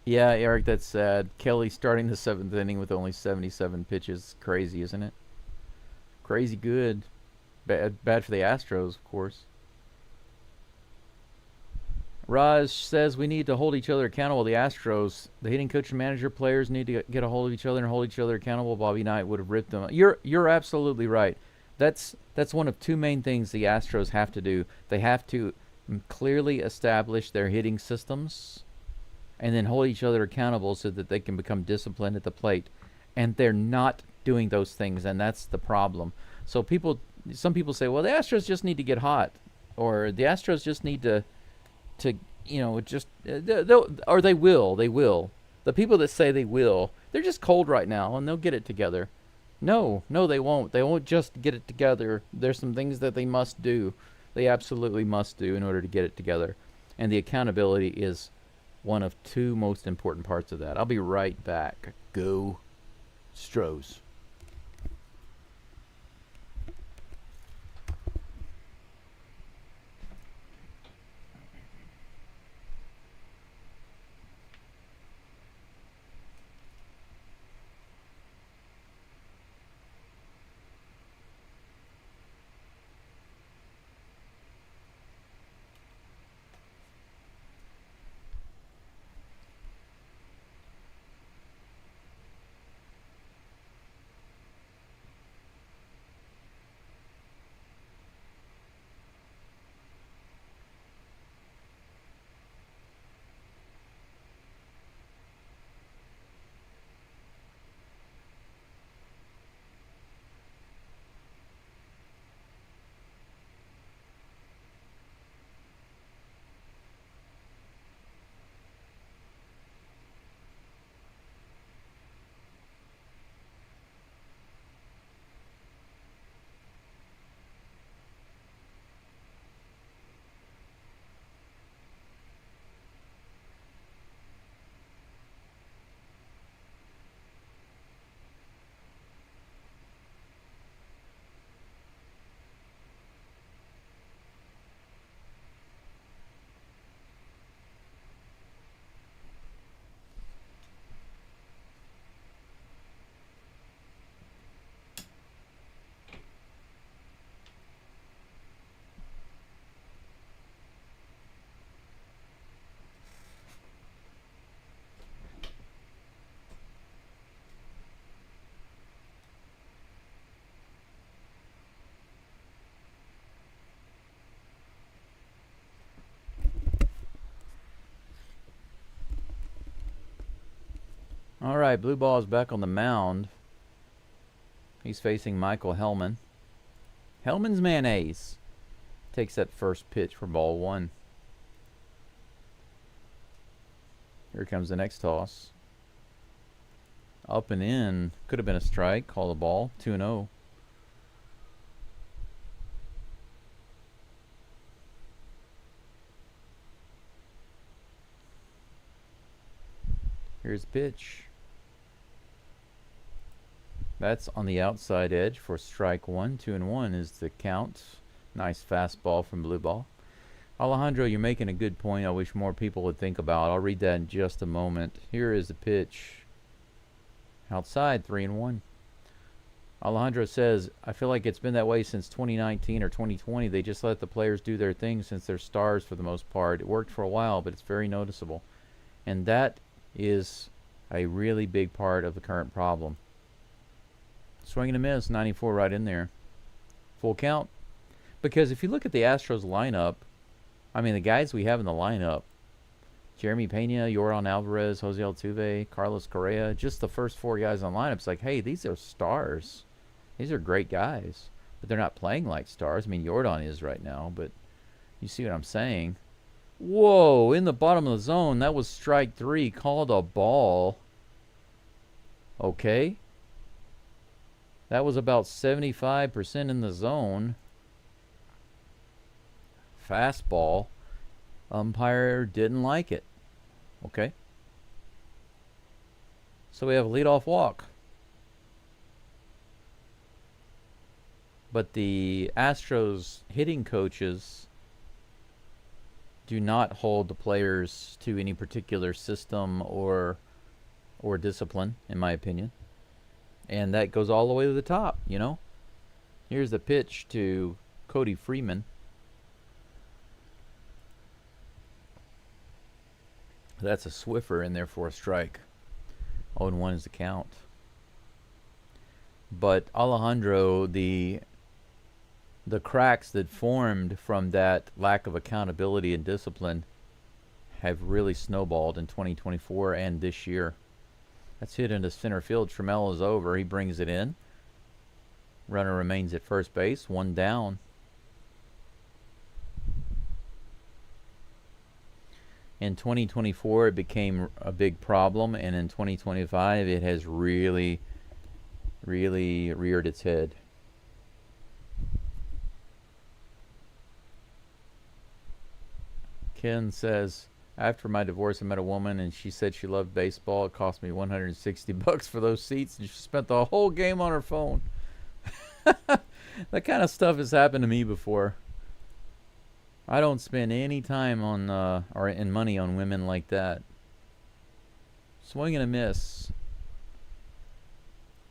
Yeah, Eric, that's sad. Kelly starting the 7th inning with only 77 pitches. Crazy, isn't it? Crazy good. Bad for the Astros, of course. Raj says we need to hold each other accountable. The Astros, the hitting coach and manager, players need to get a hold of each other and hold each other accountable. Bobby Knight would have ripped them. You're absolutely right. That's one of 2 main things the Astros have to do. They have to clearly establish their hitting systems and then hold each other accountable so that they can become disciplined at the plate. And they're not doing those things, and that's the problem. So some people say, well, the Astros just need to get hot, or the Astros just need to just or they will. The people that say they will, they're just cold right now, and they'll get it together. No, they won't. They won't just get it together. There's some things that they must do. They absolutely must do in order to get it together, and the accountability is one of 2 most important parts of that. I'll be right back. Go Stros. All right, blue ball is back on the mound. He's facing Michael Hellman. Hellman's mayonnaise takes that first pitch for ball 1. Here comes the next toss. Up and in. Could have been a strike. Call the ball. 2-0. Here's the pitch. That's on the outside edge for strike 1. 2-1 is the count. Nice fastball from blue ball. Alejandro, you're making a good point I wish more people would think about. I'll read that in just a moment. Here is the pitch. Outside, 3-1. Alejandro says, I feel like it's been that way since 2019 or 2020. They just let the players do their thing since they're stars for the most part. It worked for a while, but it's very noticeable. And that is a really big part of the current problem. Swing and a miss, 94 right in there. Full count. Because if you look at the Astros lineup, I mean, the guys we have in the lineup, Jeremy Pena, Yordan Alvarez, Jose Altuve, Carlos Correa, just the first 4 guys on the lineup. It's like, hey, these are stars. These are great guys. But they're not playing like stars. I mean, Yordan is right now, but you see what I'm saying. Whoa, in the bottom of the zone, that was strike 3, called a ball. Okay. That was about 75% in the zone. Fastball. Umpire didn't like it. Okay. So we have a leadoff walk. But the Astros hitting coaches do not hold the players to any particular system or discipline, in my opinion. And that goes all the way to the top, you know. Here's the pitch to Cody Freeman. That's a Swiffer in there for a strike. 0-1 is the count. But Alejandro, the cracks that formed from that lack of accountability and discipline have really snowballed in 2024 and this year. That's hit into center field. Trammell is over. He brings it in. Runner remains at first base. 1 down. In 2024, it became a big problem, and in 2025, it has really, really reared its head. Ken says, after my divorce, I met a woman, and she said she loved baseball. It cost me $160 for those seats, and she spent the whole game on her phone. That kind of stuff has happened to me before. I don't spend any time on or in money on women like that. Swing and a miss.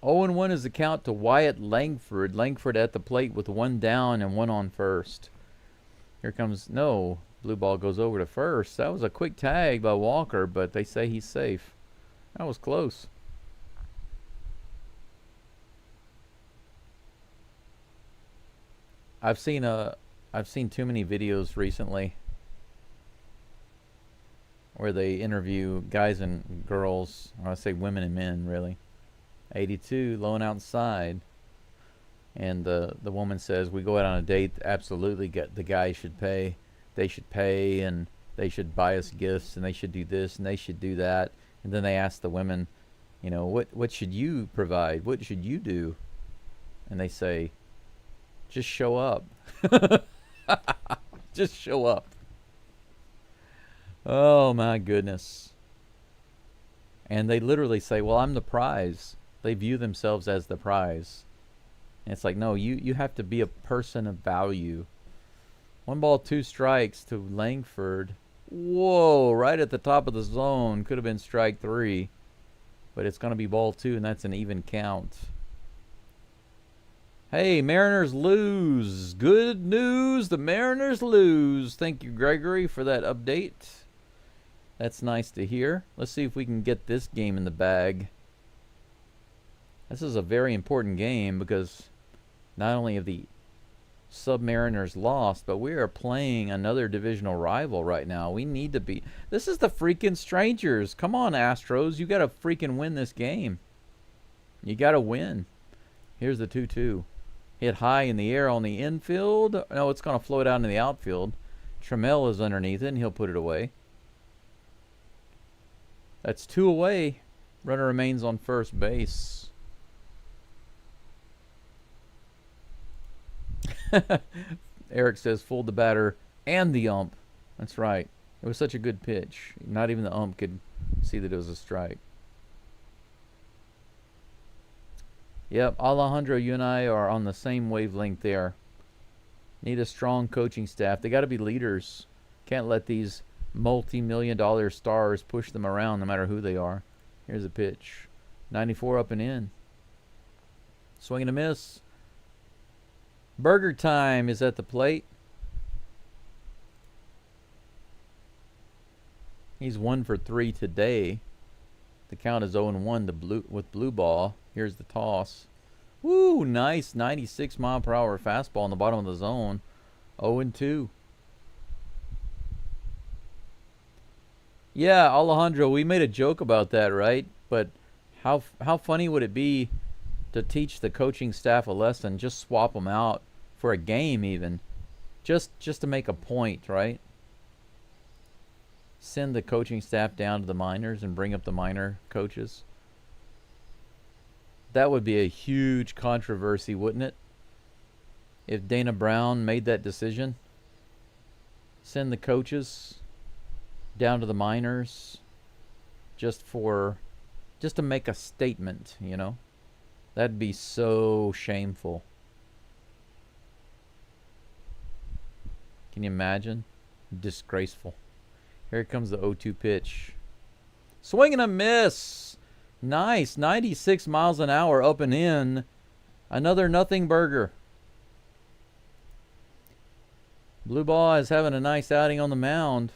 0-1 is the count to Wyatt Langford. Langford at the plate with 1 down and 1 on first. Here comes, no, blue ball goes over to first. That was a quick tag by Walker, but they say he's safe. That was close. I've seen too many videos recently where they interview guys and girls, or I say women and men, really. 82, low and outside. And the woman says, we go out on a date, absolutely the guy should pay. They should pay, and they should buy us gifts, and they should do this, and they should do that. And then they ask the women, you know, what should you provide? What should you do? And they say, just show up. Just show up. Oh my goodness. And they literally say, well, I'm the prize. They view themselves as the prize. And it's like, no, you have to be a person of value. 1 ball, 2 strikes to Langford. Whoa, right at the top of the zone. Could have been strike 3. But it's going to be ball 2, and that's an even count. Hey, Mariners lose. Good news. The Mariners lose. Thank you, Gregory, for that update. That's nice to hear. Let's see if we can get this game in the bag. This is a very important game because not only have the Submariners lost, but we are playing another divisional rival right now. We need to be. This is the freaking Strangers. Come on, Astros. You got to freaking win this game. You got to win. Here's the 2-2. Hit high in the air on the infield. No, it's going to float out in the outfield. Trammell is underneath it, and he'll put it away. That's 2 away. Runner remains on first base. Eric says fooled the batter and the ump. That's right. It was such a good pitch. Not even the ump could see that it was a strike. Yep, Alejandro, you and I are on the same wavelength there. Need a strong coaching staff. They got to be leaders. Can't let these multi-million-dollar stars push them around no matter who they are. Here's a pitch. 94 up and in. Swing and a miss. Burger Time is at the plate. He's 1 for 3 today. The count is 0-1 with blue ball. Here's the toss. Woo, nice 96-mile-per-hour fastball in the bottom of the zone. 0-2. Yeah, Alejandro, we made a joke about that, right? But how funny would it be to teach the coaching staff a lesson? Just swap them out for a game, even, just to make a point, right? Send the coaching staff down to the minors and bring up the minor coaches. That would be a huge controversy, wouldn't it? If Dana Brown made that decision, send the coaches down to the minors just to make a statement, you know? That'd be so shameful. Can you imagine? Disgraceful. Here comes the 0-2 pitch. Swing and a miss. Nice. 96 miles an hour up and in. Another nothing burger. Blue Ball is having a nice outing on the mound.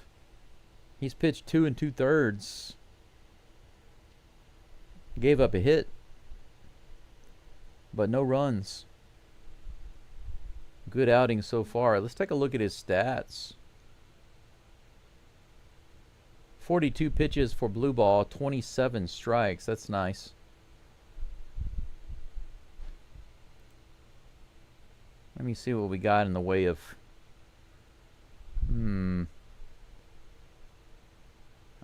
He's pitched 2 2/3. Gave up a hit, but no runs. Good outing so far. Let's take a look at his stats. 42 pitches for Blue Ball, 27 strikes. That's nice. Let me see what we got in the way of...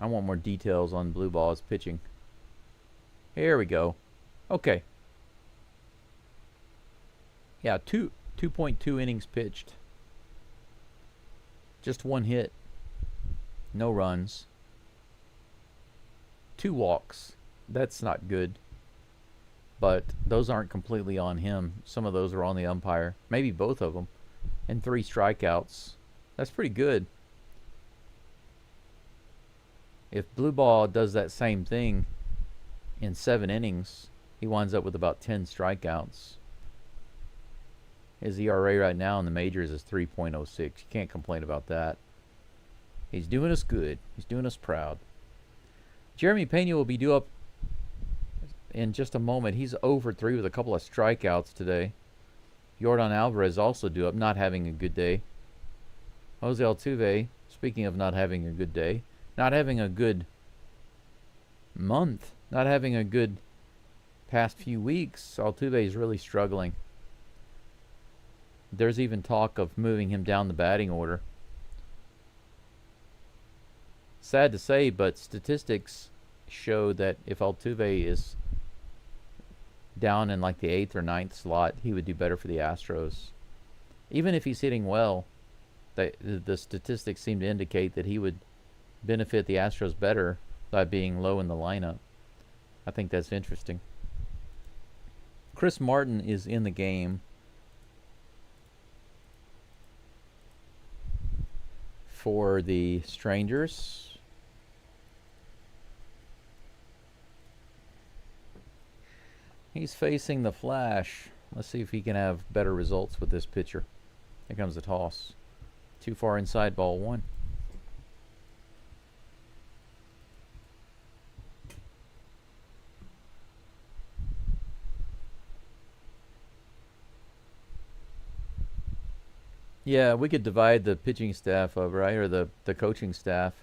I want more details on Blue Ball's pitching. Here we go. Okay. Yeah, 2.2 innings pitched. Just 1 hit. No runs. 2 walks. That's not good. But those aren't completely on him. Some of those are on the umpire. Maybe both of them. And 3 strikeouts. That's pretty good. If Blue Ball does that same thing in 7 innings, he winds up with about 10 strikeouts. His ERA right now in the majors is 3.06. You can't complain about that. He's doing us good. He's doing us proud. Jeremy Pena will be due up in just a moment. He's 0 for 3 with a couple of strikeouts today. Yordan Alvarez also due up, not having a good day. Jose Altuve, speaking of not having a good day, not having a good month, not having a good past few weeks. Altuve is really struggling. There's even talk of moving him down the batting order. Sad to say, but statistics show that if Altuve is down in like the 8th or 9th slot, he would do better for the Astros. Even if he's hitting well, the statistics seem to indicate that he would benefit the Astros better by being low in the lineup. I think that's interesting. Chris Martin is in the game for the Strangers. He's facing the Flash. Let's see if he can have better results with this pitcher. Here comes the toss. Too far inside, ball 1. Yeah, we could divide the pitching staff up, right? Or the coaching staff.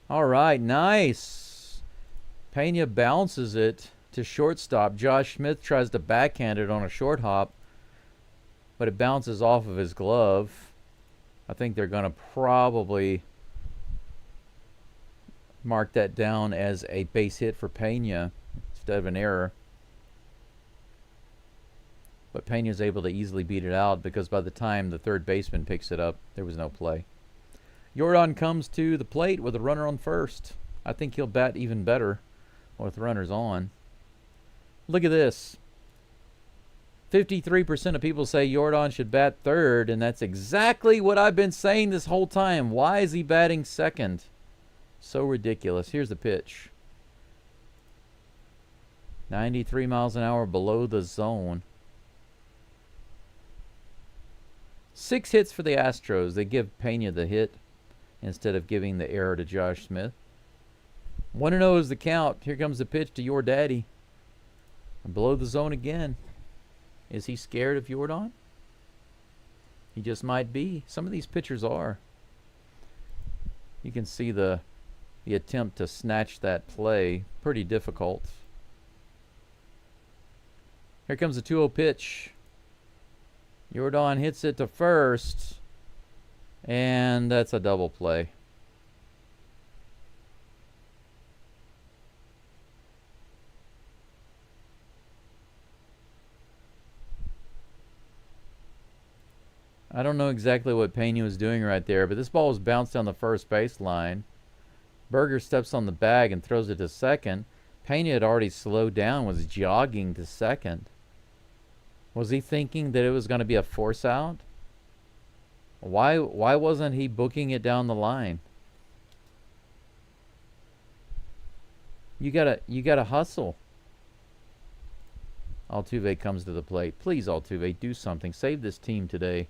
All right, nice. Pena bounces it to shortstop. Josh Smith tries to backhand it on a short hop, but it bounces off of his glove. I think they're going to probably mark that down as a base hit for Pena instead of an error. But Pena's able to easily beat it out because by the time the third baseman picks it up, there was no play. Jordan comes to the plate with a runner on first. I think he'll bat even better with runners on. Look at this. 53% of people say Jordan should bat third, and that's exactly what I've been saying this whole time. Why is he batting second? So ridiculous. Here's the pitch. 93 miles an hour below the zone. 6 hits for the Astros. They give Pena the hit instead of giving the error to Josh Smith. 1-0 is the count. Here comes the pitch to your daddy. Below the zone again. Is he scared of Jordan? He just might be. Some of these pitchers are. You can see the attempt to snatch that play. Pretty difficult. Here comes the 2-0 pitch. Jordan hits it to first. And that's a double play. I don't know exactly what Pena was doing right there, but this ball was bounced down the first baseline. Berger steps on the bag and throws it to second. Pena had already slowed down, was jogging to second. Was he thinking that it was going to be a force out? Why wasn't he booking it down the line? You gotta hustle. Altuve comes to the plate. Please, Altuve, do something. Save this team today.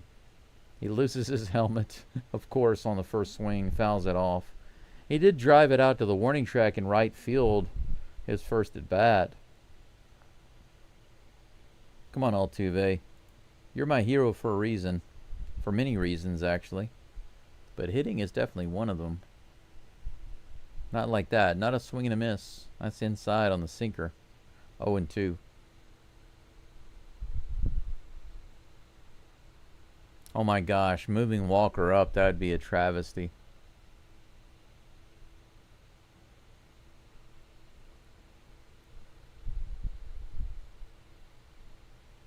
He loses his helmet, of course, on the first swing, fouls it off. He did drive it out to the warning track in right field, his first at bat. Come on, Altuve. You're my hero for a reason. For many reasons, actually. But hitting is definitely one of them. Not like that. Not a swing and a miss. That's inside on the sinker. 0-2. Oh my gosh, moving Walker up, that would be a travesty.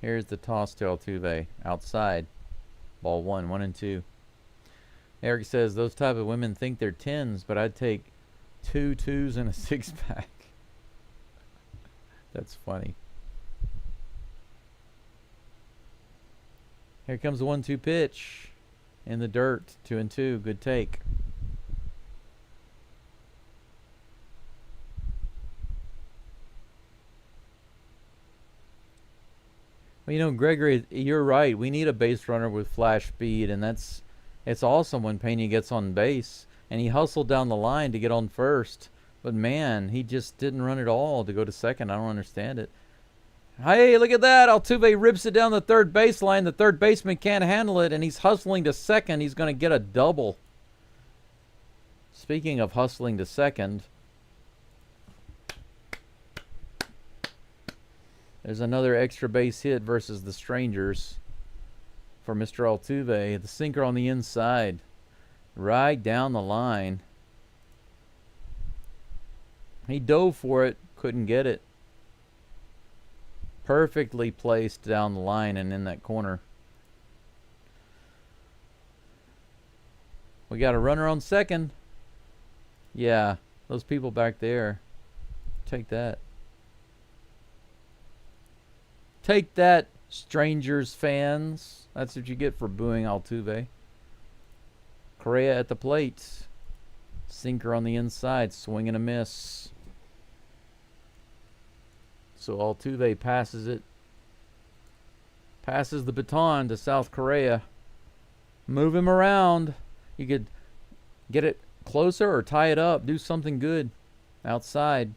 Here's the toss to Altuve. Outside. Ball 1, 1-2. Eric says, those type of women think they're 10s, but I'd take 2 2s and a 6-pack. That's funny. Here comes the 1-2 pitch. In the dirt. 2-2. Good take. Well, you know, Gregory, you're right. We need a base runner with flash speed, and it's awesome when Pena gets on base. And he hustled down the line to get on first. But man, he just didn't run at all to go to second. I don't understand it. Hey, look at that. Altuve rips it down the third baseline. The third baseman can't handle it, and he's hustling to second. He's going to get a double. Speaking of hustling to second, there's another extra base hit versus the Strangers for Mr. Altuve. The sinker on the inside. Right down the line. He dove for it. Couldn't get it. Perfectly placed down the line and in that corner. We got a runner on second. Yeah, those people back there. Take that. Take that, Strangers fans. That's what you get for booing Altuve. Correa at the plate. Sinker on the inside. Swing and a miss. So Altuve passes it. Passes the baton to South Korea. Move him around. You could get it closer or tie it up. Do something good. Outside.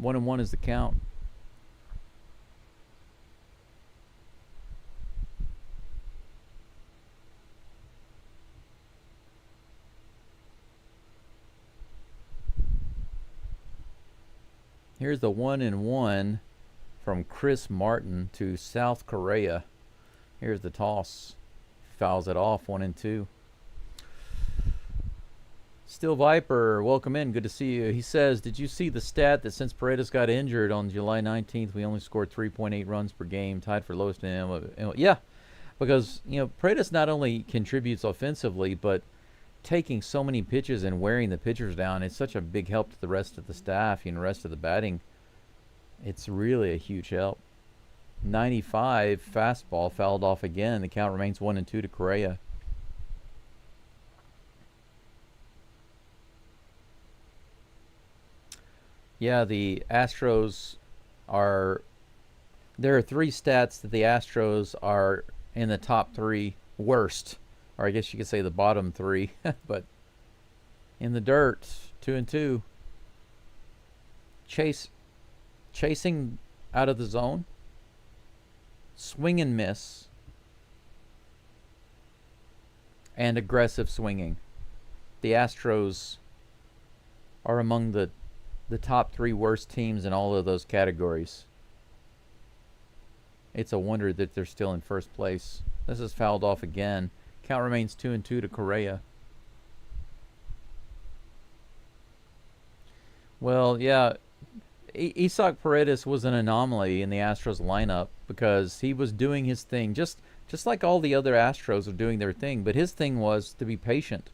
1-1 is the count. Here's the 1-1 from Chris Martin to South Korea. Here's the toss. Fouls it off, 1-2. Still Viper, welcome in. Good to see you. He says, did you see the stat that since Paredes got injured on July 19th, we only scored 3.8 runs per game, tied for lowest in MLB? Yeah, because, you know, Paredes not only contributes offensively, but taking so many pitches and wearing the pitchers down, it's such a big help to the rest of the staff and the rest of the batting. It's really a huge help. 95 fastball fouled off again. The count remains 1-2 to Correa. Yeah, the Astros are... There are 3 stats that the Astros are in the top 3 worst. Or I guess you could say the bottom 3. But in the dirt, 2-2. Chasing out of the zone. Swing and miss. And aggressive swinging. The Astros are among the top 3 worst teams in all of those categories. It's a wonder that they're still in first place. This is fouled off again. Count remains 2-2 to Correa. Well, yeah, Isaac Paredes was an anomaly in the Astros lineup because he was doing his thing, just like all the other Astros are doing their thing. But his thing was to be patient.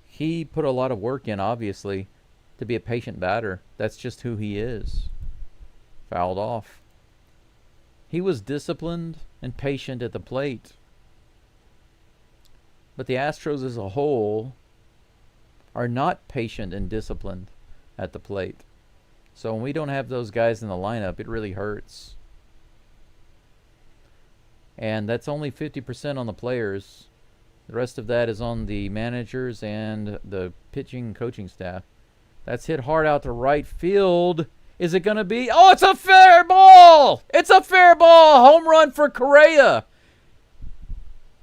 He put a lot of work in, obviously, to be a patient batter. That's just who he is. Fouled off. He was disciplined and patient at the plate. But the Astros as a whole are not patient and disciplined at the plate. So when we don't have those guys in the lineup, it really hurts. And that's only 50% on the players. The rest of that is on the managers and the pitching coaching staff. That's hit hard out to right field. Is it going to be? Oh, it's a fair ball! It's a fair ball! Home run for Correa.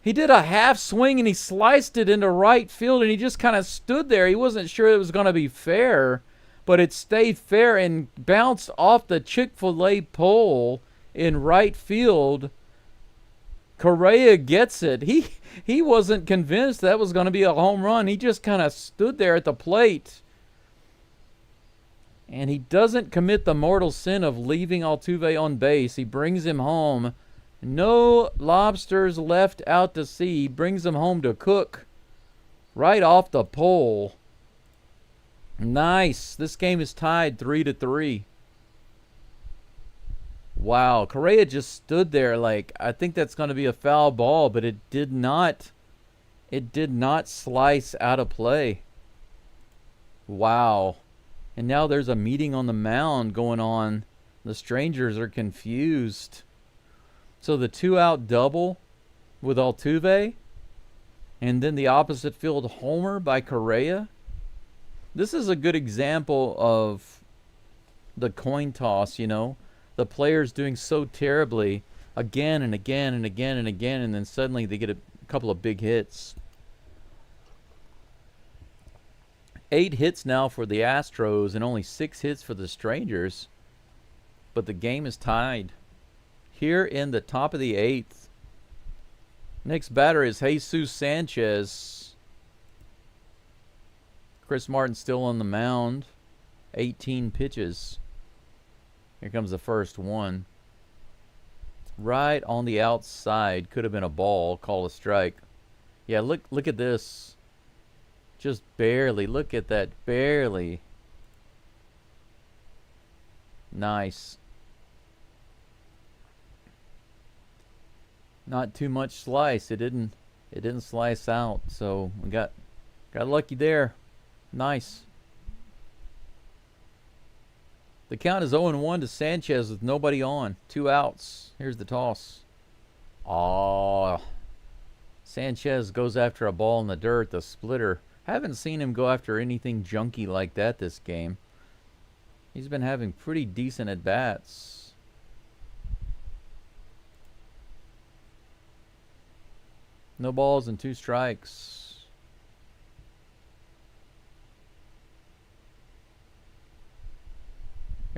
He did a half swing and he sliced it into right field and he just kind of stood there. He wasn't sure it was going to be fair, but it stayed fair and bounced off the Chick-fil-A pole in right field. Correa gets it. He wasn't convinced that was going to be a home run. He just kind of stood there at the plate. And he doesn't commit the mortal sin of leaving Altuve on base. He brings him home. No lobsters left out to sea. He brings him home to cook. Right off the pole. Nice. This game is tied 3-3. Wow. Correa just stood there like, I think that's going to be a foul ball, but it did not slice out of play. Wow. And now there's a meeting on the mound going on. The strangers are confused. So the 2-out double with Altuve, and then the opposite field homer by Correa. This is a good example of the coin toss, you know. The players doing so terribly again and again and again and again, and then suddenly they get a couple of big hits. 8 hits now for the Astros and only 6 hits for the Strangers. But the game is tied. Here in the top of the 8th. Next batter is Jesus Sanchez. Chris Martin still on the mound. 18 pitches. Here comes the first one. Right on the outside. Could have been a ball. Call a strike. Yeah, look at this. Just barely. Look at that. Barely. Nice. Not too much slice. It didn't slice out. So we got lucky there. Nice. The count is 0-1 to Sanchez with nobody on. 2 outs. Here's the toss. Oh. Sanchez goes after a ball in the dirt, the splitter. Haven't seen him go after anything junky like that this game. He's been having pretty decent at-bats. No balls and 2 strikes.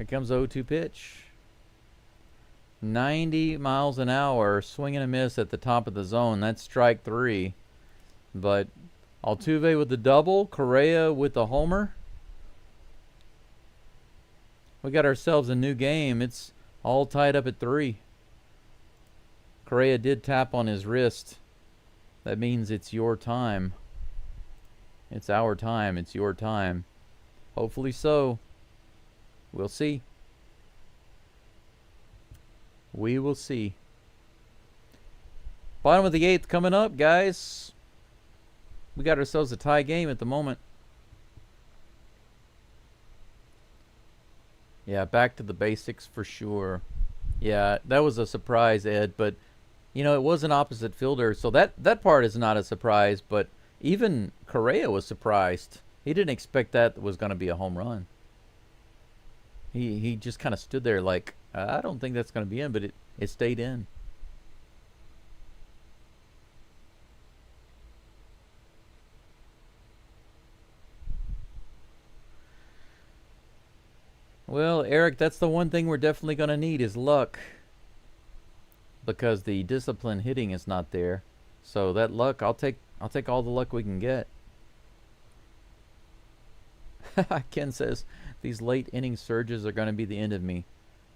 Here comes the 0-2 pitch. 90 miles an hour, swing and a miss at the top of the zone. That's strike 3. But Altuve with the double, Correa with the homer. We got ourselves a new game. It's all tied up at 3. Correa did tap on his wrist. That means it's your time. It's our time. It's your time. Hopefully so. We'll see. We will see. Bottom of the 8th coming up, guys. We got ourselves a tie game at the moment. Yeah, back to the basics for sure. Yeah, that was a surprise, Ed, but you know, it was an opposite fielder, so that part is not a surprise, but even Correa was surprised. He didn't expect that was going to be a home run. He just kind of stood there like, I don't think that's going to be in, but it stayed in. Well, Eric, that's the one thing we're definitely going to need is luck. Because the discipline hitting is not there. So that luck, I'll take all the luck we can get. Ken says, these late inning surges are going to be the end of me.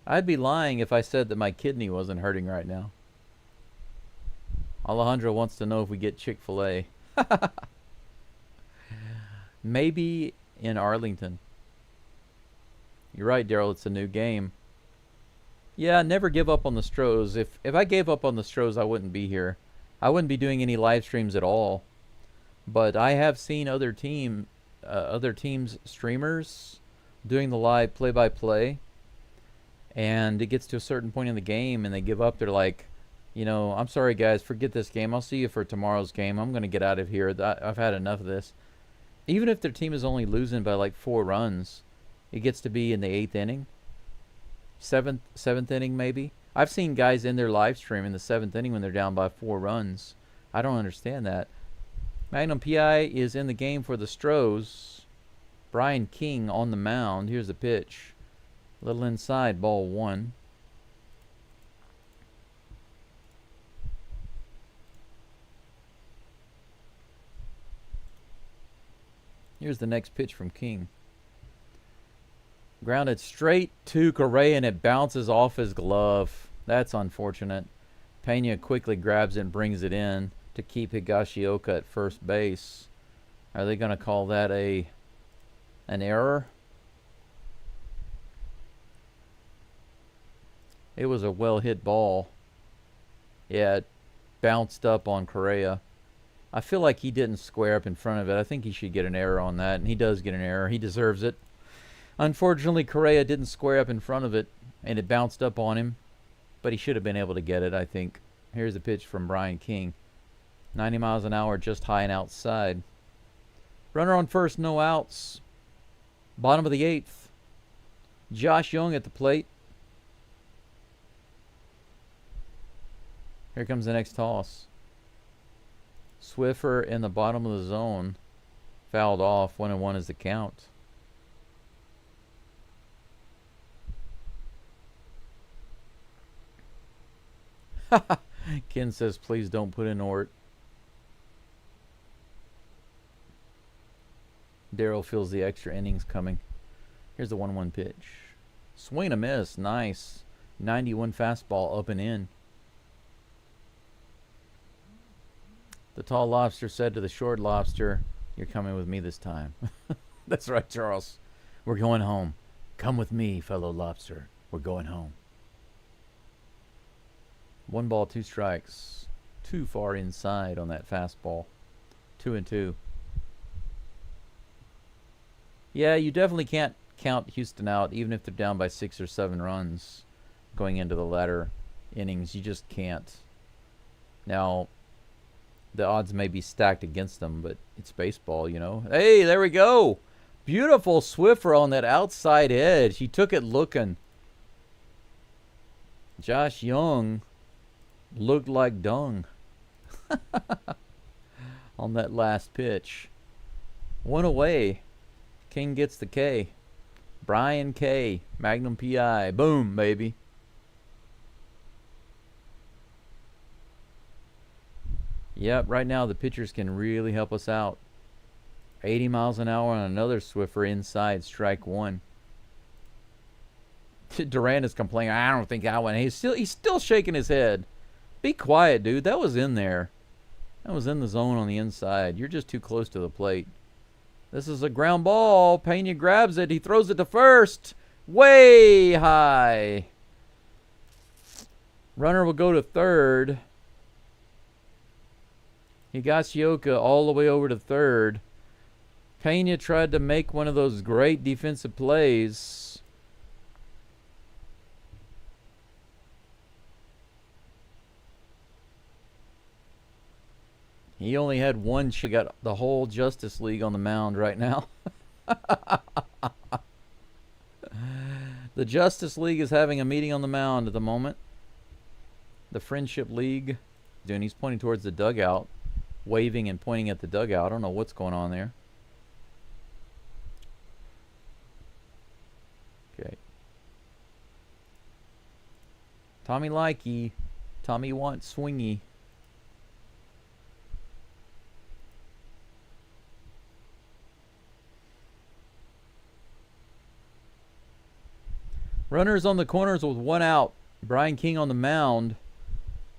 I'd be lying if I said that my kidney wasn't hurting right now. Alejandro wants to know if we get Chick-fil-A. Maybe in Arlington. You're right, Daryl, it's a new game. Yeah, never give up on the Stros. If I gave up on the Stros, I wouldn't be here. I wouldn't be doing any live streams at all. But I have seen other teams' streamers doing the live play-by-play. And it gets to a certain point in the game and they give up. They're like, you know, I'm sorry guys, forget this game. I'll see you for tomorrow's game. I'm going to get out of here. I've had enough of this. Even if their team is only losing by like 4 runs, it gets to be in the 8th inning. Seventh inning maybe. I've seen guys in their live stream in the 7th inning when they're down by 4 runs. I don't understand that. Magnum PI is in the game for the Stros. Brian King on the mound. Here's the pitch. A little inside, ball 1. Here's the next pitch from King. Grounded straight to Correa and it bounces off his glove. That's unfortunate. Pena quickly grabs it and brings it in to keep Higashioka at first base. Are they going to call that an error? It was a well-hit ball. Yeah, it bounced up on Correa. I feel like he didn't square up in front of it. I think he should get an error on that, and he does get an error. He deserves it. Unfortunately, Correa didn't square up in front of it, and it bounced up on him. But he should have been able to get it, I think. Here's a pitch from Brian King. 90 miles an hour, just high and outside. Runner on first, no outs. Bottom of the 8th. Josh Young at the plate. Here comes the next toss. Swiffer in the bottom of the zone. Fouled off. 1-1 is the count. Ken says, please don't put in Ort. Daryl feels the extra innings coming. Here's the 1-1 pitch. Swing and a miss. Nice. 91 fastball up and in. The tall lobster said to the short lobster, you're coming with me this time. That's right, Charles. We're going home. Come with me, fellow lobster. We're going home. 1 ball, 2 strikes. Too far inside on that fastball. 2-2. Yeah, you definitely can't count Houston out, even if they're down by 6 or 7 runs going into the latter innings. You just can't. Now, the odds may be stacked against them, but it's baseball, you know. Hey, there we go. Beautiful Swiffer on that outside edge. He took it looking. Josh Young looked like dung on that last pitch. 1 away. King gets the K. Brian K. Magnum PI. Boom, baby. Yep, right now the pitchers can really help us out. 80 miles an hour on another Swiffer inside, strike one. Duran is complaining, I don't think I went. He's still shaking his head. Be quiet, dude. That was in there. That was in the zone on the inside. You're just too close to the plate. This is a ground ball. Pena grabs it. He throws it to first. Way high. Runner will go to third. Higashioka all the way over to third. Pena tried to make one of those great defensive plays. He only had one. She got the whole Justice League on the mound right now. The Justice League is having a meeting on the mound at the moment. The Friendship League. And he's pointing towards the dugout. Waving and pointing at the dugout. I don't know what's going on there. Okay. Tommy likey. Tommy wants swingy. Runners on the corners with one out. Brian King on the mound.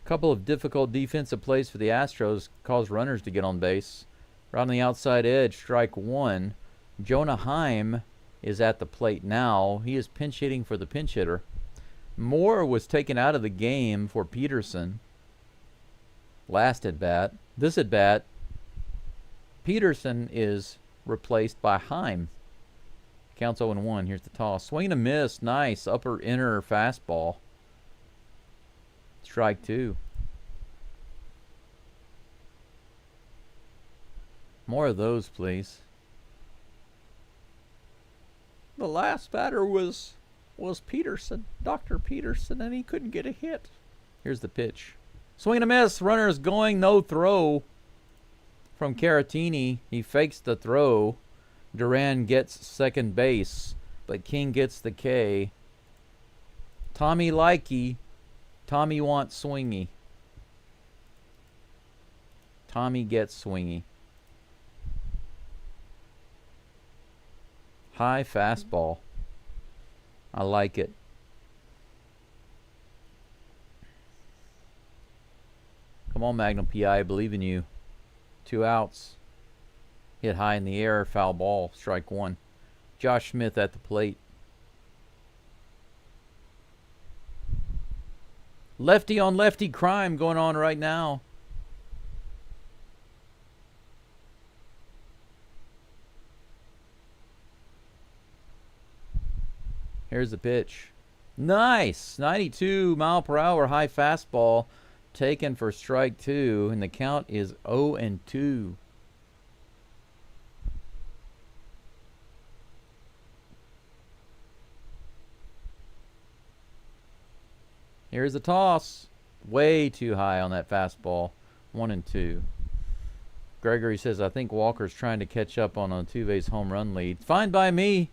A couple of difficult defensive plays for the Astros caused runners to get on base. Right on the outside edge, strike one. Jonah Heim is at the plate now. He is pinch hitting for the pinch hitter. Moore was taken out of the game for Peterson. Last at bat. This at bat, Peterson is replaced by Heim. Counts 0-1. Here's the toss. Swing and a miss. Nice. Upper inner fastball. Strike two. More of those, please. The last batter was Peterson. Dr. Peterson, and he couldn't get a hit. Here's the pitch. Swing and a miss. Runner is going. No throw from Caratini. He fakes the throw. Duran gets second base, but King gets the K. Tommy likey. Tommy wants swingy. Tommy gets swingy. High fastball. I like it. Come on, Magnum PI. I believe in you. 2 outs. Hit high in the air, foul ball, strike one. Josh Smith at the plate. Lefty on lefty crime going on right now. Here's the pitch. Nice. 92 mile per hour high fastball taken for strike two, and the count is 0-2. Here's the toss. Way too high on that fastball. 1-2. Gregory says, I think Walker's trying to catch up on Altuve's home run lead. Fine by me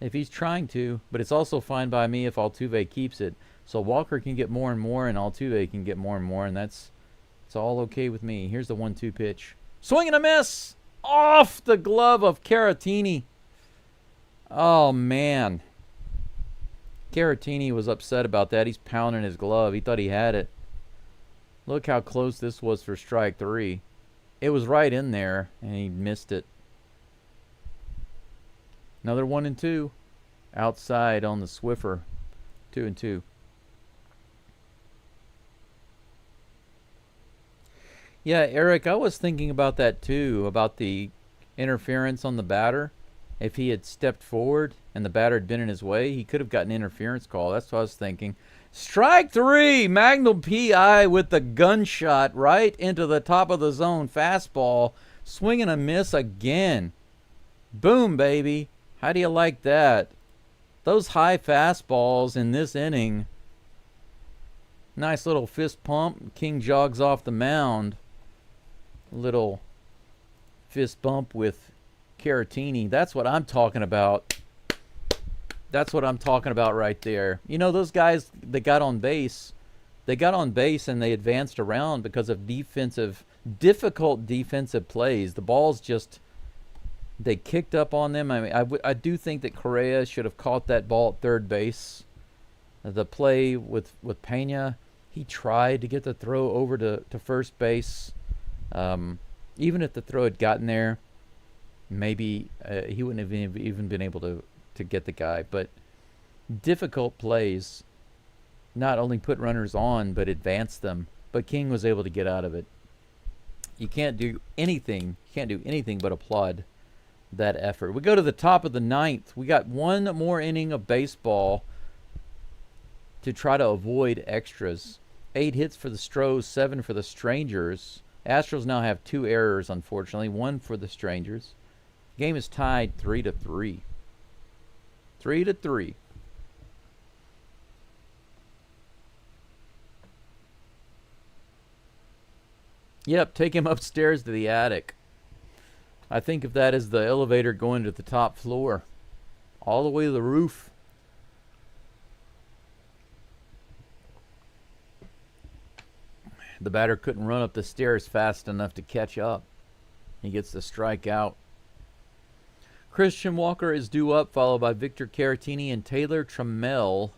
if he's trying to, but it's also fine by me if Altuve keeps it. So Walker can get more and more, and Altuve can get more and more, and it's all okay with me. Here's the 1-2 pitch. Swing and a miss! Off the glove of Caratini. Oh, man. Caratini was upset about that. He's pounding his glove. He thought he had it. Look how close this was for strike three. It was right in there, and he missed it. Another 1-2. Outside on the Swiffer. 2-2. Yeah, Eric, I was thinking about that too, about the interference on the batter. If he had stepped forward and the batter had been in his way, he could have gotten an interference call. That's what I was thinking. Strike three! Magnum PI with the gunshot right into the top of the zone. Fastball. Swing and a miss again. Boom, baby. How do you like that? Those high fastballs in this inning. Nice little fist pump. King jogs off the mound. Little fist bump with Caratini. That's what I'm talking about. That's what I'm talking about right there. You know, those guys that got on base, and they advanced around because of difficult defensive plays. The balls just, they kicked up on them. I mean, I do think that Correa should have caught that ball at third base. The play with Pena, he tried to get the throw over to first base. Even if the throw had gotten there, maybe he wouldn't have even been able to get the guy. But difficult plays not only put runners on, but advance them. But King was able to get out of it. You can't do anything but applaud that effort. We go to the top of the ninth. We got one more inning of baseball to try to avoid extras. 8 hits for the Stros, 7 for the Strangers. Astros now have 2 errors, unfortunately, 1 for the Strangers. Game is tied 3-3. 3-3. Yep, take him upstairs to the attic. I think of that as the elevator going to the top floor. All the way to the roof. The batter couldn't run up the stairs fast enough to catch up. He gets the strike out. Christian Walker is due up, followed by Victor Caratini and Taylor Trammell.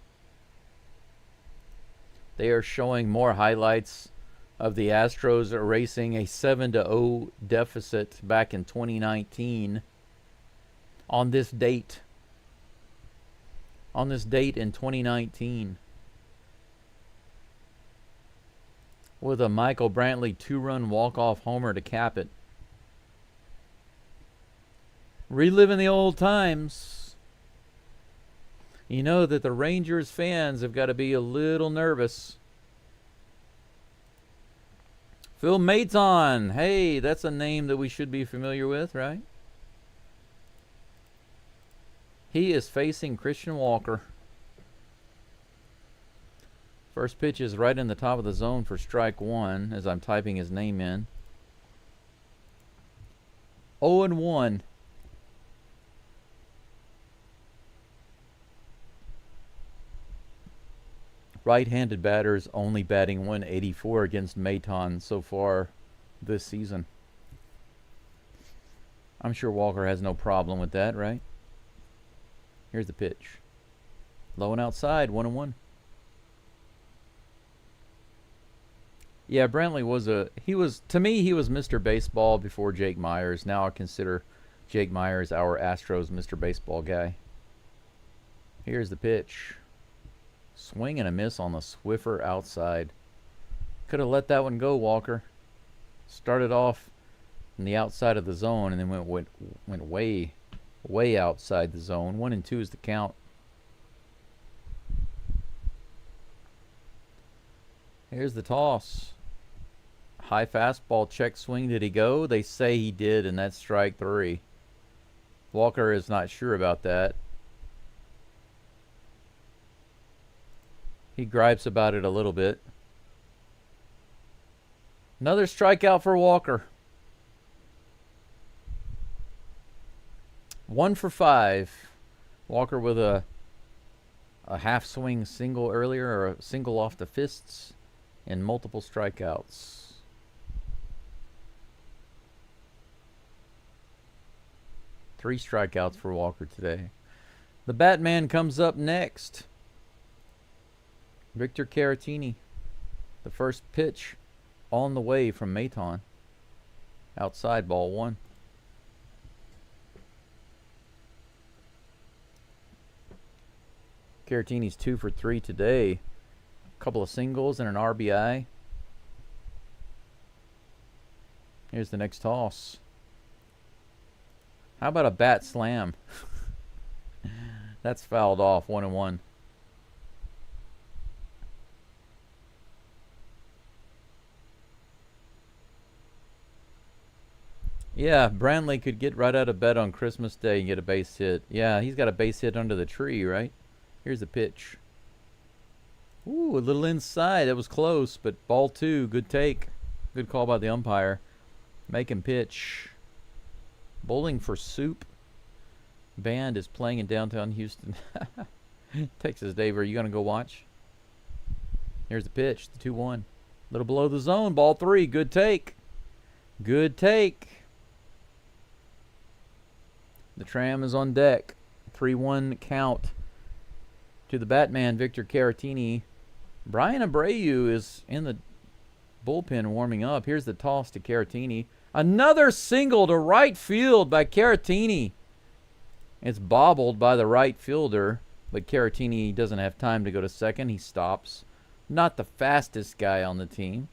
They are showing more highlights of the Astros erasing a 7-0 deficit back in 2019 on this date. On this date in 2019. With a Michael Brantley 2-run walk-off homer to cap it. Reliving the old times. You know that the Rangers fans have got to be a little nervous. Phil Maton. Hey, that's a name that we should be familiar with, right? He is facing Christian Walker. First pitch is right in the top of the zone for strike 1 as I'm typing his name in. 0-1. Right-handed batters only batting 184 against Maton so far this season. I'm sure Walker has no problem with that, right? Here's the pitch. Low and outside, 1-1. Yeah, Brantley was to me, he was Mr. Baseball before Jake Myers. Now I consider Jake Myers our Astros Mr. Baseball guy. Here's the pitch. Swing and a miss on the Swiffer outside. Could have let that one go, Walker. Started off on the outside of the zone and then went way outside the zone. 1-2 is the count. Here's the toss. High fastball check swing. Did he go? They say he did, and that's strike 3. Walker is not sure about that. He gripes about it a little bit. Another strikeout for Walker. 1 for 5. Walker with a half swing single earlier, or a single off the fists, and multiple strikeouts. Three strikeouts for Walker today. The Batman comes up next. Victor Caratini. The first pitch on the way from Maton. Outside, ball 1. Caratini's 2 for 3 today. A couple of singles and an RBI. Here's the next toss. How about a bat slam? That's fouled off. 1-1. Yeah, Brantley could get right out of bed on Christmas Day and get a base hit. Yeah, he's got a base hit under the tree, right? Here's the pitch. Ooh, a little inside. That was close, but ball 2. Good take. Good call by the umpire. Make him pitch. Bowling for soup. band is playing in downtown Houston. Texas Dave, are you going to go watch? Here's the pitch, the 2-1. Little below the zone, ball 3. Good take. Good take. The Tram is on deck. 3-1 count to the Batman, Victor Caratini. Brian Abreu is in the bullpen warming up. Here's the toss to Caratini. Another single to right field by Caratini. It's bobbled by the right fielder, but Caratini doesn't have time to go to second. He stops. Not the fastest guy on the team.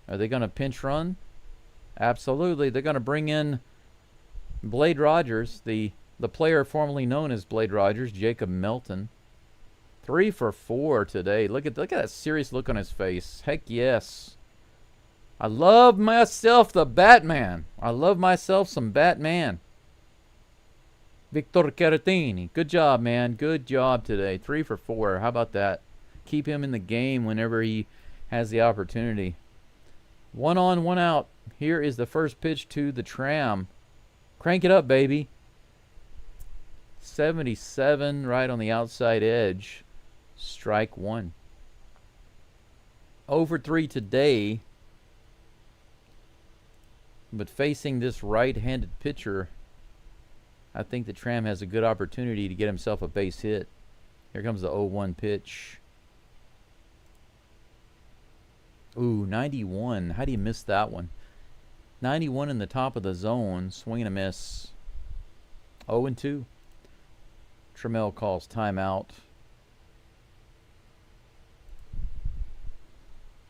Are they going to pinch run? Absolutely. They're going to bring in Blade Rogers, the player formerly known as Blade Rogers, Jacob Melton. 3 for 4 today. Look at that serious look on his face. Heck yes. I love myself the Batman. I love myself some Batman. Victor Caratini. Good job, man. Good job today. 3 for 4. How about that? Keep him in the game whenever he has the opportunity. 1 on, 1 out. Here is the first pitch to the Tram. Crank it up, baby. 77 right on the outside edge. Strike 1. Over 3 today. But facing this right-handed pitcher, I think the Tram has a good opportunity to get himself a base hit. Here comes the 0-1 pitch. Ooh, 91. How do you miss that one? 91 in the top of the zone. Swing and a miss. 0-2. Trammell calls timeout.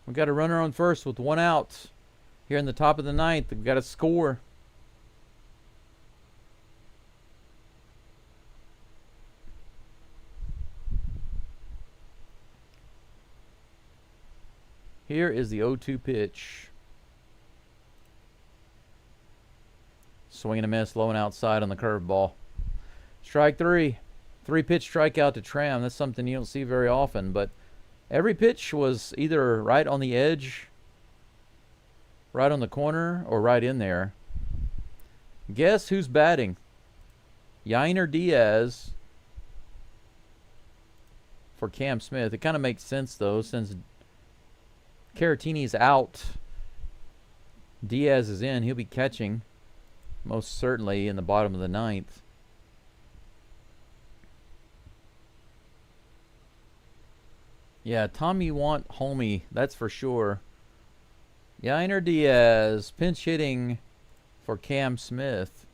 We got a runner on first with 1 out. Here in the top of the 9th, we've got a score. Here is the 0-2 pitch. Swing and a miss, low and outside on the curveball. Strike 3. 3-pitch strikeout to Tram. That's something you don't see very often, but every pitch was either right on the edge, right on the corner, or right in there. Guess who's batting? Yainer Diaz for Cam Smith. It kind of makes sense, though, since Caratini's out. Diaz is in. He'll be catching, most certainly, in the bottom of the 9th. Yeah, Tommy want homie, that's for sure. Yainer Diaz, pinch hitting for Cam Smith.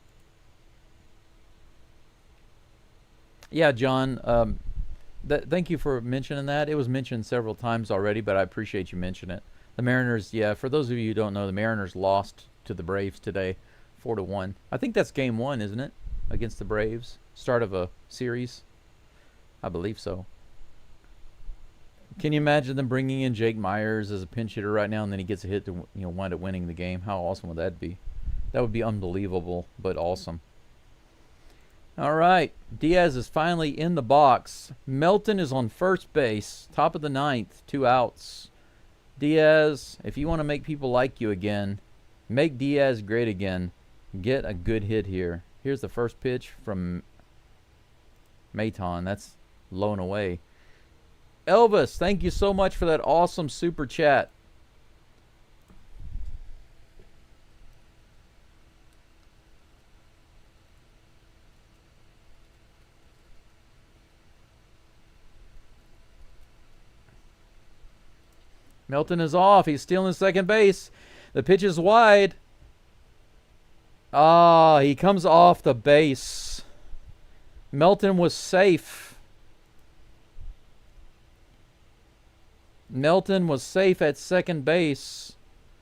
Yeah, John, thank you for mentioning that. It was mentioned several times already, but I appreciate you mentioning it. The Mariners, yeah, for those of you who don't know, the Mariners lost to the Braves today, 4-1. I think that's game 1, isn't it? Against the Braves. Start of a series. I believe so. Can you imagine them bringing in Jake Myers as a pinch hitter right now, and then he gets a hit to wind up winning the game? How awesome would that be? That would be unbelievable, but awesome. All right, Diaz is finally in the box. Melton is on first base, top of the 9th, 2 outs. Diaz, if you want to make people like you again, make Diaz great again, get a good hit here. Here's the first pitch from Maton. That's low and away. Elvis, thank you so much for that awesome super chat. Melton is off. He's stealing second base. The pitch is wide. Ah, he comes off the base. Melton was safe. Melton was safe at second base,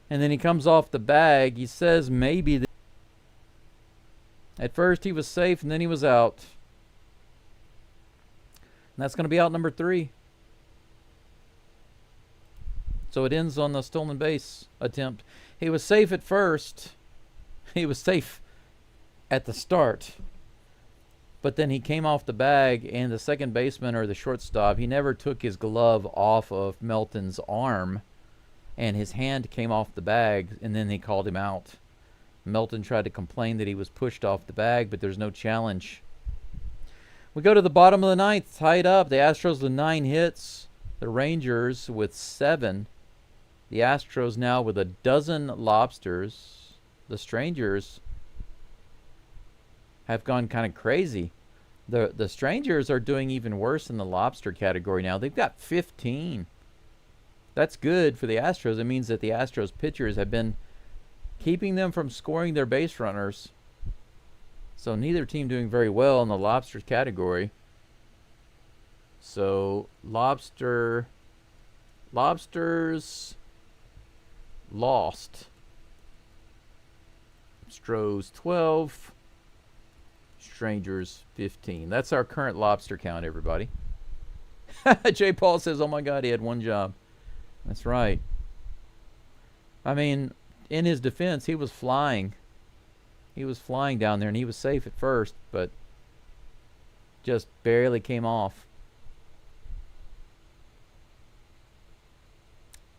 and then he comes off the bag. He says maybe. At first he was safe, and then he was out. And that's going to be out number 3. So it ends on the stolen base attempt. He was safe at first. He was safe at the start. But then he came off the bag, and the second baseman or the shortstop, he never took his glove off of Melton's arm, and his hand came off the bag, and then they called him out. Melton tried to complain that he was pushed off the bag, but there's no challenge. We go to the bottom of the ninth, tied up. The Astros with 9 hits. The Rangers with 7. The Astros now with a dozen lobsters. The Strangers have gone kind of crazy. The Strangers are doing even worse in the lobster category now. They've got 15. That's good for the Astros. It means that the Astros pitchers have been keeping them from scoring their base runners. So neither team doing very well in the lobsters category. So lobsters lost. Stros 12. Strangers 15. That's our current lobster count, everybody. Jay Paul says, oh my God, he had one job. That's right. I mean, in his defense, he was flying. He was flying down there, and he was safe at first, but just barely came off.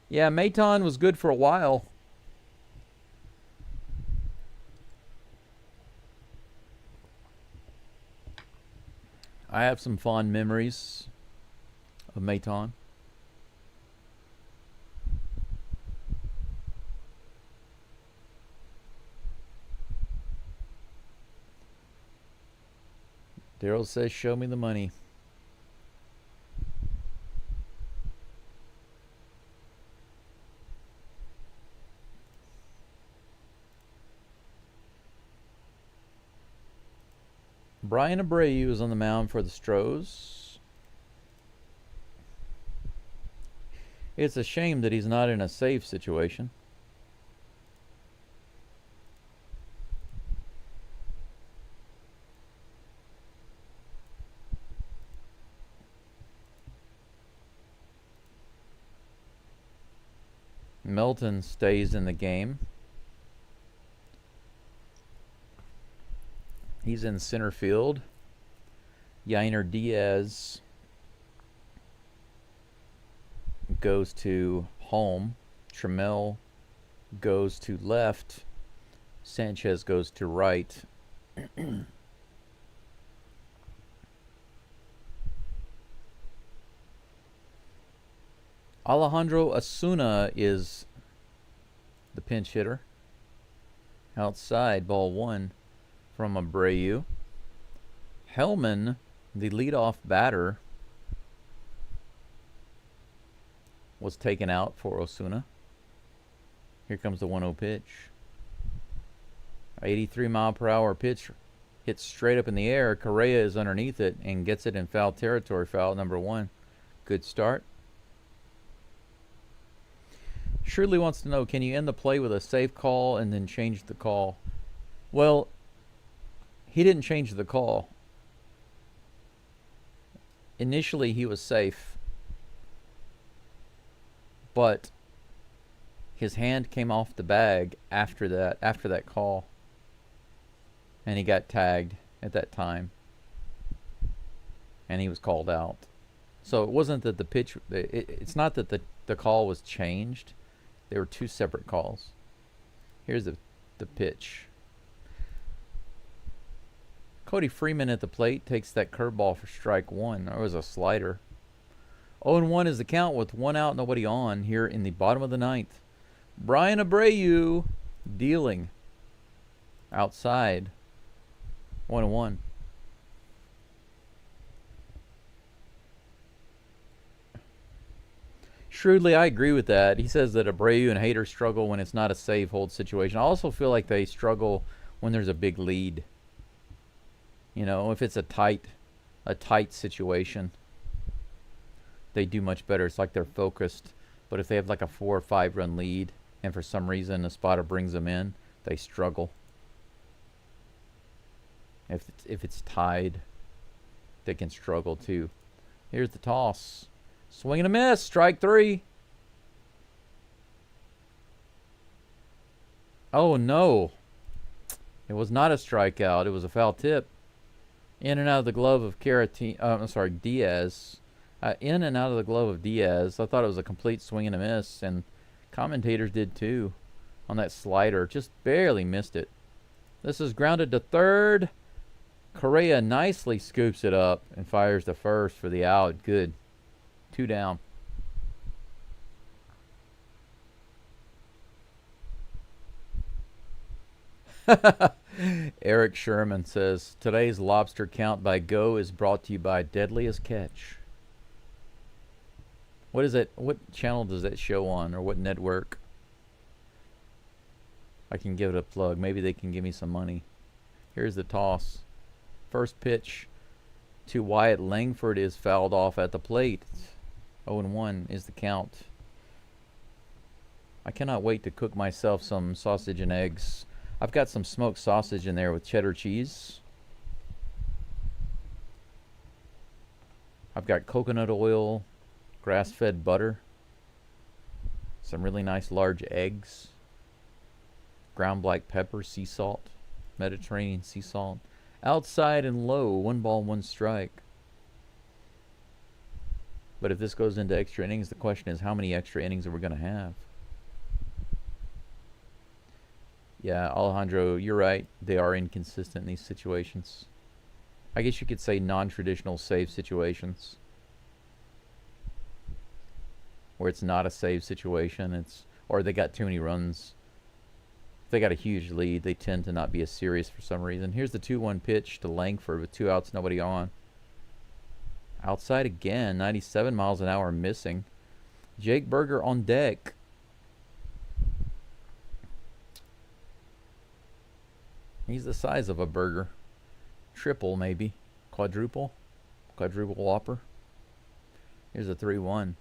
Yeah, Maton was good for a while. I have some fond memories of Maton. Daryl says, show me the money. Brian Abreu is on the mound for the Stros. It's a shame that he's not in a safe situation. Melton stays in the game. He's in center field. Yainer Diaz goes to home. Trammell goes to left. Sanchez goes to right. Alejandro Osuna is the pinch hitter. Outside, ball 1 from Abreu. Hellman, the leadoff batter, was taken out for Osuna. Here comes the 1-0 pitch. 83-mile-per-hour pitch hits straight up in the air. Correa is underneath it and gets it in foul territory. Foul number 1. Good start. Shirley wants to know, can you end the play with a safe call and then change the call? Well, he didn't change the call. Initially, he was safe, but his hand came off the bag after that call, and he got tagged at that time, and he was called out. So it wasn't that the pitch. It's not that the call was changed. They were 2 separate calls. Here's the pitch. Cody Freeman at the plate takes that curveball for strike 1. That was a slider. 0-1 is the count with 1 out, nobody on here in the bottom of the 9th. Brian Abreu dealing outside. 1-1. Shrewdly, I agree with that. He says that Abreu and Hader struggle when it's not a save hold situation. I also feel like they struggle when there's a big lead. You know, if it's a tight situation, they do much better. It's like they're focused. But if they have like a 4 or 5 run lead, and for some reason a spotter brings them in, they struggle. If it's tied, they can struggle too. Here's the toss. Swing and a miss. Strike 3. Oh no. It was not a strikeout. It was a foul tip. In and out of the glove of Diaz. In and out of the glove of Diaz. I thought it was a complete swing and a miss, and commentators did too. on that slider. Just barely missed it. This is grounded to third. Correa nicely scoops it up and fires the first for the out. Good. 2 down. Eric Sherman says, today's lobster count by Go is brought to you by Deadliest Catch. What is it? What channel does that show on, or what network? I can give it a plug. Maybe they can give me some money. Here's the toss. First pitch to Wyatt Langford is fouled off at the plate. 0-1 is the count. I cannot wait to cook myself some sausage and eggs. I've got some smoked sausage in there with cheddar cheese. I've got coconut oil, grass-fed butter, some really nice large eggs, ground black pepper, sea salt, Mediterranean sea salt. Outside and low, 1 ball, 1 strike. But if this goes into extra innings, the question is how many extra innings are we going to have? Yeah, Alejandro, you're right. They are inconsistent in these situations. I guess you could say non-traditional save situations, where it's not a save situation, or they got too many runs. If they got a huge lead, they tend to not be as serious for some reason. Here's the 2-1 pitch to Langford with 2 outs, nobody on. Outside again, 97 miles an hour missing. Jake Berger on deck. He's the size of a burger. Triple, maybe. Quadruple. Quadruple Whopper. Here's a 3-1.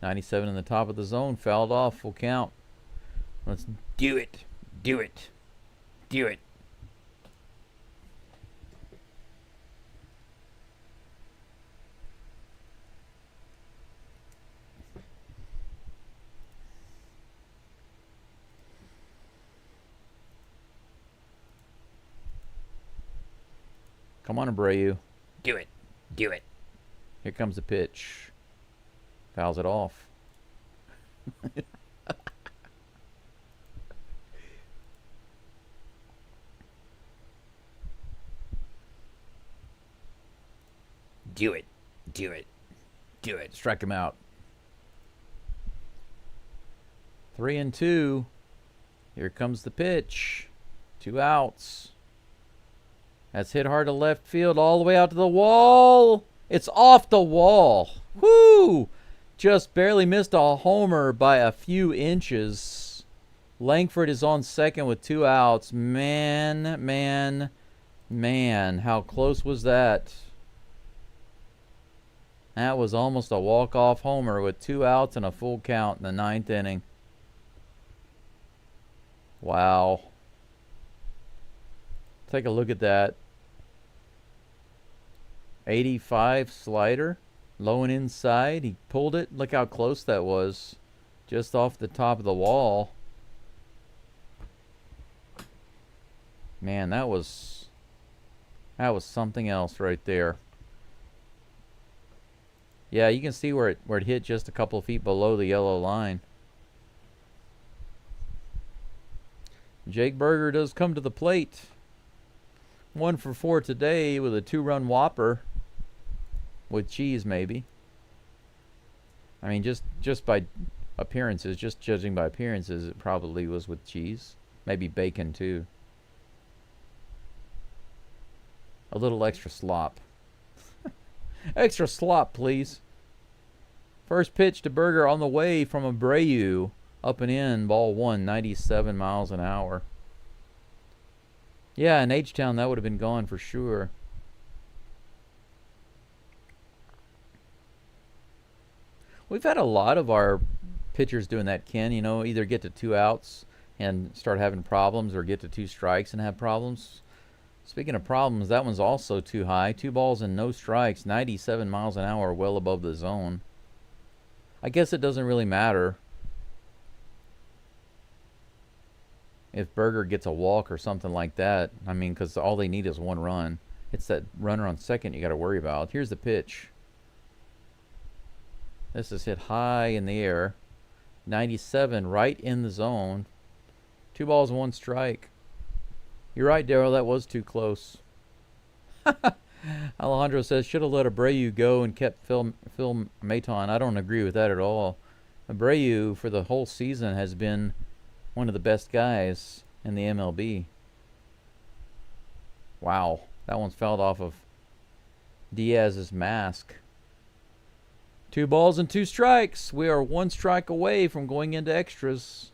97 in the top of the zone. Fouled off. Full count. Let's do it. Do it. Do it. Come on, Abreu. Do it. Do it. Here comes the pitch. Fouls it off. Do it. Do it. Do it. Strike him out. 3-2. Here comes the pitch. 2 outs. That's hit hard to left field, all the way out to the wall. It's off the wall. Whoo! Just barely missed a homer by a few inches. Langford is on second with 2 outs. Man, man, man. How close was that? That was almost a walk-off homer with 2 outs and a full count in the 9th inning. Wow. Take a look at that. 85 slider, low and inside. He pulled it. Look how close that was. Just off the top of the wall. Man, that was something else right there. Yeah, you can see where it hit just a couple of feet below the yellow line. Jake Berger does come to the plate. 1 for 4 today with a 2-run whopper. With cheese, maybe. I mean, just by appearances, just judging by appearances, it probably was with cheese. Maybe bacon, too. A little extra slop. Extra slop, please. First pitch to Berger on the way from Abreu. Up and in, ball 1, 97 miles an hour. Yeah, in H-Town, that would have been gone for sure. We've had a lot of our pitchers doing that, Ken. You know, either get to 2 outs and start having problems, or get to 2 strikes and have problems. Speaking of problems, that one's also too high. 2 balls and no strikes, 97 miles an hour, well above the zone. I guess it doesn't really matter if Berger gets a walk or something like that. I mean, because all they need is 1 run. It's that runner on second you got to worry about. Here's the pitch. This is hit high in the air. 97, right in the zone. 2 balls, 1 strike. You're right, Daryl. That was too close. Alejandro says, should have let Abreu go and kept Phil Maton. I don't agree with that at all. Abreu, for the whole season, has been one of the best guys in the MLB. Wow. That one's fouled off of Diaz's mask. 2 balls and 2 strikes. We are 1 strike away from going into extras.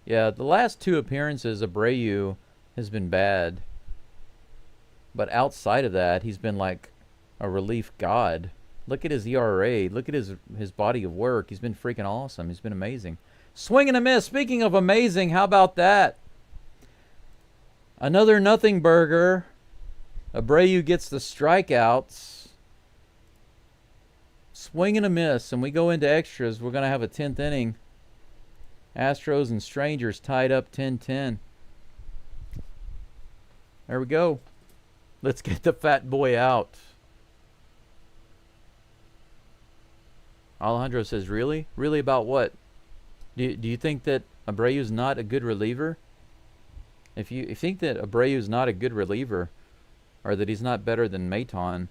Yeah, the last 2 appearances, Abreu has been bad. But outside of that, he's been like a relief god. Look at his ERA. Look at his body of work. He's been freaking awesome. He's been amazing. Swing and a miss. Speaking of amazing, how about that? Another nothing burger. Abreu gets the strikeouts. Swing and a miss. And we go into extras. We're going to have a 10th inning. Astros and Strangers tied up 10-10. There we go. Let's get the fat boy out. Alejandro says, really? Really about what? Do you think that Abreu's not a good reliever? If you think that Abreu's not a good reliever, or that he's not better than Maton,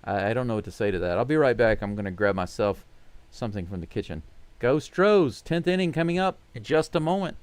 I don't know what to say to that. I'll be right back. I'm going to grab myself something from the kitchen. Geaux Stros, 10th inning coming up in just a moment.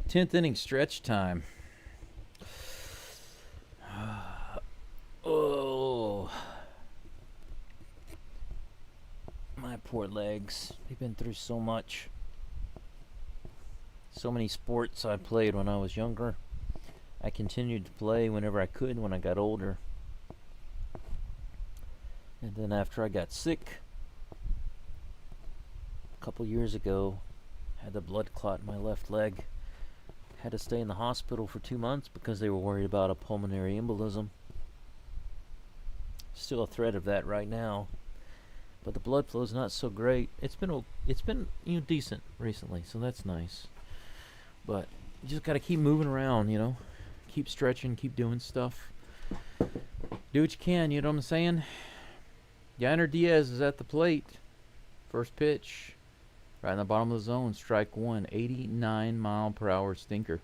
Tenth inning stretch time. Oh, my poor legs. They've been through so much. So many sports I played when I was younger. I continued to play whenever I could when I got older. And then after I got sick, a couple years ago, had the blood clot in my left leg. Had to stay in the hospital for 2 months because they were worried about a pulmonary embolism. Still a threat of that right now, but the blood flow is not so great. It's been decent recently, so that's nice. But you just got to keep moving around, keep stretching, keep doing stuff. Do what you can, you know what I'm saying? Yainer Diaz is at the plate. First pitch. Right in the bottom of the zone, strike 1, 89 mile per hour stinker.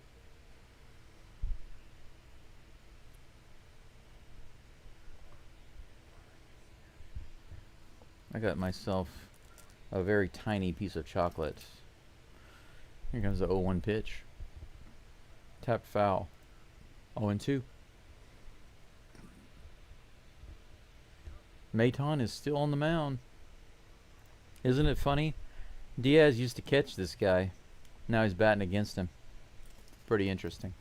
I got myself a very tiny piece of chocolate. Here comes the 0-1 pitch. Tapped foul. 0-2. Maton is still on the mound. Isn't it funny? Diaz used to catch this guy. Now he's batting against him. Pretty interesting.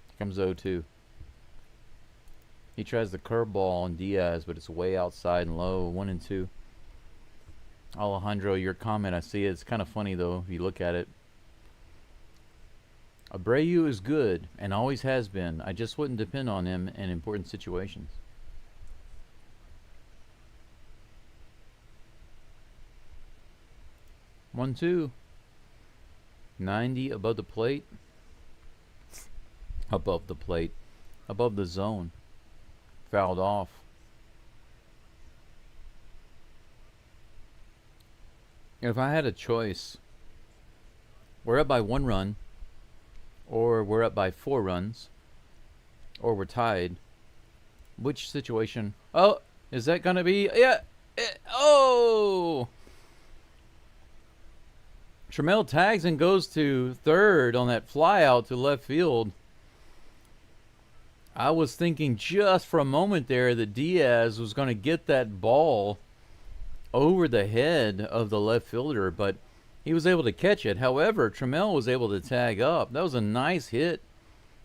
Here comes 0-2. He tries the curveball on Diaz, but it's way outside and low. 1-2. Alejandro, your comment, I see it. It's kind of funny, though, if you look at it. Abreu is good and always has been. I just wouldn't depend on him in important situations. One, two. 90 above the plate. Above the plate. Above the zone. Fouled off. If I had a choice We're up by 1 run, or we're up by 4 runs, or we're tied. Which situation? Oh, is that gonna be? Yeah. Oh! Trammell tags and goes to third on that fly out to left field. I was thinking just for a moment there that Diaz was going to get that ball over the head of the left fielder, but he was able to catch it. However, Trammell was able to tag up. That was a nice hit.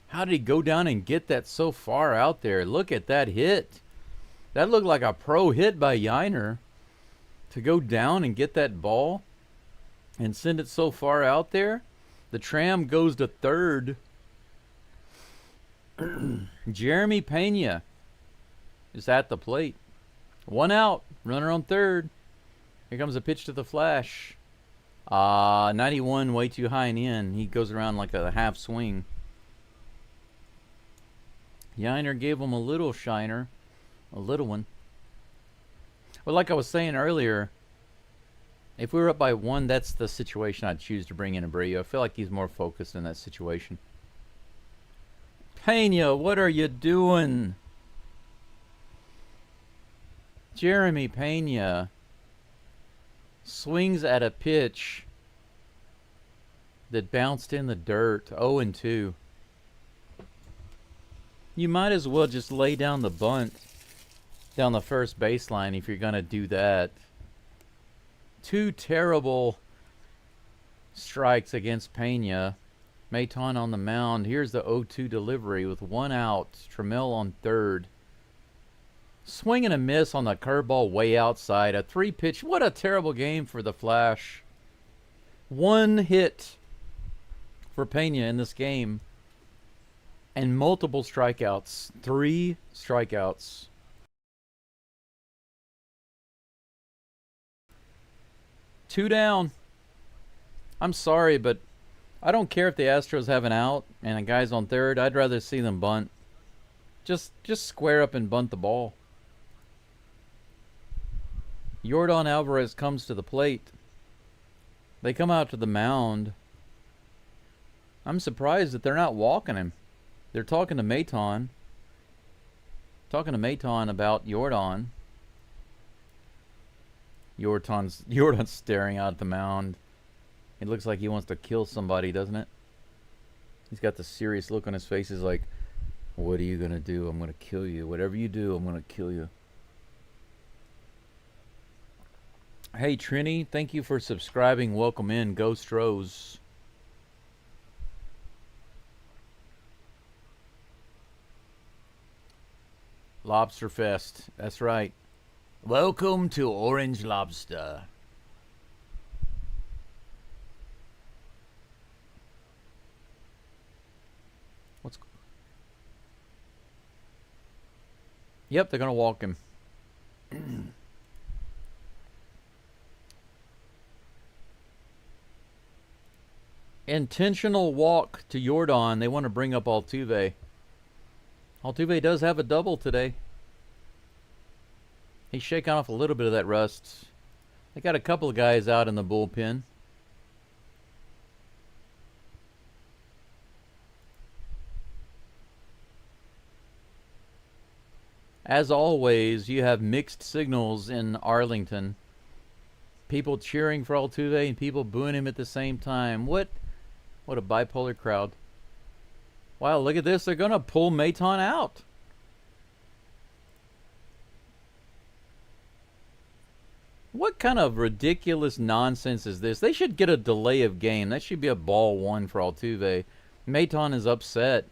How did he go down and get that so far out there? Look at that hit. That looked like a pro hit by Yiner to go down and get that ball and send it so far out there. The Tram goes to third. Jeremy Pena is at the plate. 1 out, runner on third. Here comes a pitch to the Flash. 91 way too high and in. He goes around like a half swing. Yiner gave him a little shiner. A little one. Well, like I was saying earlier, if we were up by 1, that's the situation I'd choose to bring in Abreu. I feel like he's more focused in that situation. Pena, what are you doing? Jeremy Pena swings at a pitch that bounced in the dirt. 0-2. You might as well just lay down the bunt down the first baseline if you're going to do that. 2 terrible strikes against Pena. Maton on the mound. Here's the 0-2 delivery with 1 out. Trammell on third. Swing and a miss on the curveball way outside. A 3-pitch. What a terrible game for the Flash. 1 hit for Pena in this game. And multiple strikeouts. 3 strikeouts. Two down. I'm sorry, but I don't care if the Astros have an out and a guy's on third. I'd rather see them bunt. Just square up and bunt the ball. Yordan Alvarez comes to the plate. They come out to the mound. I'm surprised that they're not walking him. They're talking to Maton. Talking to Maton about Yordan. Yordan's staring out at the mound. It looks like he wants to kill somebody, doesn't it? He's got the serious look on his face. He's like, what are you going to do? I'm going to kill you. Whatever you do, I'm going to kill you. Hey, Trini, thank you for subscribing. Welcome in. Geaux Stros. Lobster Fest. That's right. Welcome to Orange Lobster. Yep, they're going to walk him. Intentional walk to Yordan. They want to bring up Altuve. Altuve does have a double today. He's shaking off a little bit of that rust. They got a couple of guys out in the bullpen. As always, you have mixed signals in Arlington. People cheering for Altuve and people booing him at the same time. What a bipolar crowd. Wow, look at this. They're going to pull Maton out. What kind of ridiculous nonsense is this? They should get a delay of game. That should be a ball 1 for Altuve. Maton is upset.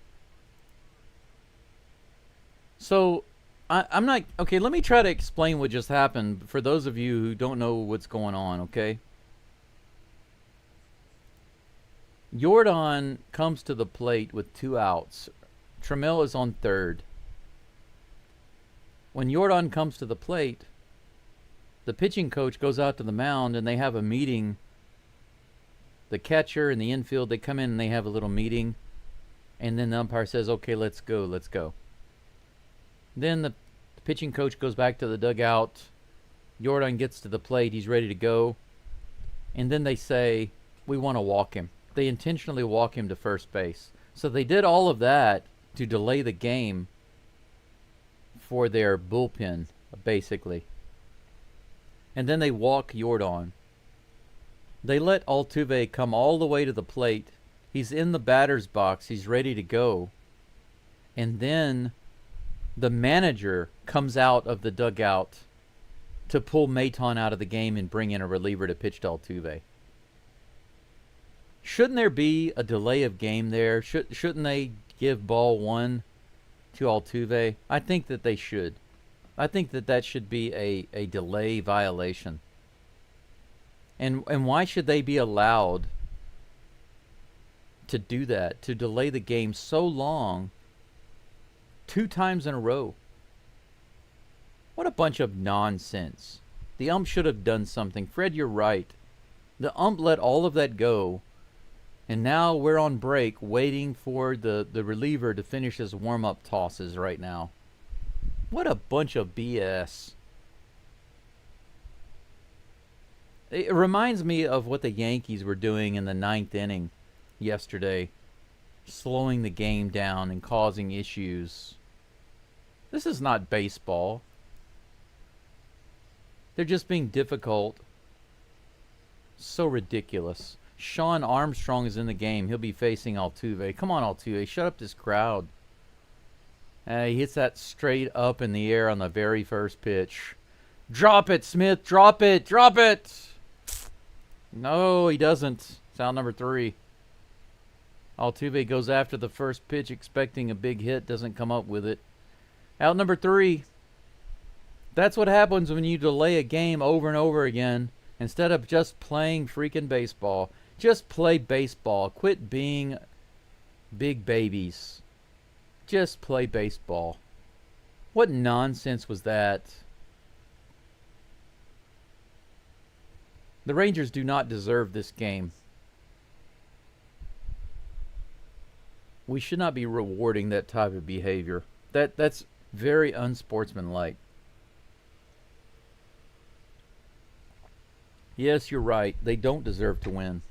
So, I'm not... Okay, let me try to explain what just happened for those of you who don't know what's going on, okay? Yordan comes to the plate with 2 outs. Trammell is on third. When Yordan comes to the plate, the pitching coach goes out to the mound and they have a meeting. The catcher and the infield, they come in and they have a little meeting. And then the umpire says, okay, let's go, let's go. Then the pitching coach goes back to the dugout. Yordan gets to the plate. He's ready to go. And then they say, we want to walk him. They intentionally walk him to first base. So they did all of that to delay the game for their bullpen, basically. And then they walk Jordan. They let Altuve come all the way to the plate. He's in the batter's box. He's ready to go. And then the manager comes out of the dugout to pull Maton out of the game and bring in a reliever to pitch to Altuve. Shouldn't there be a delay of game there? Shouldn't they give ball one to Altuve? I think that they should. I think that that should be a delay violation. And why should they be allowed to do that, to delay the game so long, 2 times in a row? What a bunch of nonsense. The ump should have done something. Fred, you're right. The ump let all of that go, and now we're on break waiting for the reliever to finish his warm-up tosses right now. What a bunch of BS. It reminds me of what the Yankees were doing in the 9th inning yesterday, slowing the game down and causing issues. This is not baseball. They're just being difficult. So ridiculous. Sean Armstrong is in the game. He'll be facing Altuve. Come on, Altuve. Shut up this crowd. He hits that straight up in the air on the very first pitch. Drop it, Smith. Drop it. Drop it. No, he doesn't. It's out number 3. Altuve goes after the first pitch expecting a big hit. Doesn't come up with it. Out number 3. That's what happens when you delay a game over and over again instead of just playing freaking baseball. Just play baseball. Quit being big babies. Just play baseball. What nonsense was that? The Rangers do not deserve this game. We should not be rewarding that type of behavior. That's very unsportsmanlike. Yes, you're right. They don't deserve to win.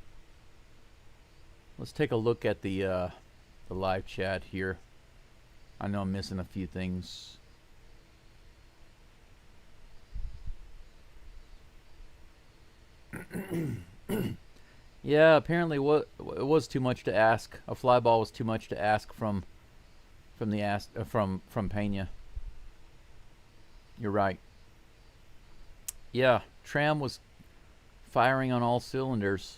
Let's take a look at the live chat here. I know I'm missing a few things. Yeah, apparently it was too much to ask. A fly ball was too much to ask from Pena. You're right. Yeah, Tram was firing on all cylinders.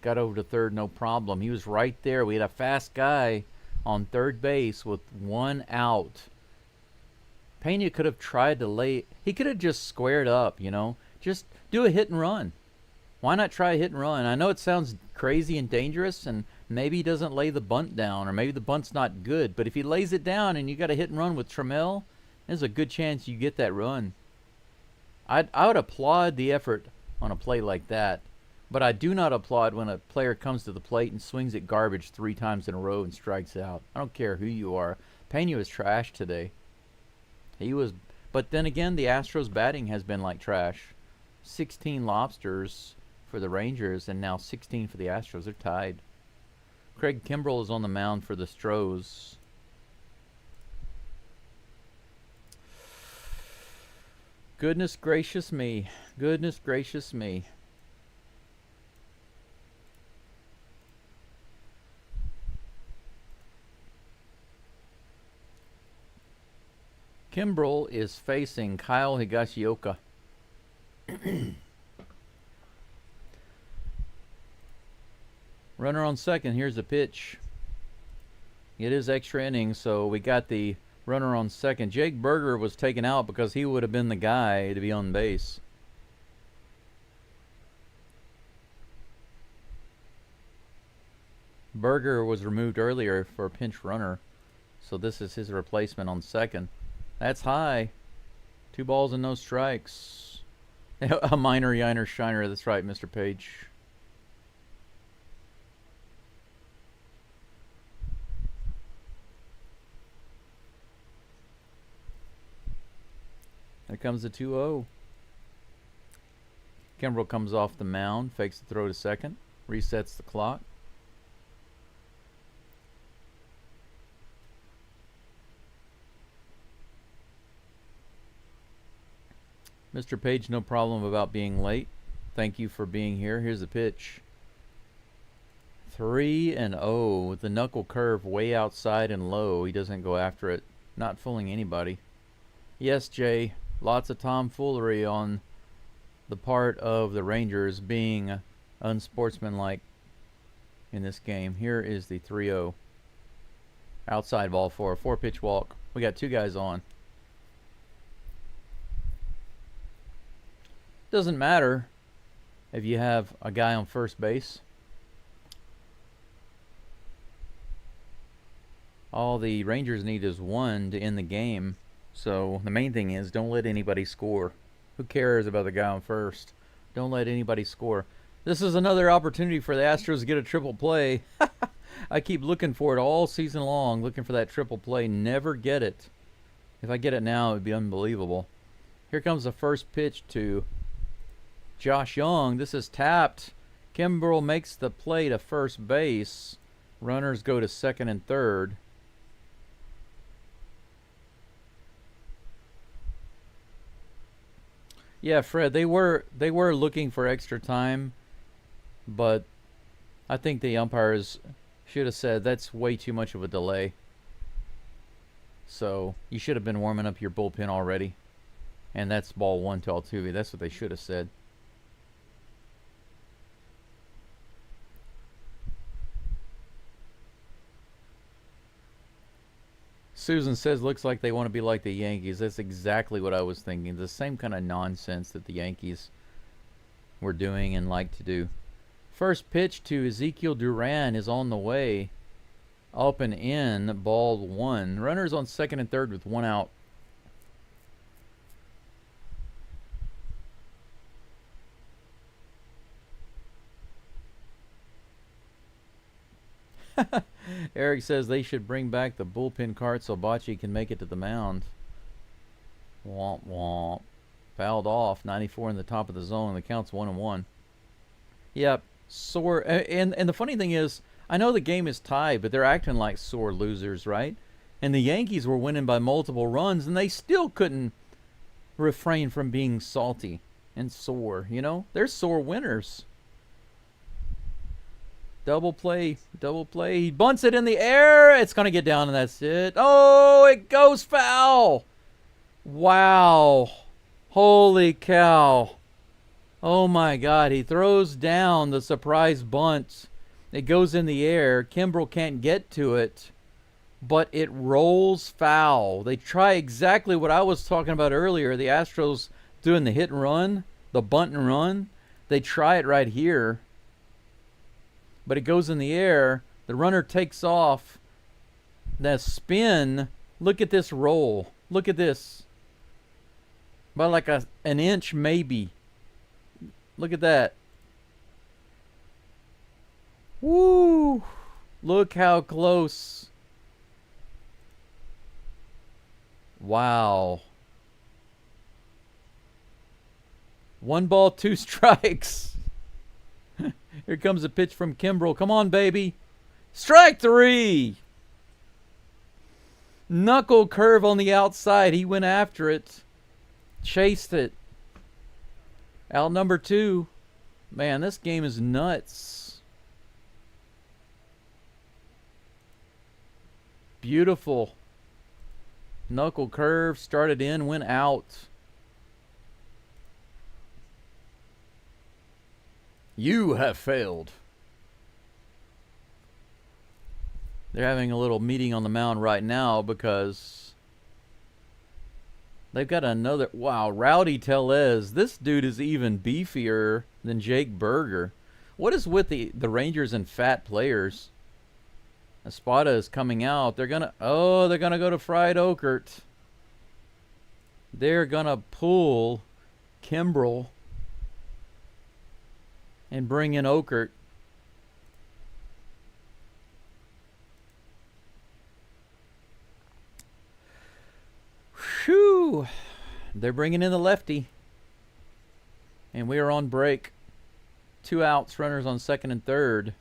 Got over to third, no problem. He was right there. We had a fast guy on third base with 1 out. Pena could have tried to lay. He could have just squared up, you know. Just do a hit and run. Why not try a hit and run? I know it sounds crazy and dangerous, and maybe he doesn't lay the bunt down, or maybe the bunt's not good. But if he lays it down and you got a hit and run with Trammell, there's a good chance you get that run. I would applaud the effort on a play like that, but I do not applaud when a player comes to the plate and swings at garbage 3 times in a row and strikes out. I don't care who you are. Pena was trash today. He was, but then again, the Astros batting has been like trash. 16 lobsters for the Rangers and now 16 for the Astros. They're tied. Craig Kimbrell is on the mound for the Stros. Goodness gracious me. Goodness gracious me. Kimbrell is facing Kyle Higashioka. Runner on second. Here's the pitch. It is extra innings, so we got the runner on second. Jake Berger was taken out because he would have been the guy to be on base. Berger was removed earlier for a pinch runner, so this is his replacement on second. That's high. 2 balls and no strikes. A minor yiner shiner. That's right, Mr. Page. There comes the 2-0. Kimbrell comes off the mound, fakes the throw to second, resets the clock. Mr. Page, no problem about being late. Thank you for being here. Here's the pitch. 3-0 with the knuckle curve way outside and low. He doesn't go after it. Not fooling anybody. Yes, Jay. Lots of tomfoolery on the part of the Rangers being unsportsmanlike in this game. Here is the 3-0. Outside ball for a 4-pitch walk. We got 2 guys on. Doesn't matter if you have a guy on first base. All the Rangers need is 1 to end the game. So the main thing is don't let anybody score. Who cares about the guy on first? Don't let anybody score. This is another opportunity for the Astros to get a triple play. I keep looking for it all season long, looking for that triple play. Never get it. If I get it now, it would be unbelievable. Here comes the first pitch to Josh Young. This is tapped. Kimbrel makes the play to first base. Runners go to second and third. Yeah, Fred, they were looking for extra time, but I think the umpires should have said that's way too much of a delay. So you should have been warming up your bullpen already. And that's ball 1 to Altuve. That's what they should have said. Susan says, looks like they want to be like the Yankees. That's exactly what I was thinking. The same kind of nonsense that the Yankees were doing and like to do. First pitch to Ezekiel Duran is on the way. Up and in, ball 1. Runners on second and third with 1 out. Eric says they should bring back the bullpen cart so Bocce can make it to the mound. Womp womp. Fouled off. 94 in the top of the zone. The count's 1-1. Yep. Sore. And the funny thing is, I know the game is tied, but they're acting like sore losers, right? And the Yankees were winning by multiple runs, and they still couldn't refrain from being salty and sore. You know, they're sore winners. Double play, double play. He bunts it in the air. It's going to get down, and that's it. Oh, it goes foul. Wow. Holy cow. Oh, my God. He throws down the surprise bunt. It goes in the air. Kimbrel can't get to it, but it rolls foul. They try exactly what I was talking about earlier. The Astros doing the hit and run, the bunt and run. They try it right here. But it goes in the air. The runner takes off. The spin. Look at this roll. Look at this. About like an inch maybe. Look at that. Woo! Look how close. Wow. 1 ball, 2 strikes. Here comes a pitch from Kimbrel. Come on, baby. Strike 3. Knuckle curve on the outside. He went after it. Chased it. Out number 2. Man, this game is nuts. Beautiful. Knuckle curve. Started in, went out. You have failed. They're having a little meeting on the mound right now because they've got another. Wow, Rowdy Tellez. This dude is even beefier than Jake Berger. What is with the Rangers and fat players? Espada is coming out. They're gonna go to Fried Oakert. They're gonna pull Kimbrel and bring in Oakert. Whew. They're bringing in the lefty. And we are on break. 2 outs, runners on second and third.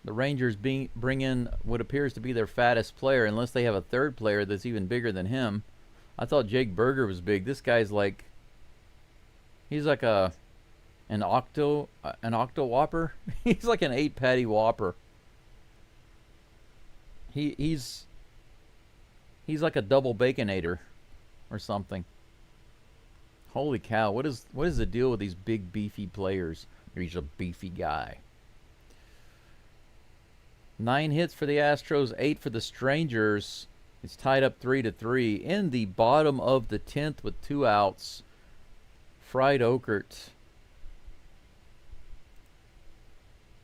The Rangers bring in what appears to be their fattest player, unless they have a third player that's even bigger than him. I thought Jake Berger was big. This guy's like, he's like an octo whopper. He's like an 8-patty whopper. He's like a double baconator or something. Holy cow, what is the deal with these big beefy players? He's a beefy guy. 9 hits for the Astros, 8 for the Strangers. It's tied up 3-3 in the bottom of the 10th with 2 outs. Fried Oakert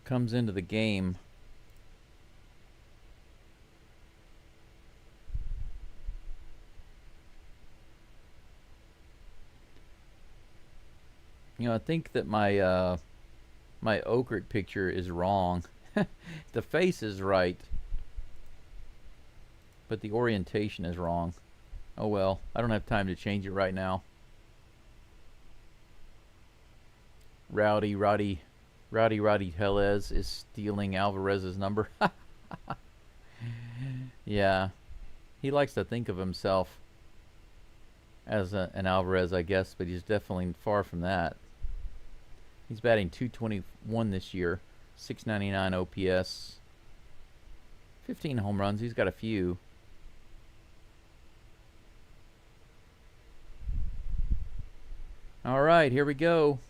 comes into the game. You know, I think that my my Oakert picture is wrong. The face is right, but the orientation is wrong. Oh well, I don't have time to change it right now. Rowdy Tellez is stealing Alvarez's number. Yeah, he likes to think of himself as an Alvarez, I guess, but he's definitely far from that. He's batting .221 this year, .699 OPS, 15 home runs. He's got a few. All right, here we go.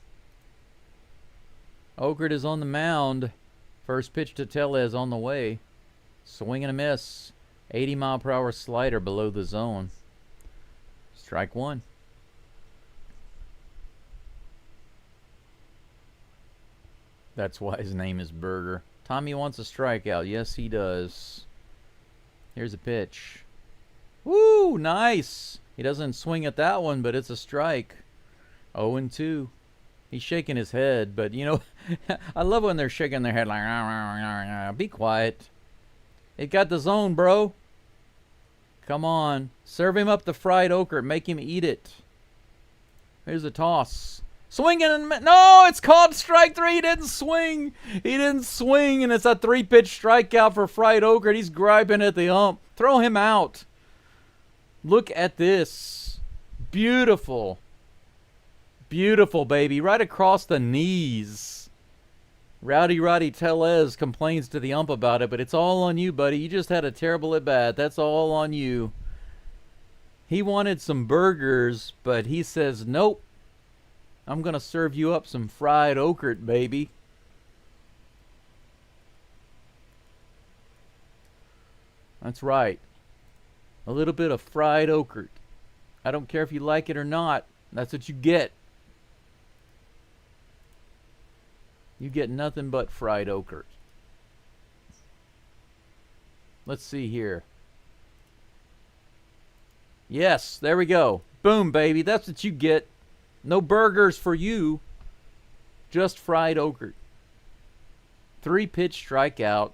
Oakert is on the mound. First pitch to Tellez on the way. Swing and a miss. 80-mile-per-hour slider below the zone. Strike one. That's why his name is Burger. Tommy wants a strikeout. Yes, he does. Here's a pitch. Woo, nice. He doesn't swing at that one, but it's a strike. 0-2. He's shaking his head, but you know, I love when they're shaking their head like, "Rah, rah, rah, rah." Be quiet. It got the zone, bro. Come on. Serve him up the fried Oakert. Make him eat it. Here's a toss. Swinging and no, it's called strike 3. He didn't swing. He didn't swing, and it's a 3-pitch strikeout for fried Oakert. He's griping at the ump. Throw him out. Look at this. Beautiful. Beautiful, baby. Right across the knees. Rowdy Tellez complains to the ump about it, but it's all on you, buddy. You just had a terrible at-bat. That's all on you. He wanted some burgers, but he says, nope. I'm going to serve you up some fried Oakert, baby. That's right. A little bit of fried Oakert. I don't care if you like it or not. That's what you get. You get nothing but fried Oakert. Let's see here. Yes, there we go. Boom, baby. That's what you get. No burgers for you. Just fried Oakert. 3-pitch strikeout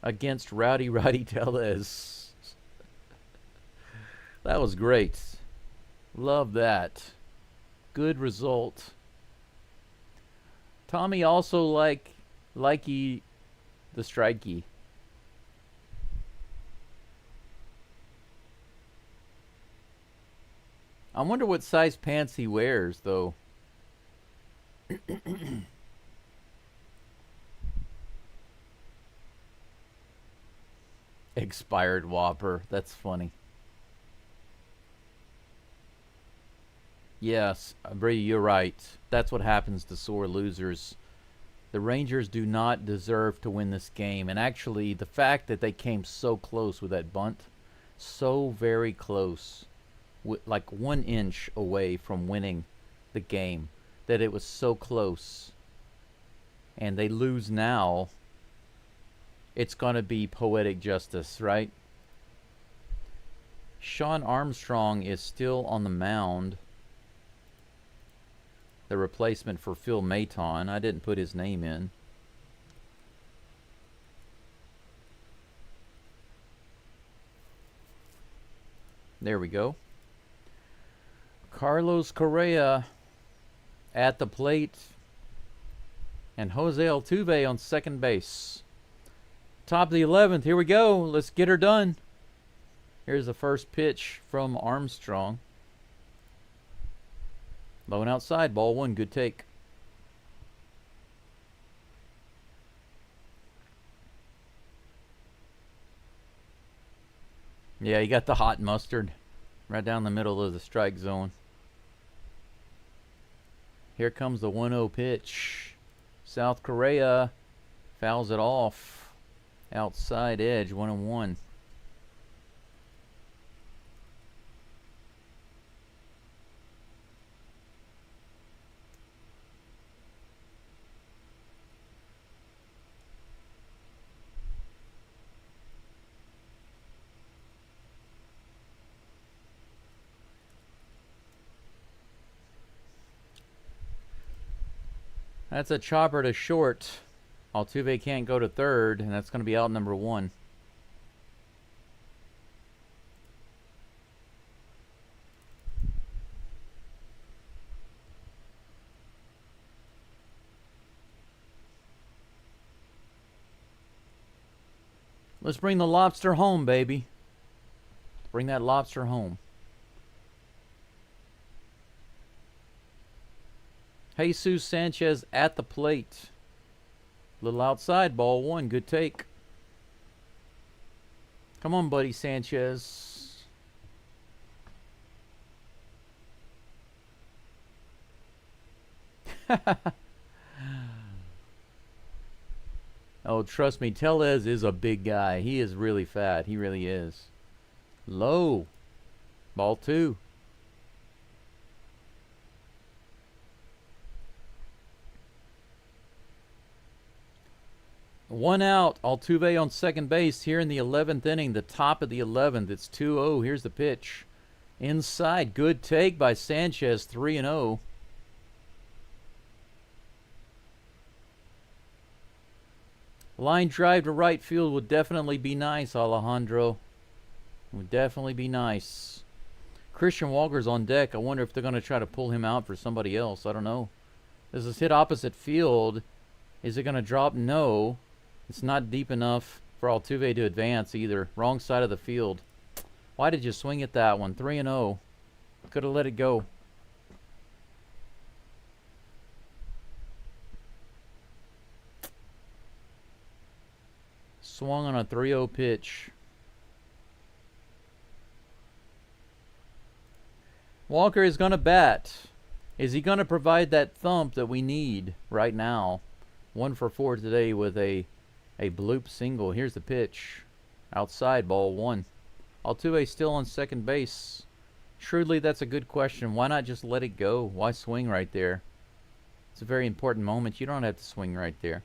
against Rowdy Tellez. That was great. Love that. Good result. Tommy also likey the strikey. I wonder what size pants he wears, though. Expired Whopper. That's funny. Yes, Brady, you're right. That's what happens to sore losers. The Rangers do not deserve to win this game. And actually, the fact that they came so close with that bunt, so very close, like 1 inch away from winning the game, that it was so close, and they lose now, it's going to be poetic justice, right? Sean Armstrong is still on the mound, the replacement for Phil Maton. I didn't put his name in. There we go. Carlos Correa at the plate, and Jose Altuve on second base. Top of the 11th. Here we go. Let's get her done. Here's the first pitch from Armstrong. Low and outside, ball one, good take. Yeah, you got the hot mustard right down the middle of the strike zone. Here comes the 1-0 pitch. South Korea fouls it off. Outside edge, 1-1. That's a chopper to short. Altuve can't go to third, and that's going to be out number 1. Let's bring the lobster home, baby. Bring that lobster home. Jesus Sanchez at the plate. Little outside, ball one, good take. Come on, buddy Sanchez. Oh, trust me, Tellez is a big guy. He is really fat. He really is. Low. Ball two. One out. Altuve on second base here in the 11th inning, the top of the 11th. It's 2-0. Here's the pitch. Inside. Good take by Sanchez, 3-0. Line drive to right field would definitely be nice, Alejandro. Would definitely be nice. Christian Walker's on deck. I wonder if they're going to try to pull him out for somebody else. I don't know. This is hit opposite field. Is it going to drop? No. It's not deep enough for Altuve to advance either. Wrong side of the field. Why did you swing at that one? 3-0. Could have let it go. Swung on a 3-0 pitch. Walker is going to bat. Is he going to provide that thump that we need right now? 1 for 4 today with a bloop single. Here's the pitch. Outside, ball one. Altuve still on second base. Shrewdly, that's a good question. Why not just let it go? Why swing right there? It's a very important moment. You don't have to swing right there.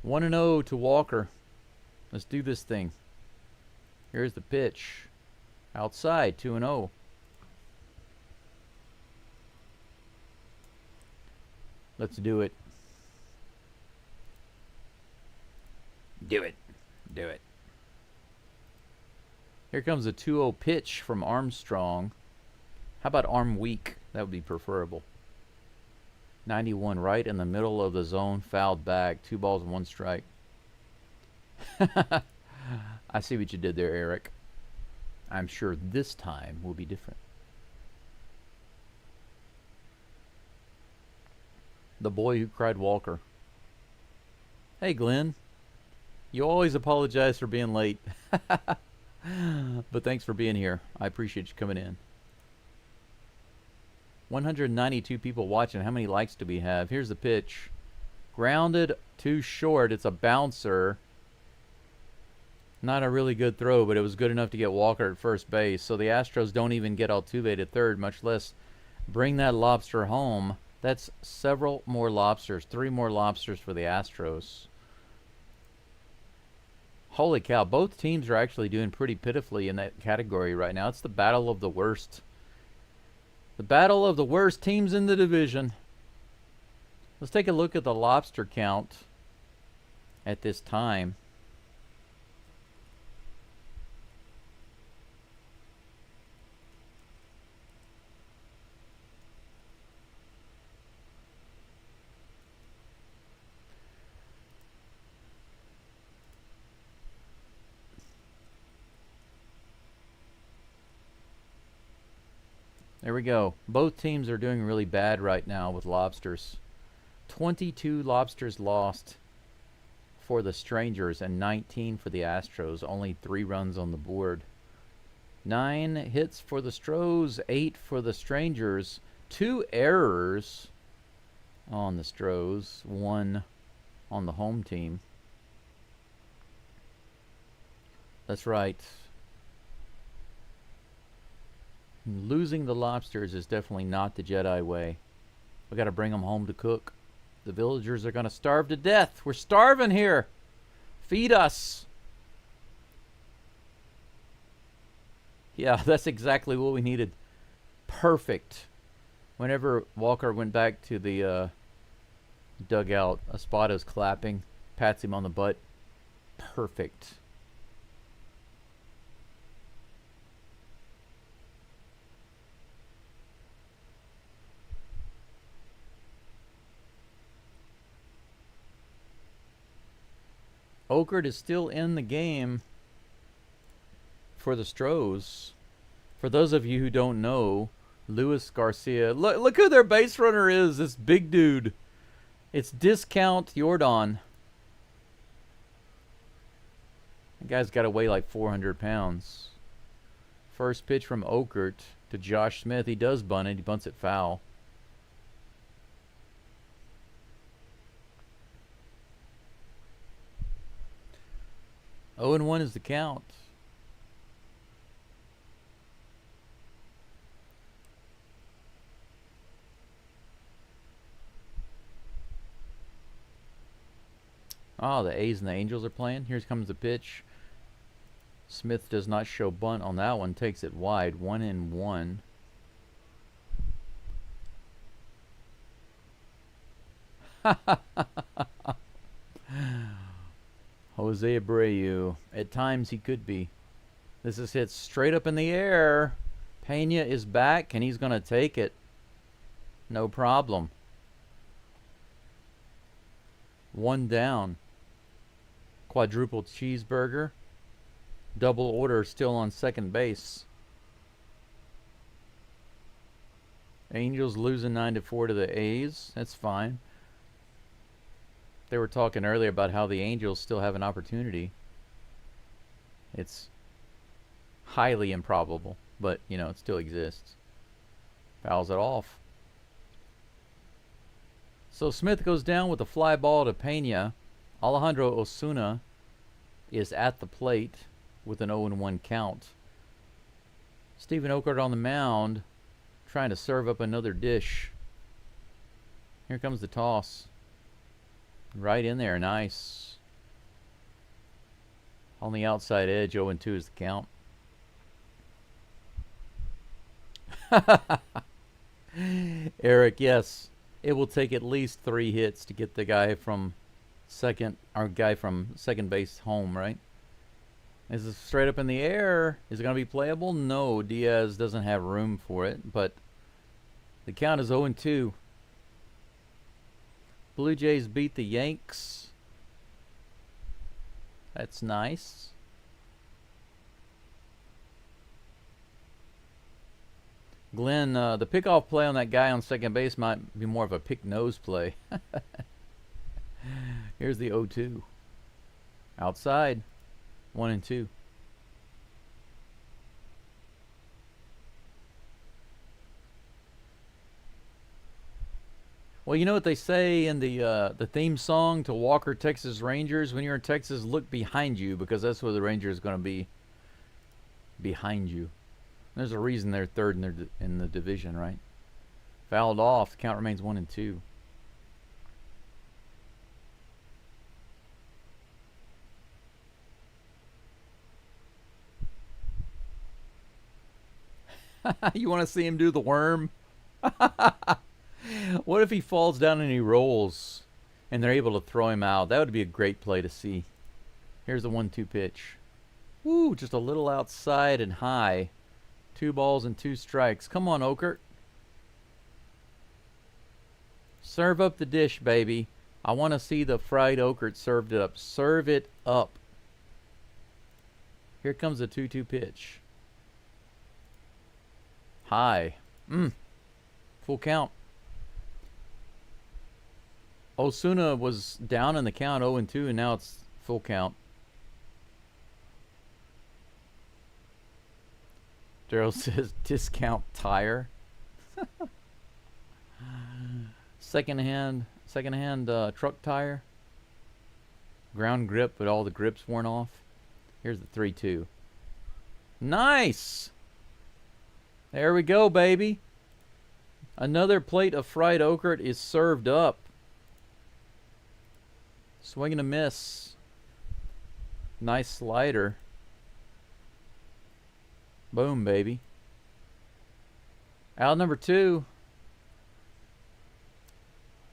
1-0 to Walker. Let's do this thing. Here's the pitch. Outside, 2-0. Let's do it. Do it. Do it. Here comes a 2-0 pitch from Armstrong. How about arm weak? That would be preferable. 91 right in the middle of the zone. Fouled back. 2 balls and 1 strike. I see what you did there, Eric. I'm sure this time will be different. The boy who cried Walker. Hey, Glenn. You always apologize for being late. But thanks for being here. I appreciate you coming in. 192 people watching. How many likes do we have? Here's the pitch. Grounded too short. It's a bouncer. Not a really good throw, but it was good enough to get Walker at first base. So the Astros don't even get Altuve to third, much less bring that lobster home. That's several more lobsters. 3 more lobsters for the Astros. Holy cow, both teams are actually doing pretty pitifully in that category right now. It's the battle of the worst. The battle of the worst teams in the division. Let's take a look at the lobster count at this time. There we go. Both teams are doing really bad right now with lobsters. 22 lobsters lost for the Strangers and 19 for the Astros. Only 3 runs on the board. 9 hits for the Stros, 8 for the Strangers. 2 errors on the Stros, 1 on the home team. That's right. Losing the lobsters is definitely not the Jedi way. We got to bring them home to cook. The villagers are going to starve to death. We're starving here. Feed us. Yeah, that's exactly what we needed. Perfect. Whenever Walker went back to the dugout, Espada's clapping, pats him on the butt. Perfect. Okert is still in the game for the Stros. For those of you who don't know, Luis Garcia. Look who their base runner is. This big dude. It's Discount Jordan. That guy's got to weigh like 400 pounds. First pitch from Okert to Josh Smith. He does bunt it. He bunts it foul. Oh and 1 is the count. Oh, the A's and the Angels are playing. Here comes the pitch. Smith does not show bunt on that one. Takes it wide. 1-1. Jose Abreu. At times he could be. This is hit straight up in the air. Pena is back and he's going to take it. No problem. 1 down. Quadruple cheeseburger. Double order still on second base. Angels losing 9-4 to the A's. That's fine. They were talking earlier about how the Angels still have an opportunity. It's highly improbable, but, you know, it still exists. Fouls it off. So Smith goes down with a fly ball to Pena. Alejandro Osuna is at the plate with an 0-1 count. Stephen Okert on the mound trying to serve up another dish. Here comes the toss. Right in there, nice. On the outside edge, 0-2 is the count. Eric, yes. It will take at least 3 hits to get the guy from second base home, right? Is it straight up in the air? Is it going to be playable? No, Diaz doesn't have room for it, but the count is 0-2. Blue Jays beat the Yanks. That's nice. Glenn, the pickoff play on that guy on second base might be more of a pick nose play. Here's the 0-2. Outside. 1-2. Well, you know what they say in the theme song to Walker, Texas Rangers? When you're in Texas, look behind you, because that's where the Rangers are going to be, behind you. There's a reason they're third in the division, right? Fouled off. The count remains 1-2. You want to see him do the worm? What if he falls down and he rolls and they're able to throw him out? That would be a great play to see. Here's the 1-2 pitch. Woo, just a little outside and high. 2 balls and 2 strikes. Come on, Okert. Serve up the dish, baby. I want to see the fried Okert served up. Serve it up. Here comes the 2-2 pitch. High. Full count. Osuna was down in the count 0-2, and now it's full count. Daryl says discount tire. Secondhand truck tire. Ground grip, but all the grips worn off. Here's the 3-2. Nice! There we go, baby. Another plate of fried okra is served up. Swing and a miss. Nice slider. Boom, baby. Out number 2.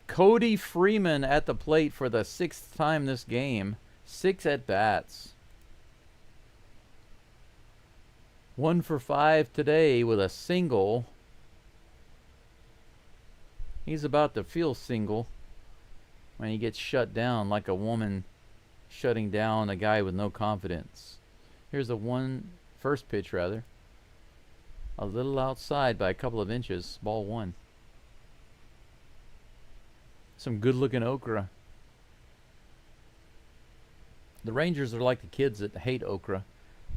Cody Freeman at the plate for the 6th time this game. 6 at-bats. 1 for 5 today with a single. He's about to feel single when he gets shut down like a woman shutting down a guy with no confidence. Here's the first pitch rather. A little outside by a couple of inches. Ball 1. Some good looking okra. The Rangers are like the kids that hate okra,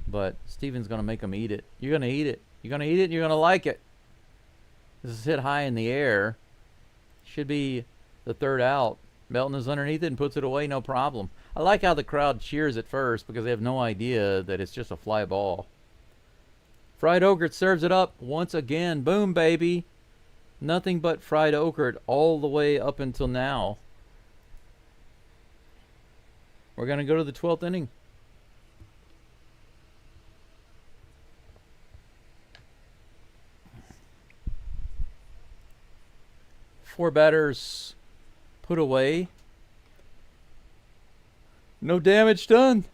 but Steven's going to make them eat it. You're going to eat it. You're going to eat it and you're going to like it. This is hit high in the air. Should be the 3rd out. Melton is underneath it and puts it away, no problem. I like how the crowd cheers at first because they have no idea that it's just a fly ball. Fried okra serves it up once again. Boom, baby. Nothing but fried okra all the way up until now. We're going to go to the 12th inning. Four batters put away. No damage done.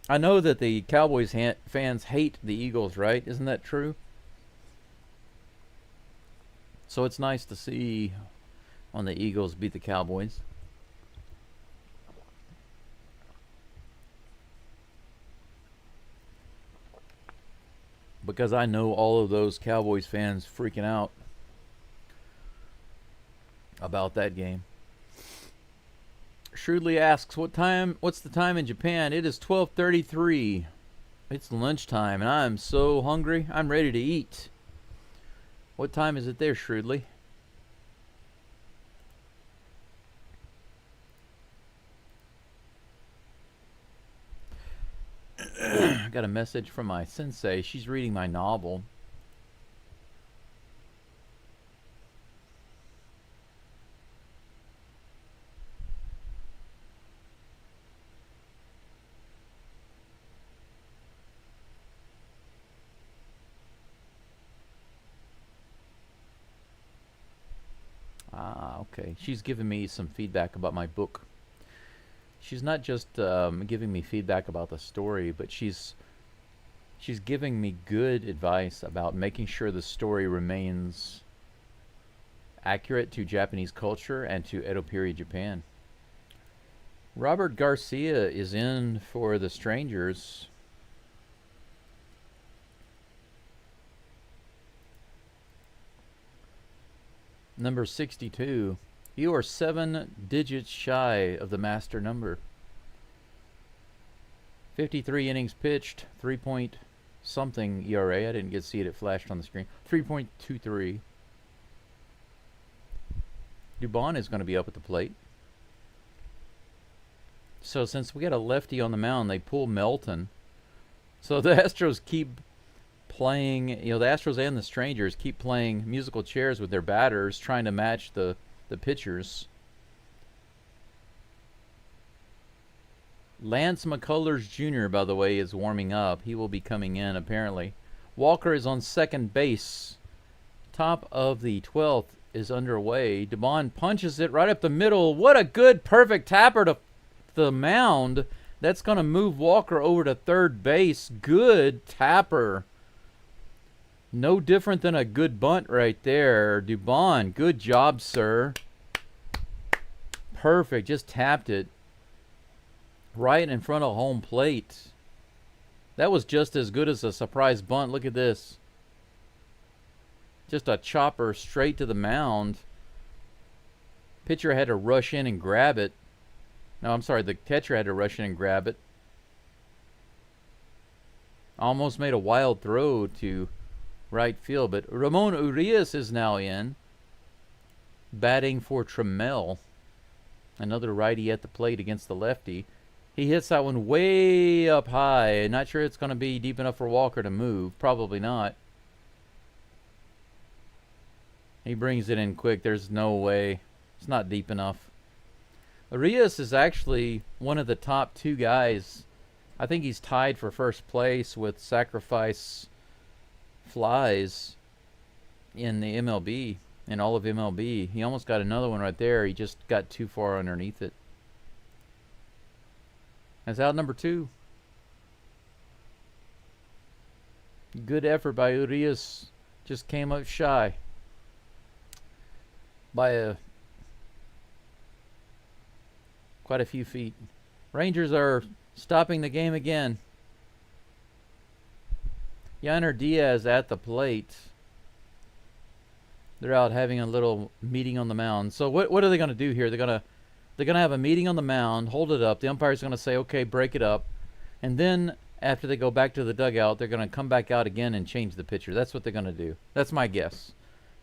I know that the Cowboys fans hate the Eagles, right? Isn't that true? So it's nice to see when the Eagles beat the Cowboys. Because I know all of those Cowboys fans freaking out about that game. Shrewdly asks, what's the time in Japan? It is 12:33. It's lunchtime and I'm so hungry. I'm ready to eat. What time is it there, Shrewdly? I got a message from my sensei. She's reading my novel. Okay. She's giving me some feedback about my book. She's not just giving me feedback about the story, but she's giving me good advice about making sure the story remains accurate to Japanese culture and to Edo period Japan. Robert Garcia is in for the Strangers. Number 62. You are 7 digits shy of the master number. 53 innings pitched, 3 point something ERA. I didn't get to see it. It flashed on the screen. 3.23. Dubon is going to be up at the plate. So since we got a lefty on the mound, they pull Melton. So the Astros keep playing, the Astros and the Strangers keep playing musical chairs with their batters, trying to match the pitchers. Lance McCullers Jr., by the way, is warming up. He will be coming in, apparently. Walker is on second base. Top of the 12th is underway. Dubon punches it right up the middle. What a good, perfect tapper to the mound. That's going to move Walker over to third base. Good tapper. No different than a good bunt right there. Dubon, good job, sir. Perfect. Just tapped it right in front of home plate. That was just as good as a surprise bunt. Look at this. Just a chopper straight to the mound. Pitcher had to rush in and grab it. No, I'm sorry. The catcher had to rush in and grab it. Almost made a wild throw to right field. But Ramon Urias is now in. Batting for Trammell. Another righty at the plate against the lefty. He hits that one way up high. Not sure it's going to be deep enough for Walker to move. Probably not. He brings it in quick. There's no way. It's not deep enough. Arias is actually one of the top 2 guys. I think he's tied for first place with sacrifice flies in the MLB, in all of MLB. He almost got another one right there. He just got too far underneath it. That's out number 2. Good effort by Urias. Just came up shy by quite a few feet. Rangers are stopping the game again. Yainer Diaz at the plate. They're out having a little meeting on the mound. So what are they going to do here? They're going to have a meeting on the mound, hold it up. The umpire's going to say, okay, break it up. And then after they go back to the dugout, they're going to come back out again and change the pitcher. That's what they're going to do. That's my guess.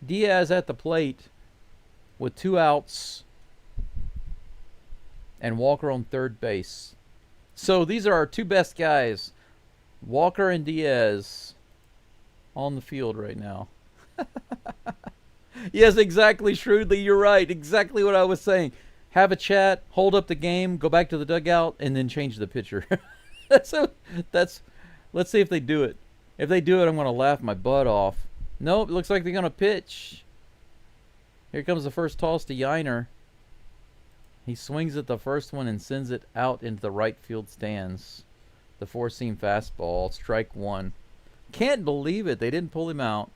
Diaz at the plate with 2 outs and Walker on third base. So these are our 2 best guys, Walker and Diaz, on the field right now. Yes, exactly, Shrewdly. You're right. Exactly what I was saying. Have a chat, hold up the game, go back to the dugout, and then change the pitcher. Let's see if they do it. If they do it, I'm going to laugh my butt off. Nope, it looks like they're going to pitch. Here comes the first toss to Yainer. He swings at the first one and sends it out into the right field stands. The 4-seam fastball, strike 1. Can't believe it. They didn't pull him out.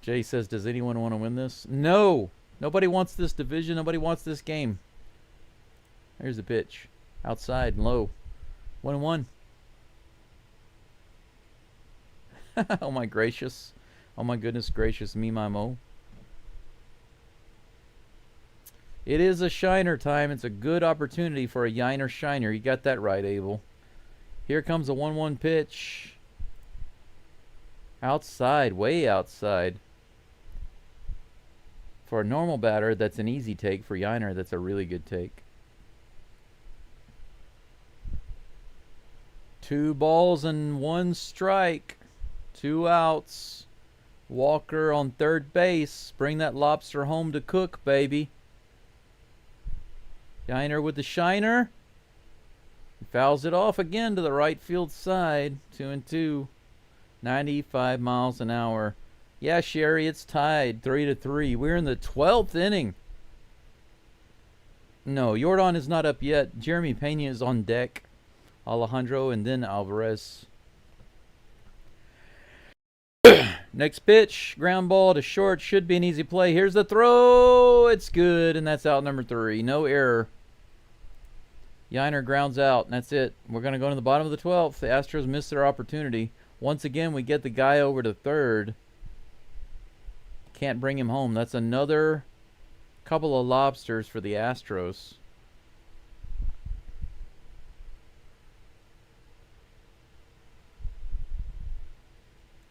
Jay says, does anyone want to win this? No. Nobody wants this division. Nobody wants this game. Here's the pitch. Outside and low. 1-1. Oh my gracious. Oh my goodness gracious me, my mo. It is a shiner time. It's a good opportunity for a Yainer shiner. You got that right, Abel. Here comes a 1-1 pitch. Outside, way outside. For a normal batter, that's an easy take. For Yainer, that's a really good take. 2 balls and 1 strike. 2 outs. Walker on third base. Bring that lobster home to cook, baby. Yainer with the shiner. He fouls it off again to the right field side. 2-2. 95 miles an hour. Yeah, Sherry, it's tied 3-3. We're in the 12th inning. No, Jordan is not up yet. Jeremy Pena is on deck. Alejandro and then Alvarez. Next pitch, ground ball to short. Should be an easy play. Here's the throw. It's good, and that's out number 3. No error. Yainer grounds out, and that's it. We're going to go to the bottom of the 12th. The Astros missed their opportunity. Once again, we get the guy over to third. Can't bring him home. That's another couple of lobsters for the Astros.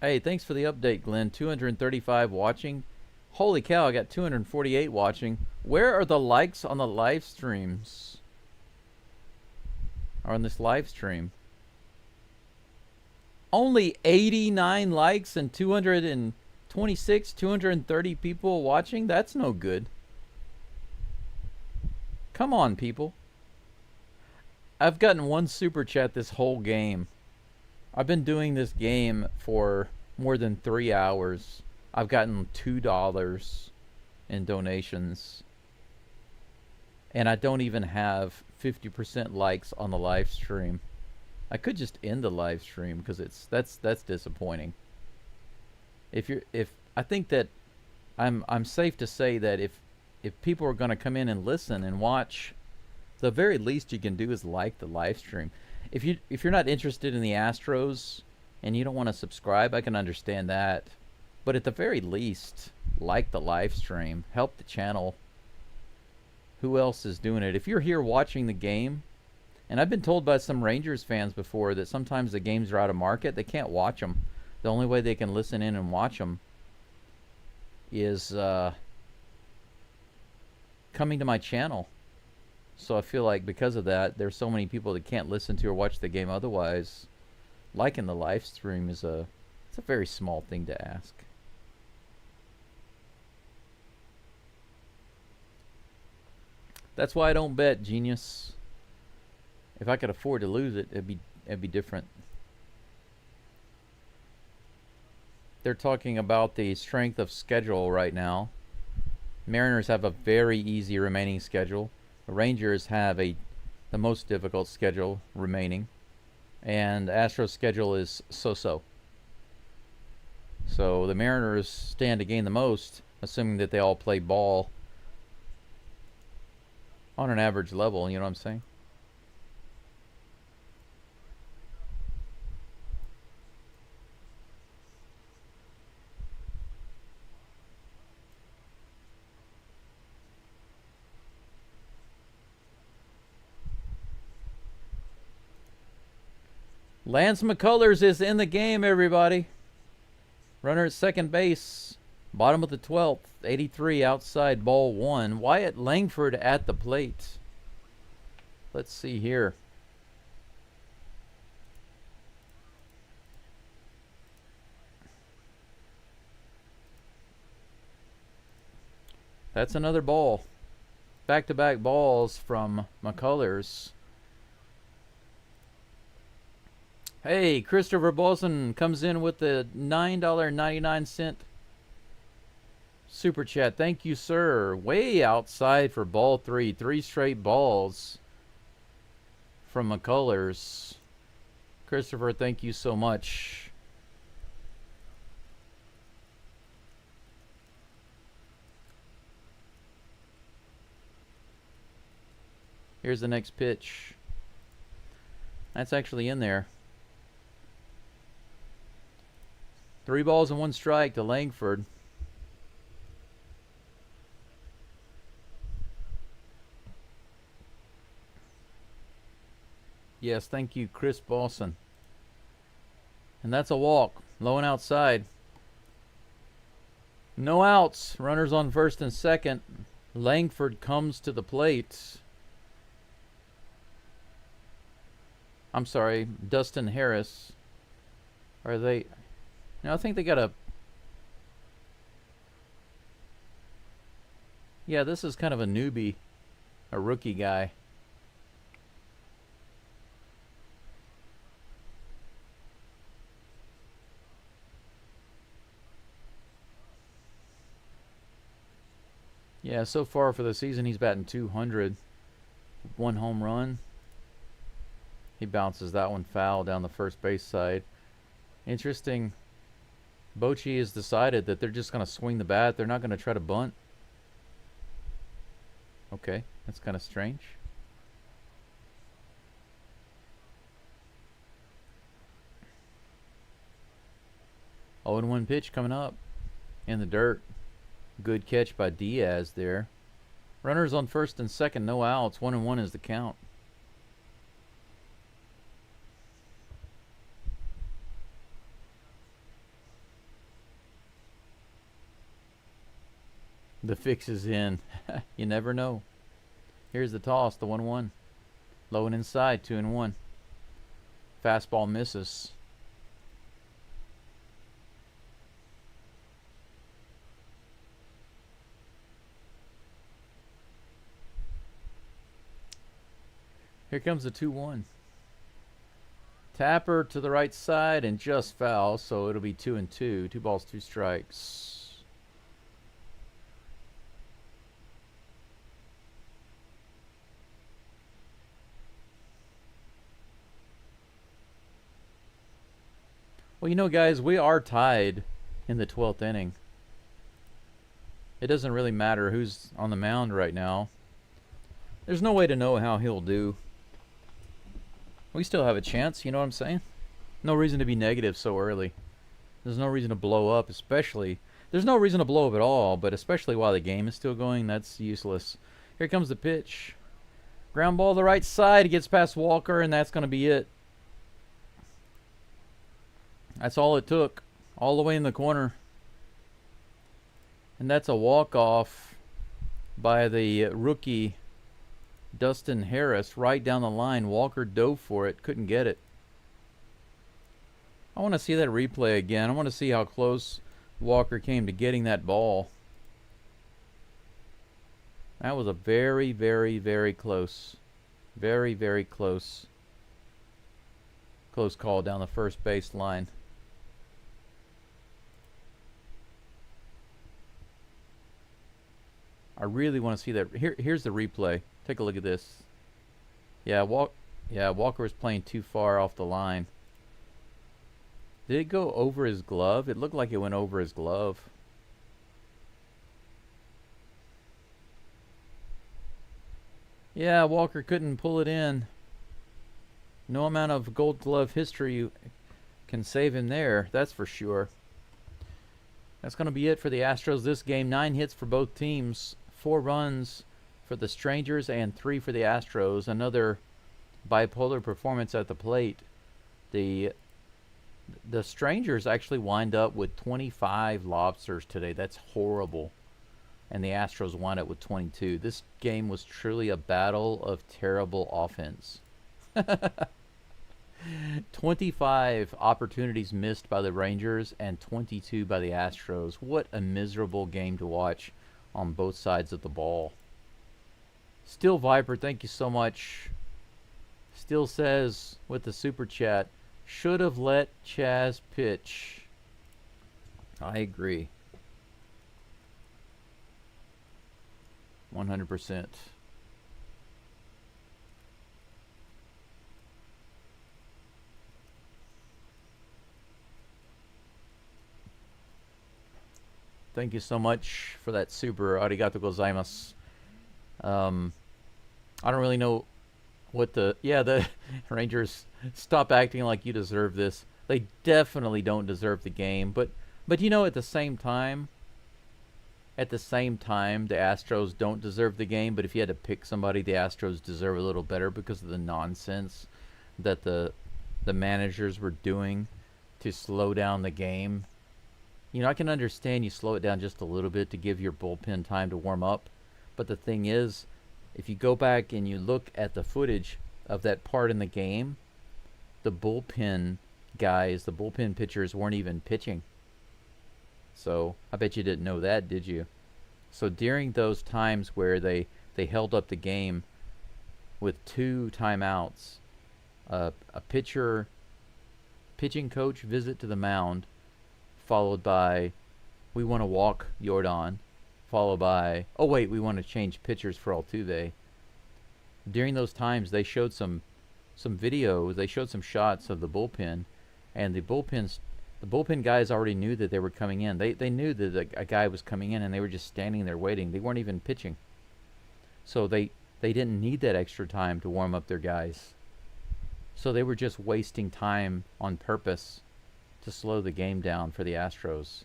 Hey, thanks for the update, Glenn. 235 watching. Holy cow, I got 248 watching. Where are the likes on the live streams? Or on this live stream? Only 89 likes and 230 people watching? That's no good. Come on, people. I've gotten 1 super chat this whole game. I've been doing this game for more than 3 hours. I've gotten $2 in donations. And I don't even have 50% likes on the live stream. I could just end the live stream because that's disappointing. I think that I'm safe to say that if people are going to come in and listen and watch the very least you can do is like the live stream. If you're not interested in the Astros and you don't want to subscribe, I can understand that. But at the very least, like the live stream, help the channel. Who else is doing it? If you're here watching the game, and I've been told by some Rangers fans before that sometimes the games are out of market, they can't watch them. The only way they can listen in and watch them is coming to my channel. So I feel like because of that, there's so many people that can't listen to or watch the game otherwise. Liking the live stream is it's a very small thing to ask. That's why I don't bet, genius. If I could afford to lose it, it'd be different. They're talking about the strength of schedule right now. Mariners have a very easy remaining schedule. The Rangers have the most difficult schedule remaining. And Astros' schedule is so-so. So the Mariners stand to gain the most, assuming that they all play ball on an average level, you know what I'm saying? Lance McCullers is in the game, everybody. Runner at second base. Bottom of the 12th. 83 outside, ball 1. Wyatt Langford at the plate. Let's see here. That's another ball. Back-to-back balls from McCullers. Hey, Christopher Bolson comes in with the $9.99 super chat. Thank you, sir. Way outside for ball 3. 3 straight balls from McCullers. Christopher, thank you so much. Here's the next pitch. That's actually in there. 3 balls and 1 strike to Langford. Yes, thank you, Chris Bosson. And that's a walk. Low and outside. No outs. Runners on first and second. Langford comes to the plate. I'm sorry, Dustin Harris. Are they... No, I think they got a... Yeah, this is kind of a newbie. A rookie guy. Yeah, so far for the season, he's batting 200. 1 home run. He bounces that one foul down the first base side. Interesting. Bochy has decided that they're just going to swing the bat. They're not going to try to bunt. Okay, that's kind of strange. Oh, and 1 pitch coming up in the dirt. Good catch by Diaz there. Runners on first and second, no outs. 1-1 is the count. The fix is in. You never know. Here's the toss, the 1-1. Low and inside, 2-1. Fastball misses. Here comes the 2-1. Tapper to the right side and just foul, so it'll be 2-2. 2 balls, 2 strikes. Well, you know, guys, we are tied in the 12th inning. It doesn't really matter who's on the mound right now. There's no way to know how he'll do. We still have a chance, you know what I'm saying? No reason to be negative so early. There's no reason to blow up, especially. There's no reason to blow up at all, but especially while the game is still going, that's useless. Here comes the pitch. Ground ball to the right side. He gets past Walker, and that's going to be it. That's all it took. All the way in the corner. And that's a walk-off by the rookie Dustin Harris right down the line. Walker dove for it. Couldn't get it. I want to see that replay again. I want to see how close Walker came to getting that ball. That was a very, very, very close. Very, very close. Close call down the first base line. I really want to see that. Here's the replay. Take a look at this. Yeah, Walker was playing too far off the line. Did it go over his glove? It looked like it went over his glove. Yeah, Walker couldn't pull it in. No amount of Gold Glove history can save him there, that's for sure. That's going to be it for the Astros this game. 9 hits for both teams. 4 runs for the Strangers and 3 for the Astros. Another bipolar performance at the plate. The Strangers actually wind up with 25 lobsters today. That's horrible. And the Astros won it with 22. This game was truly a battle of terrible offense. 25 opportunities missed by the Rangers and 22 by the Astros. What a miserable game to watch on both sides of the ball. Still Viper, thank you so much. Still says with the super chat, should have let Chaz pitch. I agree. 100%. Thank you so much for that super. Arigato gozaimasu. I don't really know what the Rangers, stop acting like you deserve this. They definitely don't deserve the game, but you know, at the same time, the Astros don't deserve the game. But if you had to pick somebody, the Astros deserve a little better because of the nonsense that the managers were doing to slow down the game. You know, I can understand you slow it down just a little bit to give your bullpen time to warm up. But the thing is, if you go back and you look at the footage of that part in the game, the bullpen guys, the bullpen pitchers weren't even pitching. So I bet you didn't know that, did you? So during those times where they held up the game with 2 timeouts, a pitching coach visit to the mound, followed by, we want to walk Jordan, followed by, oh wait, we want to change pitchers for Altuve. During those times, they showed some video, they showed some shots of the bullpen, and the bullpen guys already knew that they were coming in. They knew that a guy was coming in, and they were just standing there waiting. They weren't even pitching. So they didn't need that extra time to warm up their guys. So they were just wasting time on purpose to slow the game down for the Astros,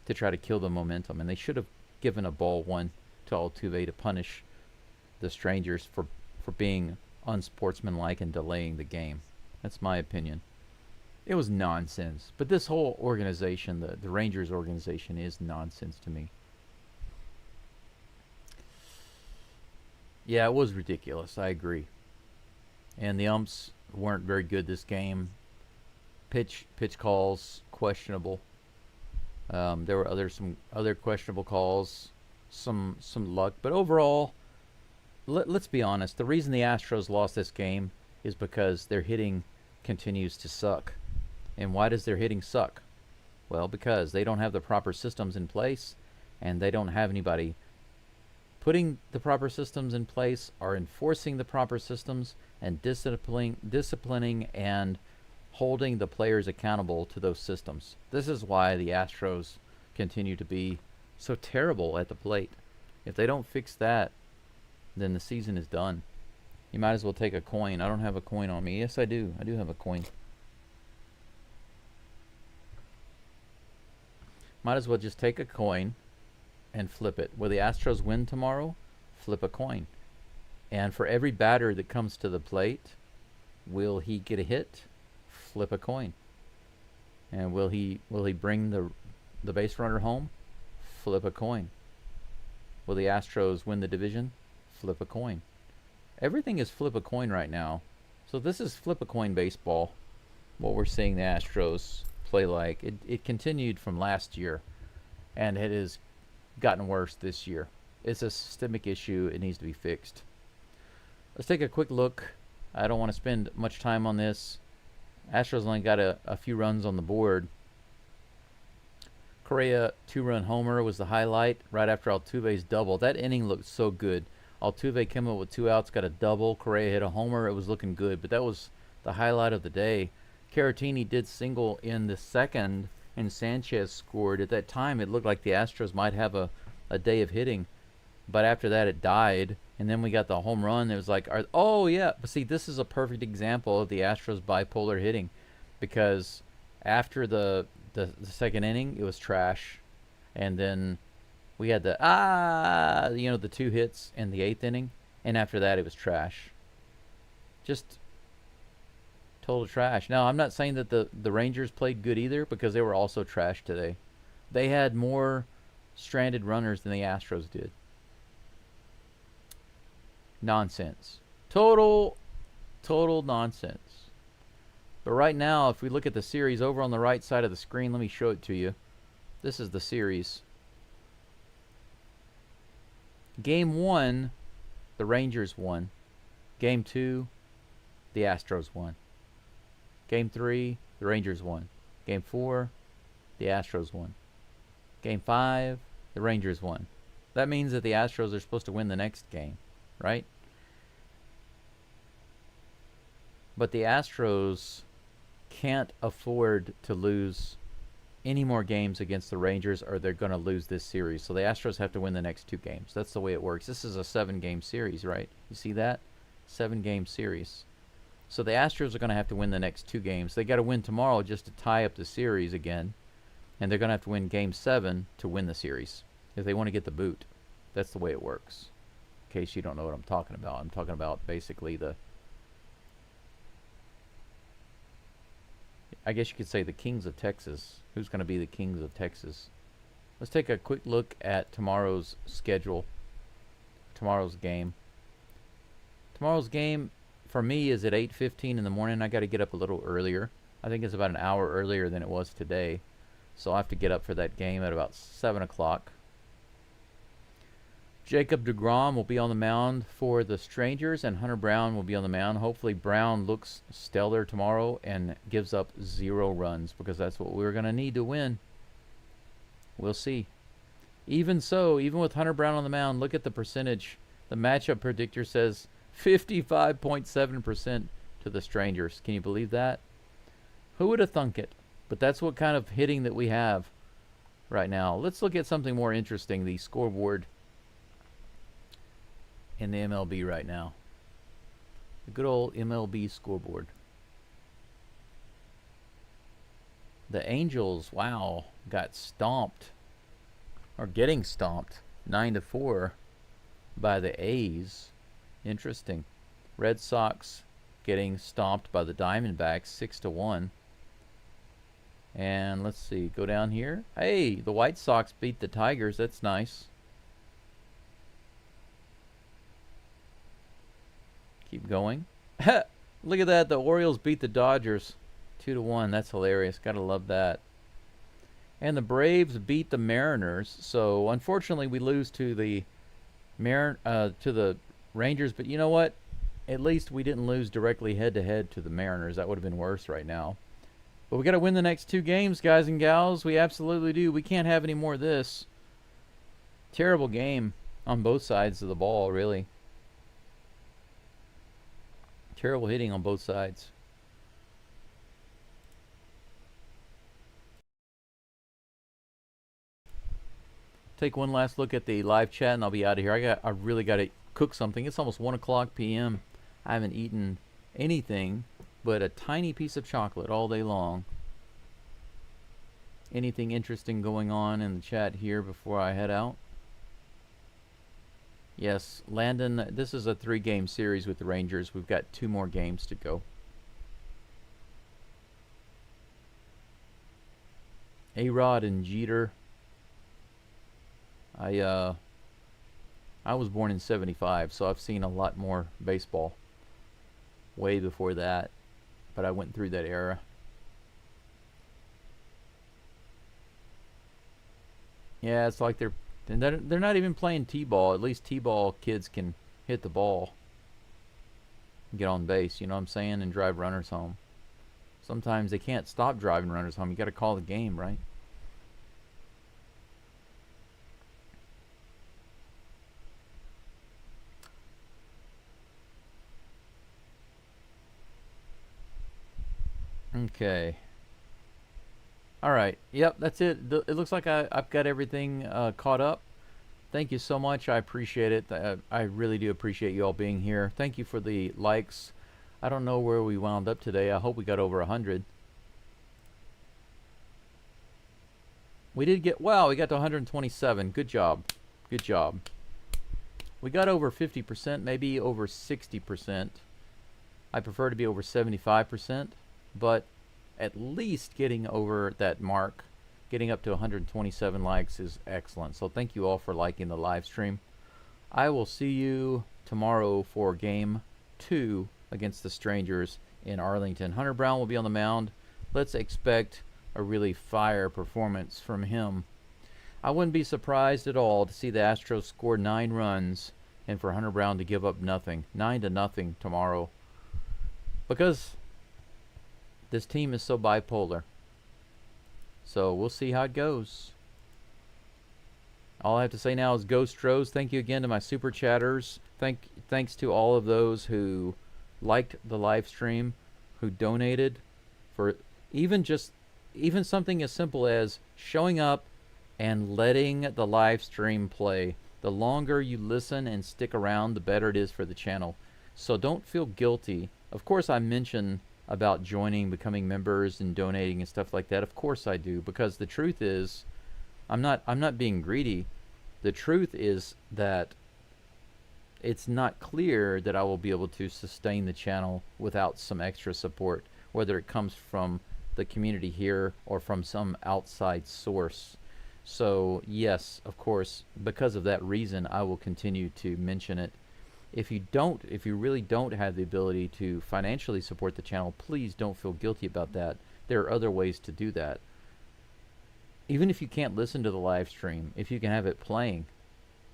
to try to kill the momentum. And they should have given a ball 1 to Altuve to punish the Strangers for being unsportsmanlike and delaying the game. That's my opinion. It was nonsense. But this whole organization, the Rangers organization, is nonsense to me. Yeah, it was ridiculous. I agree. And the umps weren't very good this game. Pitch calls questionable. There were some other questionable calls, some luck, but overall, let's be honest. The reason the Astros lost this game is because their hitting continues to suck. And why does their hitting suck? Well, because they don't have the proper systems in place, and they don't have anybody putting the proper systems in place, or enforcing the proper systems, and disciplining and holding the players accountable to those systems. This is why the Astros continue to be so terrible at the plate. If they don't fix that, then the season is done. You might as well take a coin. I don't have a coin on me. Yes, I do. I do have a coin. Might as well just take a coin and flip it. Will the Astros win tomorrow? Flip a coin. And for every batter that comes to the plate, will he get a hit? Flip a coin. And will he bring the base runner home? Flip a coin. Will the Astros win the division? Flip a coin. Everything is flip a coin right now. So this is flip a coin baseball, what we're seeing the Astros play like. It continued from last year, and it has gotten worse this year. It's a systemic issue. It needs to be fixed. Let's take a quick look. I don't want to spend much time on this. Astros only got a few runs on the board. Correa 2-run homer was the highlight right after Altuve's double. That inning looked so good. Altuve came up with 2 outs, got a double. Correa hit a homer. It was looking good, but that was the highlight of the day. Caratini did single in the second, and Sanchez scored. At that time, it looked like the Astros might have a day of hitting, but after that, it died. And then we got the home run. It was like, oh yeah, but see, this is a perfect example of the Astros bipolar hitting, because after the second inning, it was trash, and then we had the 2 hits in the 8th inning, and after that, it was trash. Just total trash. Now, I'm not saying that the Rangers played good either, because they were also trash today. They had more stranded runners than the Astros did. Nonsense. Total nonsense. But right now, if we look at the series over on the right side of the screen, let me show it to you. This is the series. Game 1, the Rangers won. Game 2, the Astros won. Game 3, the Rangers won. Game 4, the Astros won. Game 5, the Rangers won. That means that the Astros are supposed to win the next game, right? But the Astros can't afford to lose any more games against the Rangers, or they're going to lose this series. So the Astros have to win the next 2 games. That's the way it works. This is a 7-game series, right? You see that? 7-game series. So the Astros are going to have to win the next 2 games. They got to win tomorrow just to tie up the series again. And they're going to have to win Game 7 to win the series if they want to get the boot. That's the way it works. In case you don't know what I'm talking about. I'm talking about basically I guess you could say the Kings of Texas. Who's going to be the Kings of Texas? Let's take a quick look at tomorrow's schedule. Tomorrow's game. Tomorrow's game for me is at 8:15 in the morning. I got to get up a little earlier. I think it's about an hour earlier than it was today. So I'll have to get up for that game at about 7 o'clock. Jacob deGrom will be on the mound for the Strangers, and Hunter Brown will be on the mound. Hopefully Brown looks stellar tomorrow and gives up 0 runs, because that's what we're going to need to win. We'll see. Even so, even with Hunter Brown on the mound, look at the percentage. The matchup predictor says 55.7% to the Strangers. Can you believe that? Who would have thunk it? But that's what kind of hitting that we have right now. Let's look at something more interesting, the scoreboard in the MLB right now. The good old MLB scoreboard. The Angels, wow, got stomped, or getting stomped, 9-4 by the A's. Interesting. Red Sox getting stomped by the Diamondbacks, 6-1. And let's see, go down here. Hey, the White Sox beat the Tigers. That's nice. Keep going. Look at that. The Orioles beat the Dodgers 2-1. That's hilarious. Gotta love that. And the Braves beat the Mariners. So unfortunately, we lose to the Rangers. But you know what? At least we didn't lose directly head-to-head to the Mariners. That would have been worse right now. But we got to win the next 2 games, guys and gals. We absolutely do. We can't have any more of this. Terrible game on both sides of the ball, really. Terrible hitting on both sides. Take one last look at the live chat, and I'll be out of here. I really got to cook something. It's almost 1 o'clock p.m. I haven't eaten anything but a tiny piece of chocolate all day long. Anything interesting going on in the chat here before I head out? Yes, Landon, this is a 3-game series with the Rangers. We've got 2 more games to go. A-Rod and Jeter. I was born in 75, so I've seen a lot more baseball way before that, but I went through that era. Yeah, it's like they're not even playing T-ball. At least T-ball kids can hit the ball, get on base, you know what I'm saying, and drive runners home. Sometimes they can't stop driving runners home. You got to call the game, right? Okay. All right. Yep, that's it. It looks like I've got everything caught up. Thank you so much. I appreciate it. I really do appreciate you all being here. Thank you for the likes. I don't know where we wound up today. I hope we got over 100. We did get, wow, we got to 127. Good job. Good job. We got over 50%, maybe over 60%. I prefer to be over 75%, but at least getting over that mark, getting up to 127 likes is excellent. So thank you all for liking the live stream. I will see you tomorrow for game 2 against the Strangers in Arlington. Hunter Brown will be on the mound. Let's expect a really fire performance from him. I wouldn't be surprised at all to see the Astros score 9 runs and for Hunter Brown to give up nothing. 9-0 tomorrow. Because this team is so bipolar. So we'll see how it goes. All I have to say now is Geaux Stros. Thank you again to my super chatters. Thanks to all of those who liked the live stream, who donated for even something as simple as showing up and letting the live stream play. The longer you listen and stick around, the better it is for the channel. So don't feel guilty. Of course, I mention about joining, becoming members, and donating and stuff like that. Of course I do, because the truth is, I'm not being greedy. The truth is that it's not clear that I will be able to sustain the channel without some extra support, whether it comes from the community here or from some outside source. So yes, of course, because of that reason, I will continue to mention it. If you really don't have the ability to financially support the channel, please don't feel guilty about that. There are other ways to do that. Even if you can't listen to the live stream, if you can have it playing,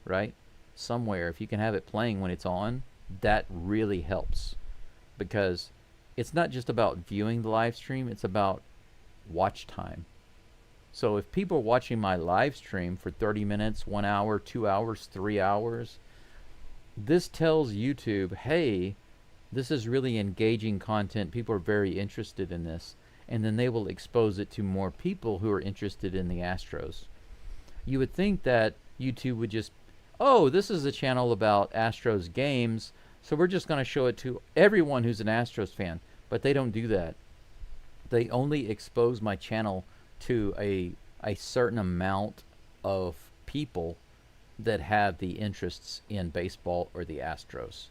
right? Somewhere, if you can have it playing when it's on, that really helps. Because it's not just about viewing the live stream, it's about watch time. So if people are watching my live stream for 30 minutes, 1 hour, 2 hours, 3 hours, this tells YouTube, hey, this is really engaging content. People are very interested in this. And then they will expose it to more people who are interested in the Astros. You would think that YouTube would just, oh, this is a channel about Astros games, so we're just going to show it to everyone who's an Astros fan. But they don't do that. They only expose my channel to a certain amount of people that have the interests in baseball or the Astros.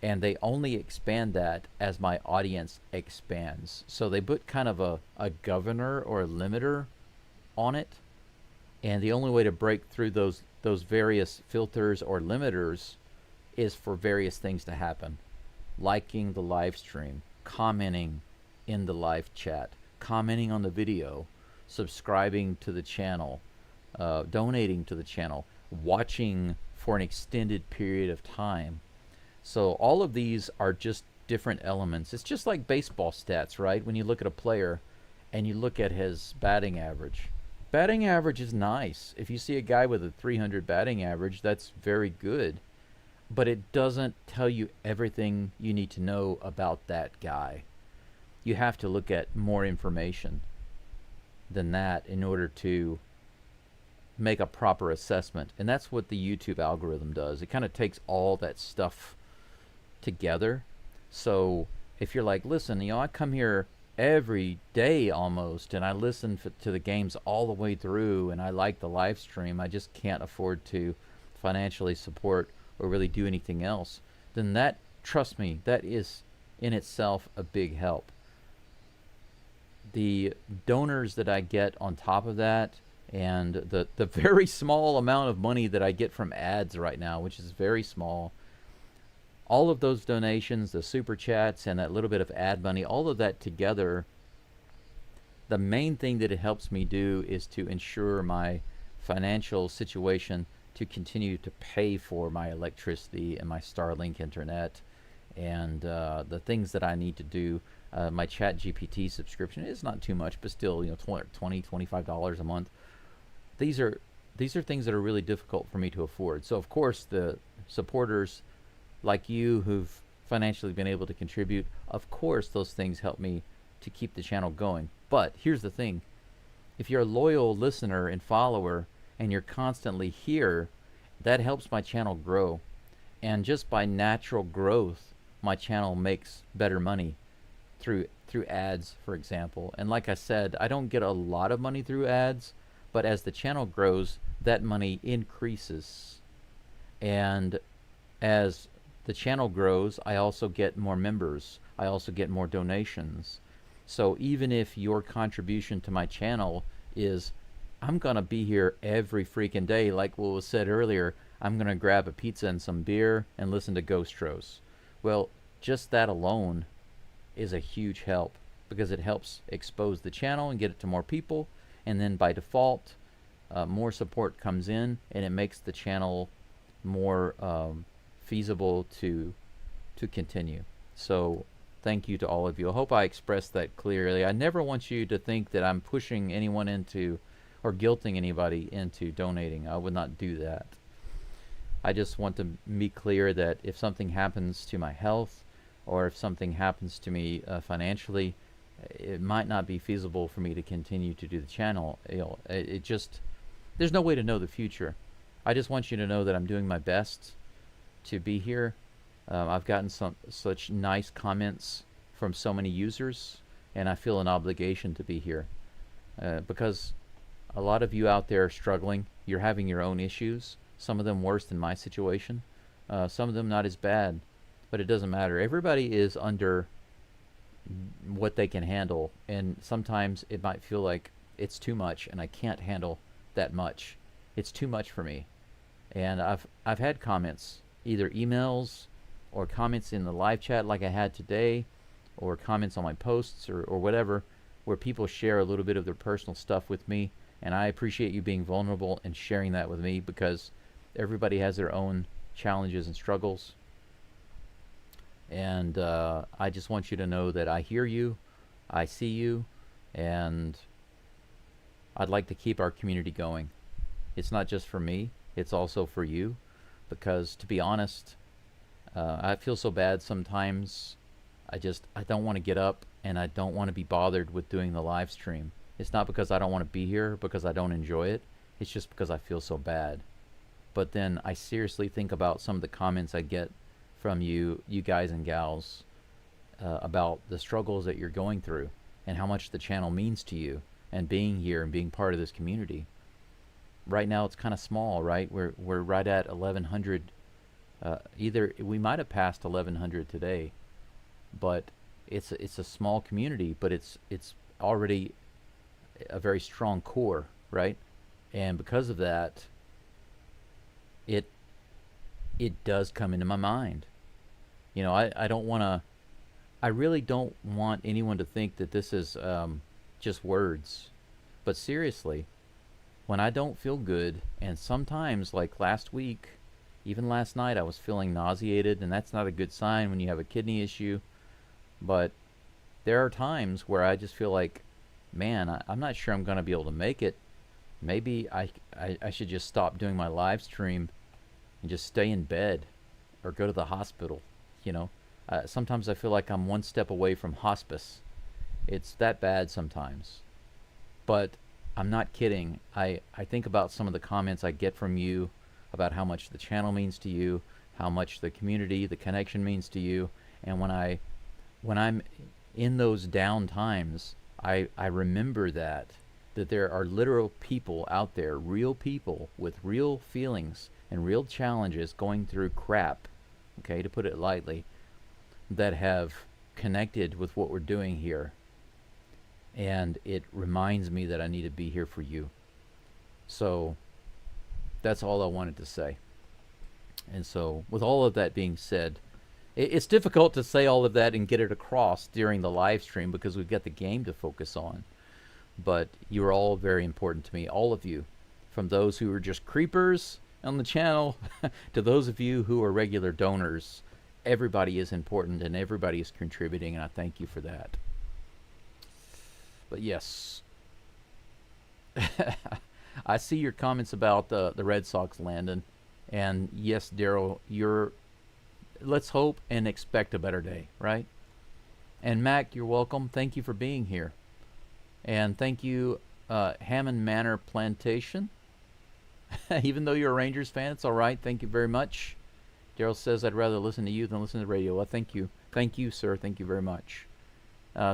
And they only expand that as my audience expands. So they put kind of a governor or a limiter on it. And the only way to break through those various filters or limiters is for various things to happen. Liking the live stream, commenting in the live chat, commenting on the video, subscribing to the channel, donating to the channel, watching for an extended period of time. So all of these are just different elements. It's just like baseball stats, right? When you look at a player and you look at his batting average. Batting average is nice. If you see a guy with a 300 batting average, that's very good. But it doesn't tell you everything you need to know about that guy. You have to look at more information than that in order to make a proper assessment. And that's what the YouTube algorithm does. It kind of takes all that stuff together. So if you're like, listen, I come here every day almost, and I listen to the games all the way through, and I like the live stream, I just can't afford to financially support or really do anything else, then that, trust me, that is in itself a big help. The donors that I get on top of that, and the very small amount of money that I get from ads right now, which is very small, all of those donations, the super chats, and that little bit of ad money, all of that together, the main thing that it helps me do is to ensure my financial situation to continue to pay for my electricity and my Starlink internet and the things that I need to do. My Chat GPT subscription is not too much, but still, $20, $25 a month. These are things that are really difficult for me to afford. So of course the supporters like you who've financially been able to contribute, of course those things help me to keep the channel going. But here's the thing. If you're a loyal listener and follower and you're constantly here, that helps my channel grow. And just by natural growth, my channel makes better money through ads, for example. And like I said, I don't get a lot of money through ads, but as the channel grows, that money increases. And as the channel grows, I also get more members. I also get more donations. So even if your contribution to my channel is, I'm gonna be here every freaking day, like what was said earlier, I'm gonna grab a pizza and some beer and listen to Geaux Stros. Well, just that alone is a huge help, because it helps expose the channel and get it to more people, and then by default, more support comes in, and it makes the channel more feasible to continue. So thank you to all of you. I hope I expressed that clearly. I never want you to think that I'm pushing anyone into or guilting anybody into donating. I would not do that. I just want to be clear that if something happens to my health, or if something happens to me financially, it might not be feasible for me to continue to do the channel. It just, there's no way to know the future. I just want you to know that I'm doing my best to be here. I've gotten such nice comments from so many users, and I feel an obligation to be here because a lot of you out there are struggling. You're having your own issues, some of them worse than my situation, some of them not as bad, but it doesn't matter. Everybody is under what they can handle, and sometimes it might feel like it's too much and I can't handle that much. It's too much for me. And I've had comments, either emails or comments in the live chat like I had today, or comments on my posts or whatever, where people share a little bit of their personal stuff with me, and I appreciate you being vulnerable and sharing that with me, because everybody has their own challenges and struggles. And I just want you to know that I hear you, I see you, and I'd like to keep our community going. It's not just for me, it's also for you, because to be honest, I feel so bad sometimes. I don't want to get up, and I don't want to be bothered with doing the live stream. It's not because I don't want to be here, because I don't enjoy it. It's just because I feel so bad. But then I seriously think about some of the comments I get from you guys and gals, about the struggles that you're going through and how much the channel means to you, and being here and being part of this community. Right now it's kind of small, right? We're right at 1,100. Either we might have passed 1,100 today, but it's a small community, but it's already a very strong core, right? And because of that, it does come into my mind. I really don't want anyone to think that this is just words. But seriously, when I don't feel good, and sometimes, like last week, even last night, I was feeling nauseated, and that's not a good sign when you have a kidney issue. But there are times where I just feel like, man, I'm not sure I'm going to be able to make it. Maybe I should just stop doing my live stream and just stay in bed or go to the hospital. Sometimes I feel like I'm one step away from hospice. It's that bad sometimes. But I'm not kidding. I think about some of the comments I get from you about how much the channel means to you, how much the community, the connection means to you, and when I'm in those down times, I remember that there are literal people out there, real people with real feelings and real challenges going through crap, okay, to put it lightly, that have connected with what we're doing here. And it reminds me that I need to be here for you. So that's all I wanted to say. And so, with all of that being said, it's difficult to say all of that and get it across during the live stream because we've got the game to focus on. But you are all very important to me, all of you, from those who are just creepers on the channel to those of you who are regular donors. Everybody is important and everybody is contributing, and I thank you for that. But yes, I see your comments about the Red Sox, Landon, and yes, Daryl, let's hope and expect a better day, right? And Mac, you're welcome. Thank you for being here. And thank you, Hammond Manor Plantation. Even though you're a Rangers fan, it's all right. Thank you very much. Daryl says, I'd rather listen to you than listen to the radio. Well, thank you. Thank you, sir. Thank you very much.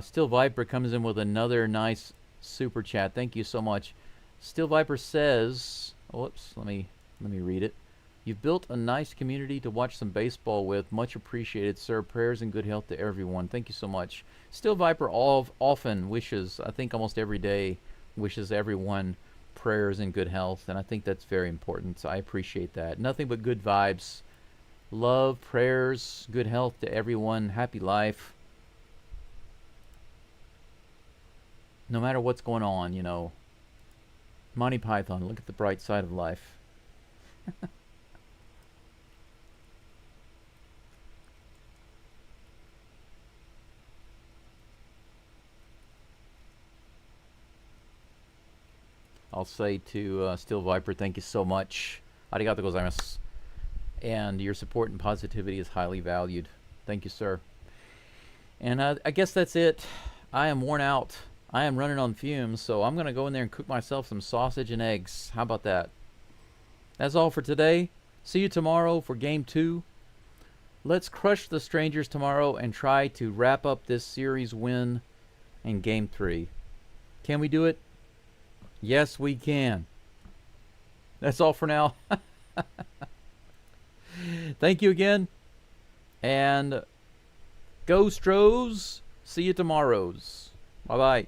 Still Viper comes in with another nice super chat. Thank you so much. Still Viper says, whoops, let me read it. You've built a nice community to watch some baseball with. Much appreciated, sir. Prayers and good health to everyone. Thank you so much. Still Viper often wishes, I think almost every day, wishes everyone prayers and good health, and I think that's very important. So I appreciate that. Nothing but good vibes. Love, prayers, good health to everyone. Happy life. No matter what's going on, you know. Monty Python, look at the bright side of life. I'll say to Steel Viper, thank you so much. Arigato gozaimasu. And your support and positivity is highly valued. Thank you, sir. And I guess that's it. I am worn out. I am running on fumes, so I'm going to go in there and cook myself some sausage and eggs. How about that? That's all for today. See you tomorrow for Game 2. Let's crush the Strangers tomorrow and try to wrap up this series win in Game 3. Can we do it? Yes, we can. That's all for now. Thank you again. And Geaux Stros. See you tomorrows. Bye-bye.